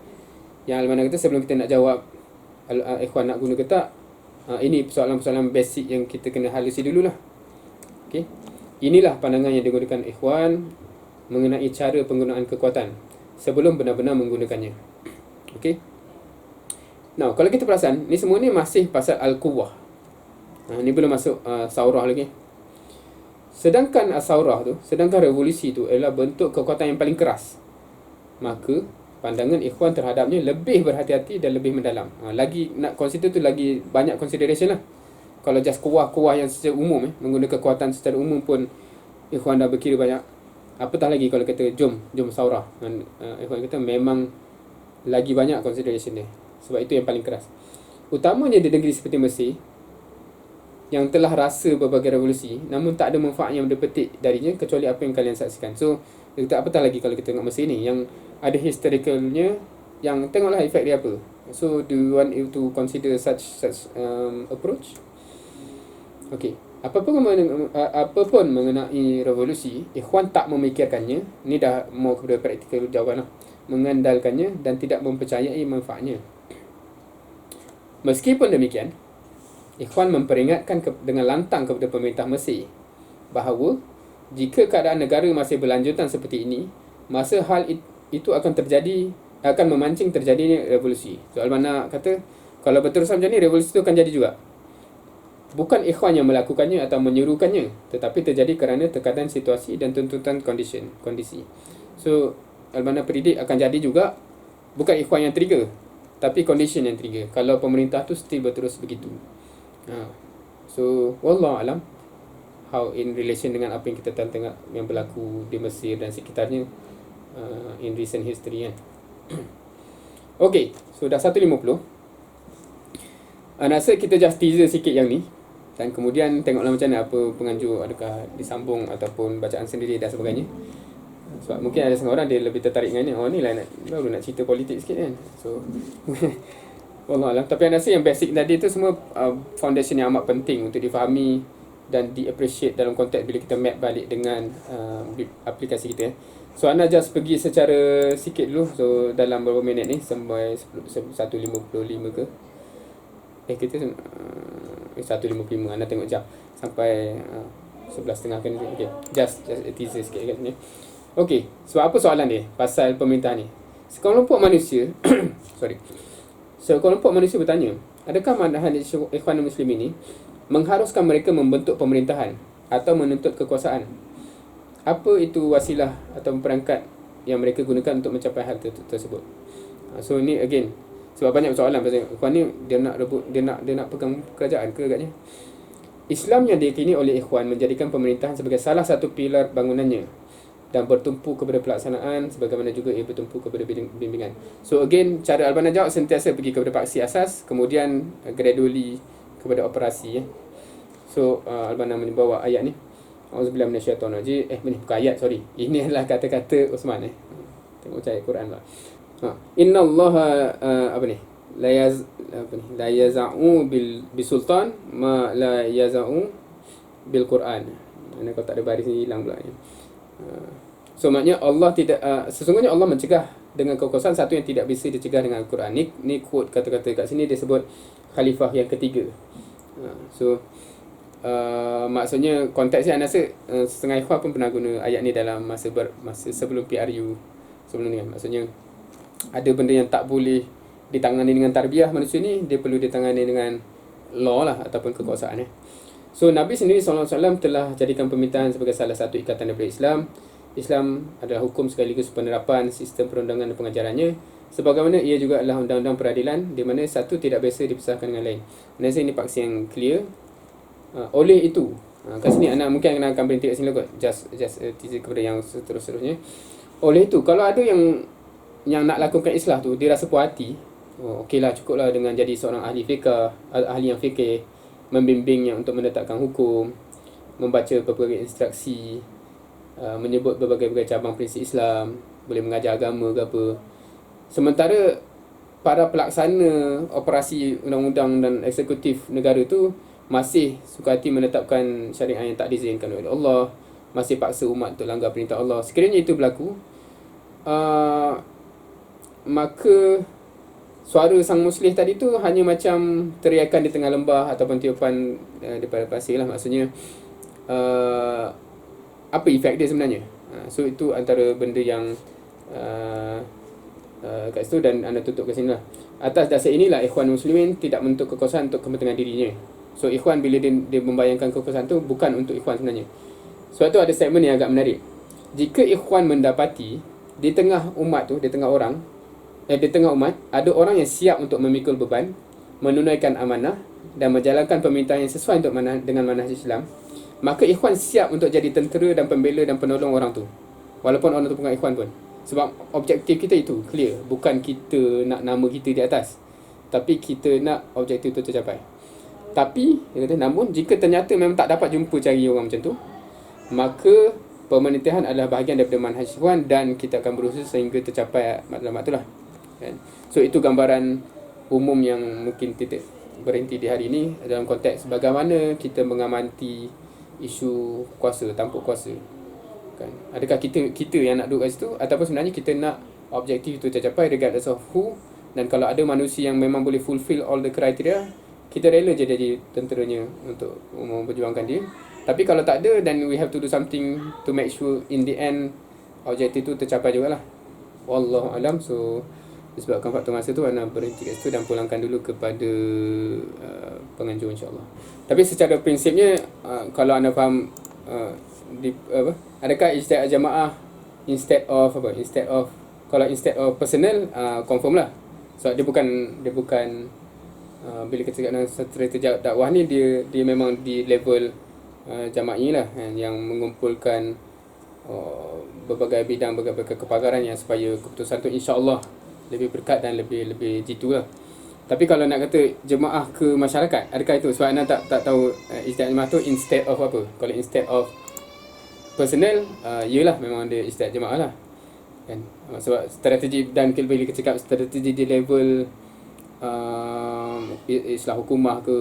yang Al-Manan kata sebelum kita nak jawab ikhwan nak guna ke tak, ini persoalan-persoalan basic yang kita kena halusi dululah. Okay. Inilah pandangan yang digunakan ikhwan mengenai cara penggunaan kekuatan sebelum benar-benar menggunakannya. Okay. Now, kalau kita perasan, ni semua ni masih pasal Al-Quwwah. Ni belum masuk Saurah lagi. Sedangkan Saurah tu, sedangkan revolusi tu adalah bentuk kekuatan yang paling keras, maka pandangan ikhwan terhadapnya lebih berhati-hati dan lebih mendalam. Lagi nak consider tu lagi banyak consideration lah. Kalau just kuah-kuah yang secara umum menggunakan kekuatan secara umum pun ikhwan dah berkira banyak. Apatah lagi kalau kata jom Saurah. Ikhwan kata memang lagi banyak consideration dia. Sebab itu yang paling keras. Utamanya di negeri seperti Mesir yang telah rasa berbagai revolusi namun tak ada manfaat yang dipetik darinya kecuali apa yang kalian saksikan. So kita apatah lagi kalau kita tengok Mesir ni yang ada historicalnya, yang tengoklah efek dia apa. So do you want you to consider such approach? Okay. Apapun mengenai revolusi, ikhwan tak memikirkannya. Ni dah mau kepada praktikal jawapan lah. Mengandalkannya dan tidak mempercayai manfaatnya. Meskipun demikian, ikhwan memperingatkan dengan lantang kepada pemerintah Mesir bahawa jika keadaan negara masih berlanjutan seperti ini, masa hal itu akan memancing terjadinya revolusi. So Al-Banna kata kalau berterusan macam ni, revolusi itu akan jadi juga. Bukan ikhwan yang melakukannya atau menyuruhkannya, tetapi terjadi kerana tekanan situasi dan tuntutan kondisi. So Al-Banna predict akan jadi juga, bukan ikhwan yang trigger, tapi condition yang trigger. Kalau pemerintah tu still berterus begitu. So wallahu alam how in relation dengan apa yang kita tengok yang berlaku di Mesir dan sekitarnya in recent history kan. Okay, so dah 1.50. Rasa kita just teaser sikit yang ni dan kemudian tengoklah macam mana apa penganjur, adakah disambung ataupun bacaan sendiri dan sebagainya. Sebab mungkin ada setengah orang dia lebih tertarik dengan ni. Oh ni lah baru nak cerita politik sikit kan. So wallahualam. Tapi saya rasa yang basic tadi tu semua foundation yang amat penting untuk difahami dan di-appreciate dalam konteks bila kita map balik dengan aplikasi kita. So anda just pergi secara sikit dulu. So dalam berapa minit ni sampai 1.55 ke? Kita 1.55. Anda tengok jam sampai 11.30 kan. Okay. Just teaser sikit kat sini. Okay. Sebab apa soalan dia pasal pemerintahan ni? Sekelompok manusia Sekelompok manusia bertanya, adakah manhaj Ikhwan Muslimin ini mengharuskan mereka membentuk pemerintahan atau menuntut kekuasaan? Apa itu wasilah atau perangkat yang mereka gunakan untuk mencapai hal tersebut? So ni again, sebab banyak soalan pasal Ikhwan ni dia nak pegang kerajaan ke agaknya. Islam yang diyakini oleh Ikhwan menjadikan pemerintahan sebagai salah satu pilar bangunannya dan bertumpu kepada pelaksanaan sebagaimana juga ia bertumpu kepada bimbingan. So again, cara Al-Banna jawab sentiasa pergi kepada paksi asas, kemudian gradually kepada operasi. So Al-Banna membawa ayat ni. Auzubillahi minasyaitonirrajim. Ini bukan ayat, sorry. Ini adalah kata-kata Uthman. Tengok ayat Quran lah. Innallaha la yaz'u bisultan ma la yaz'u bil Quran. Ini kalau tak ada baris ni hilang pula ni. So maknanya Allah tidak sesungguhnya Allah mencegah dengan kekuasaan satu yang tidak bisa dicegah dengan Al-Quran. Ni quote kata-kata kat sini dia sebut khalifah yang ketiga. So maksudnya konteksnya anda rasa setengah ikhwan pun pernah guna ayat ni dalam masa sebelum PRU sebelum ni kan. Maksudnya ada benda yang tak boleh ditangani dengan tarbiyah manusia ni, dia perlu ditangani dengan law lah ataupun kekuasaan . So Nabi sendiri SAW telah jadikan pemerintahan sebagai salah satu ikatan daripada Islam. Islam adalah hukum sekaligus penerapan sistem perundangan dan pengajarannya. Sebagaimana ia juga adalah undang-undang peradilan di mana satu tidak biasa dipisahkan dengan lain. Maksudnya ini paksi yang clear. Oleh itu, kat sini anak mungkin akan berhenti kat sini lah kot. Just teaser kepada yang seterusnya. Oleh itu, kalau ada yang nak lakukan islah tu, dia rasa puas hati, okeylah, cukuplah dengan jadi seorang ahli fiqh, ahli yang fikir, membimbingnya untuk menetapkan hukum, membaca berbagai instruksi, menyebut berbagai cabang prinsip Islam, boleh mengajar agama ke apa. Sementara para pelaksana operasi undang-undang dan eksekutif negara tu masih suka hati menetapkan syariat yang tak diizinkan oleh Allah, masih paksa umat untuk langgar perintah Allah. Sekiranya itu berlaku, maka suara sang muslih tadi tu hanya macam teriakan di tengah lembah ataupun tiupan daripada pasir lah. Maksudnya apa efek dia sebenarnya. So itu antara benda yang kat situ, dan anda tutup ke sini lah. Atas dasar inilah Ikhwan Muslimin tidak menuntut kekuasaan untuk kepentingan dirinya. So Ikhwan bila dia membayangkan kekuasaan tu bukan untuk Ikhwan sebenarnya. Sebab tu ada statement yang agak menarik. Jika Ikhwan mendapati di tengah umat tu, di tengah umat ada orang yang siap untuk memikul beban, menunaikan amanah dan menjalankan pemerintahan yang sesuai dengan manhaj Islam, maka Ikhwan siap untuk jadi tentera dan pembela dan penolong orang tu, walaupun orang tu bukan Ikhwan pun. Sebab objektif kita itu clear, bukan kita nak nama kita di atas, tapi kita nak objektif itu tercapai. Tapi dia kata, namun jika ternyata memang tak dapat jumpa cari orang macam tu, maka pemerintahan adalah bahagian daripada manhaj Ikhwan dan kita akan berusaha sehingga tercapai matlamat itulah. Kan? So itu gambaran umum yang mungkin titik berhenti di hari ini dalam konteks bagaimana kita mengamati isu kuasa, tampuk kuasa. Kan? Adakah kita yang nak duduk kat situ, ataupun sebenarnya kita nak objektif itu tercapai regardless of who, dan kalau ada manusia yang memang boleh fulfill all the criteria, kita rela je jadi tenteranya untuk memperjuangkan dia. Tapi kalau tak ada, then we have to do something to make sure in the end objektif itu tercapai jugalah. Wallahu alam. So disebabkan faktor masa tu, anda berhenti kat situ dan pulangkan dulu kepada penganjur insyaAllah. Tapi secara prinsipnya, kalau anda faham adakah ijtihad jamaah instead of kalau instead of personal, confirm lah. So dia bukan bila kita cakap dengan strategi dakwah ni, dia memang di level jama'i lah, yang mengumpulkan berbagai bidang, berbagai kepakaran yang supaya keputusan tu insya-Allah lebih berkat dan lebih jitu lah. Tapi kalau nak kata jemaah ke masyarakat, adakah itu? Sebab anda tak tahu ijtihad jemaah tu instead of apa. Kalau instead of personal, yelah memang dia ijtihad jemaah lah. Kan? Sebab strategi, dan bila kita cakap strategi di level islah hukumah ke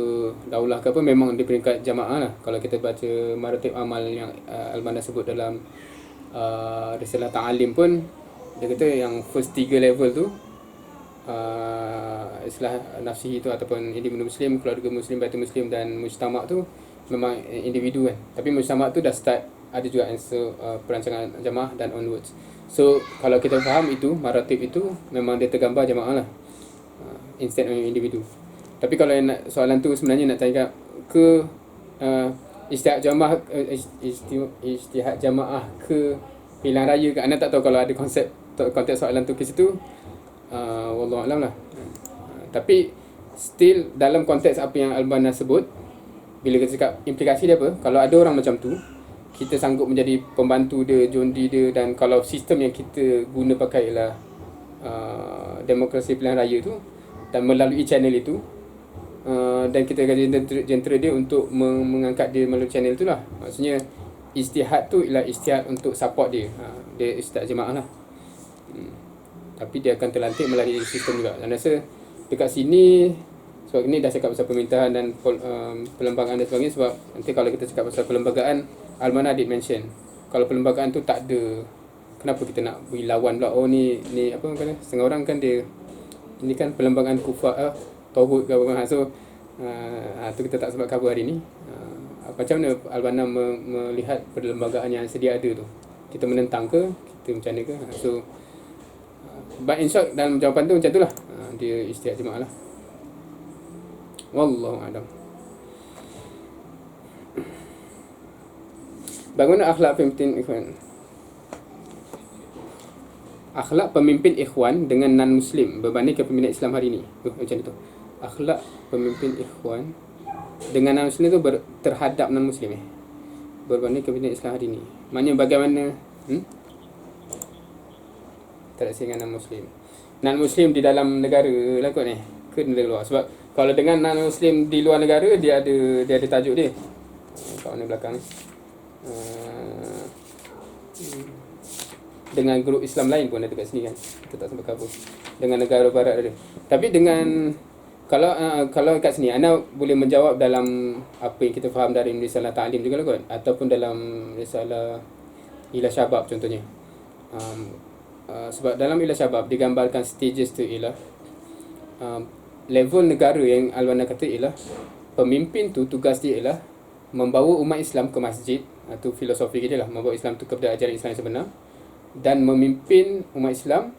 daulah ke apa, memang di peringkat jamaah lah. Kalau kita baca maratib amal yang Al-Banna sebut dalam risalah ta'alim pun, dia kata yang first 3 level tu, islah nafsihi tu ataupun individu muslim, keluarga muslim, baitul muslim dan mujtama' tu memang individu kan. Tapi mujtama' tu dah start ada juga answer perancangan jamaah dan onwards. So kalau kita faham itu, maratib itu memang dia tergambar jamaah lah, instead of individu. Tapi kalau nak soalan tu sebenarnya nak tanya ke ijtihad jamaah ijtihad jamaah ke pilihan raya ke, anda tak tahu kalau ada konteks soalan tu ke situ. Wallahu alam lah. Tapi still dalam konteks apa yang Al-Banna sebut, bila kita cakap implikasi dia apa, kalau ada orang macam tu, kita sanggup menjadi pembantu dia, jondi dia, dan kalau sistem yang kita guna pakai ialah demokrasi pilihan raya tu, dan melalui channel itu, dan kita akan jentera dia untuk mengangkat dia melalui channel tu lah. Maksudnya ijtihad tu ialah ijtihad untuk support dia, dia ijtihad jemaah lah. Tapi dia akan terlantik melalui sistem juga. Dan rasa dekat sini, sebab ni dah cakap pasal pemerintahan dan perlembagaan dan sebagainya. Sebab nanti kalau kita cakap pasal perlembagaan, Al-Banna did mention, kalau perlembagaan tu tak ada, kenapa kita nak beri lawan pula? Oh ni apa kata, setengah orang kan dia, ini kan perlembagaan kufar, tauhid ke apa. So tu kita tak sebut cover hari ni. Macam mana Al-Banna melihat perlembagaan yang sedia ada tu? Kita menentang ke? Kita macam mana ke? So but in short, dalam jawapan tu macam tu lah, dia ijtihad jemaah lah. Wallahu a'lam. Bagaimana akhlak pemimpin ikhwan? Akhlak pemimpin ikhwan dengan non-Muslim berbanding kepimpinan Islam hari ini. Macam tu. Akhlak pemimpin ikhwan dengan non-Muslim tu terhadap non-Muslim berbanding kepimpinan Islam hari ini. Maknanya bagaimana interaksi dengan non-Muslim. Non-Muslim di dalam negara lah kot ni. Ke negara luar. Sebab kalau dengan non-Muslim di luar negara, dia ada tajuk dia. Kat mana belakang ni. Dengan grup Islam lain pun ada kat sini kan. Kita tak sempat cover. Dengan negara barat ada. Tapi dengan kalau kat sini anda boleh menjawab dalam apa yang kita faham dari risalah ta'lim juga lah kot, ataupun dalam risalah Ilah Syabab contohnya. Sebab dalam Ilah Syabab digambarkan stages tu ialah level negara yang Al-Banna kata ialah pemimpin tu tugas dia ialah membawa umat Islam ke masjid. Itu filosofi dia lah, membawa Islam tu kepada ajaran Islam yang sebenar, dan memimpin umat Islam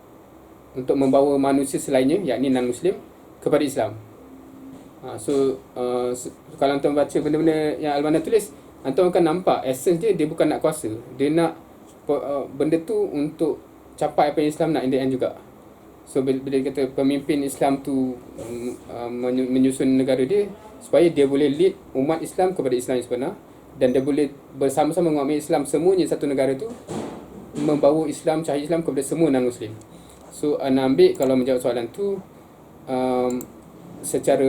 untuk membawa manusia selainnya, yakni non-Muslim, kepada Islam. Kalau antum baca benda-benda yang Al-Banna tulis, antum akan nampak essence dia bukan nak kuasa. Dia nak benda tu untuk capai apa yang Islam nak in the end juga. So bila dia kata pemimpin Islam tu menyusun negara dia supaya dia boleh lead umat Islam kepada Islam yang sebenar, dan dia boleh bersama-sama dengan umat Islam semuanya satu negara tu membawa Islam, cahaya Islam kepada semua non-Muslim. So anda ambil kalau menjawab soalan tu, secara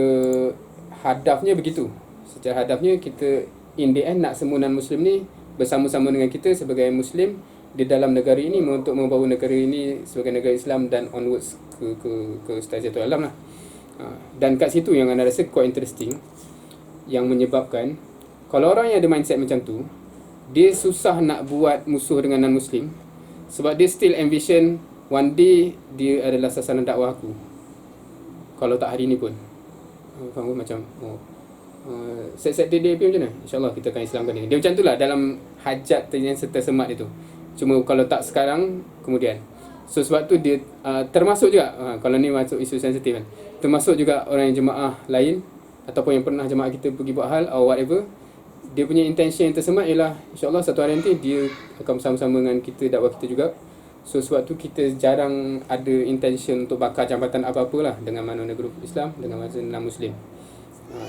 hadafnya begitu. Secara hadafnya kita in the end nak semua non-Muslim ni bersama-sama dengan kita sebagai Muslim di dalam negara ini untuk membawa negara ini sebagai negara Islam dan onwards ke Staziatul Alam lah. Dan kat situ yang anda rasa quite interesting, yang menyebabkan kalau orang yang ada mindset macam tu, dia susah nak buat musuh dengan non-Muslim, sebab dia still envision one day dia adalah sasaran dakwah aku, kalau tak hari ni pun. Faham macam set dia macam mana? InsyaAllah kita akan Islamkan dia. Dia macam tu lah dalam hajat yang tersemat dia tu. Cuma kalau tak sekarang, kemudian. So sebab tu dia termasuk juga, kalau ni masuk isu sensitif kan, termasuk juga orang yang jemaah lain ataupun yang pernah jemaah kita pergi buat hal or whatever, dia punya intention yang tersemat ialah InsyaAllah satu hari nanti dia akan bersama-sama dengan kita, dakwah kita juga. So sebab tu kita jarang ada intention untuk bakar jambatan apa-apa lah dengan mana-mana grup Islam, dengan mana-mana Muslim.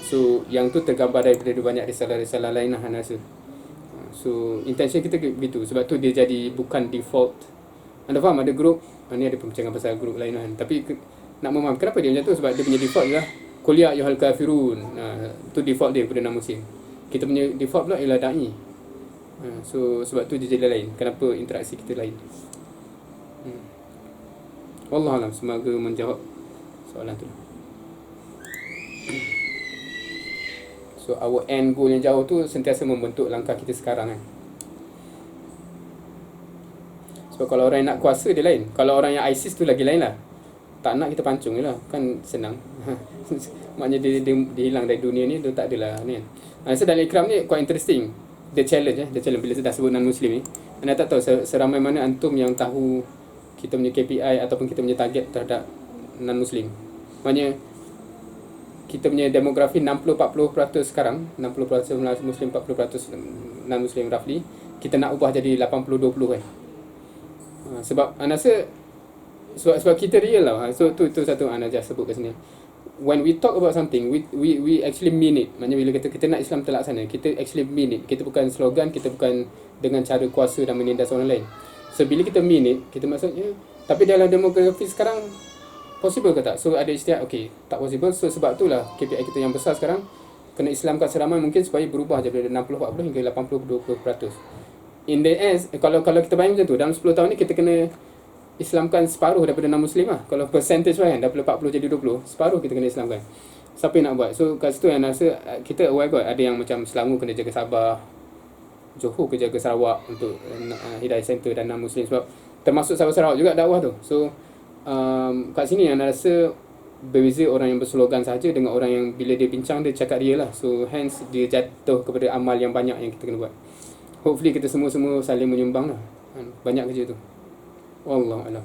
So yang tu tergambar daripada banyak risalah-risalah lain lah anda rasa. So intention kita begitu. Sebab tu dia jadi bukan default. Anda faham ada grup, ni ada pembicaraan pasal grup lain kan. Tapi nak memaham kenapa dia macam tu, sebab dia punya default ialah Qul ya ayyuhal kafirun. Tu default dia pada non-Muslim. Kita punya default pula ialah da'i. So sebab tu dia jadi lain. Kenapa interaksi kita lain. Wallahualam, semoga menjawab soalan tu. So our end goal yang jauh tu sentiasa membentuk langkah kita sekarang kan. Sebab kalau orang yang nak kuasa dia lain. Kalau orang yang ISIS tu lagi lain lah. Tak nak kita pancung je lah. Kan senang. Maknanya dia hilang dari dunia ni, dia tak adalah ni kan. So dalam Ikram ni quite interesting. The challenge The challenge bila dah sebut non-Muslim ni. Anda tak tahu seramai mana antum yang tahu kita punya KPI ataupun kita punya target terhadap non-Muslim. Maknanya kita punya demografi 60-40% sekarang, 60% Muslim, 40% non-Muslim roughly. Kita nak ubah jadi 80-20 kan. Sebab anda rasa sebab kita real lah. So tu satu anda just sebut kat sini. When we talk about something, we actually mean it. Maknanya bila kita nak Islam terlaksana, kita actually mean it. Kita bukan slogan, kita bukan dengan cara kuasa dan menindas orang lain. So bila kita mean it, kita maksudnya, tapi dalam demografi sekarang possible ke tak? So ada istilah, okay, tak possible. So sebab itulah KPI kita yang besar sekarang kena Islamkan seramai mungkin supaya berubah daripada 60-40 hingga 80-20%. In the end, kalau kita bayang macam tu, dalam 10 tahun ni kita kena Islamkan separuh daripada non-Muslim lah. Kalau percentage kan, daripada 40 jadi 20, separuh kita kena Islamkan. Siapa yang nak buat? So kat situ yang rasa kita aware kot. Ada yang macam Selangor kena jaga Sabah, Johor kena jaga Sarawak untuk Hidayah Center dan non-Muslim. Sebab termasuk Sabah Sarawak juga dakwah tu. So kat sini yang rasa berbeza orang yang berslogan saja dengan orang yang bila dia bincang dia cakap dia lah. So hence dia jatuh kepada amal yang banyak yang kita kena buat. Hopefully kita semua saling menyumbang lah. Banyak kerja tu. Wallahualam.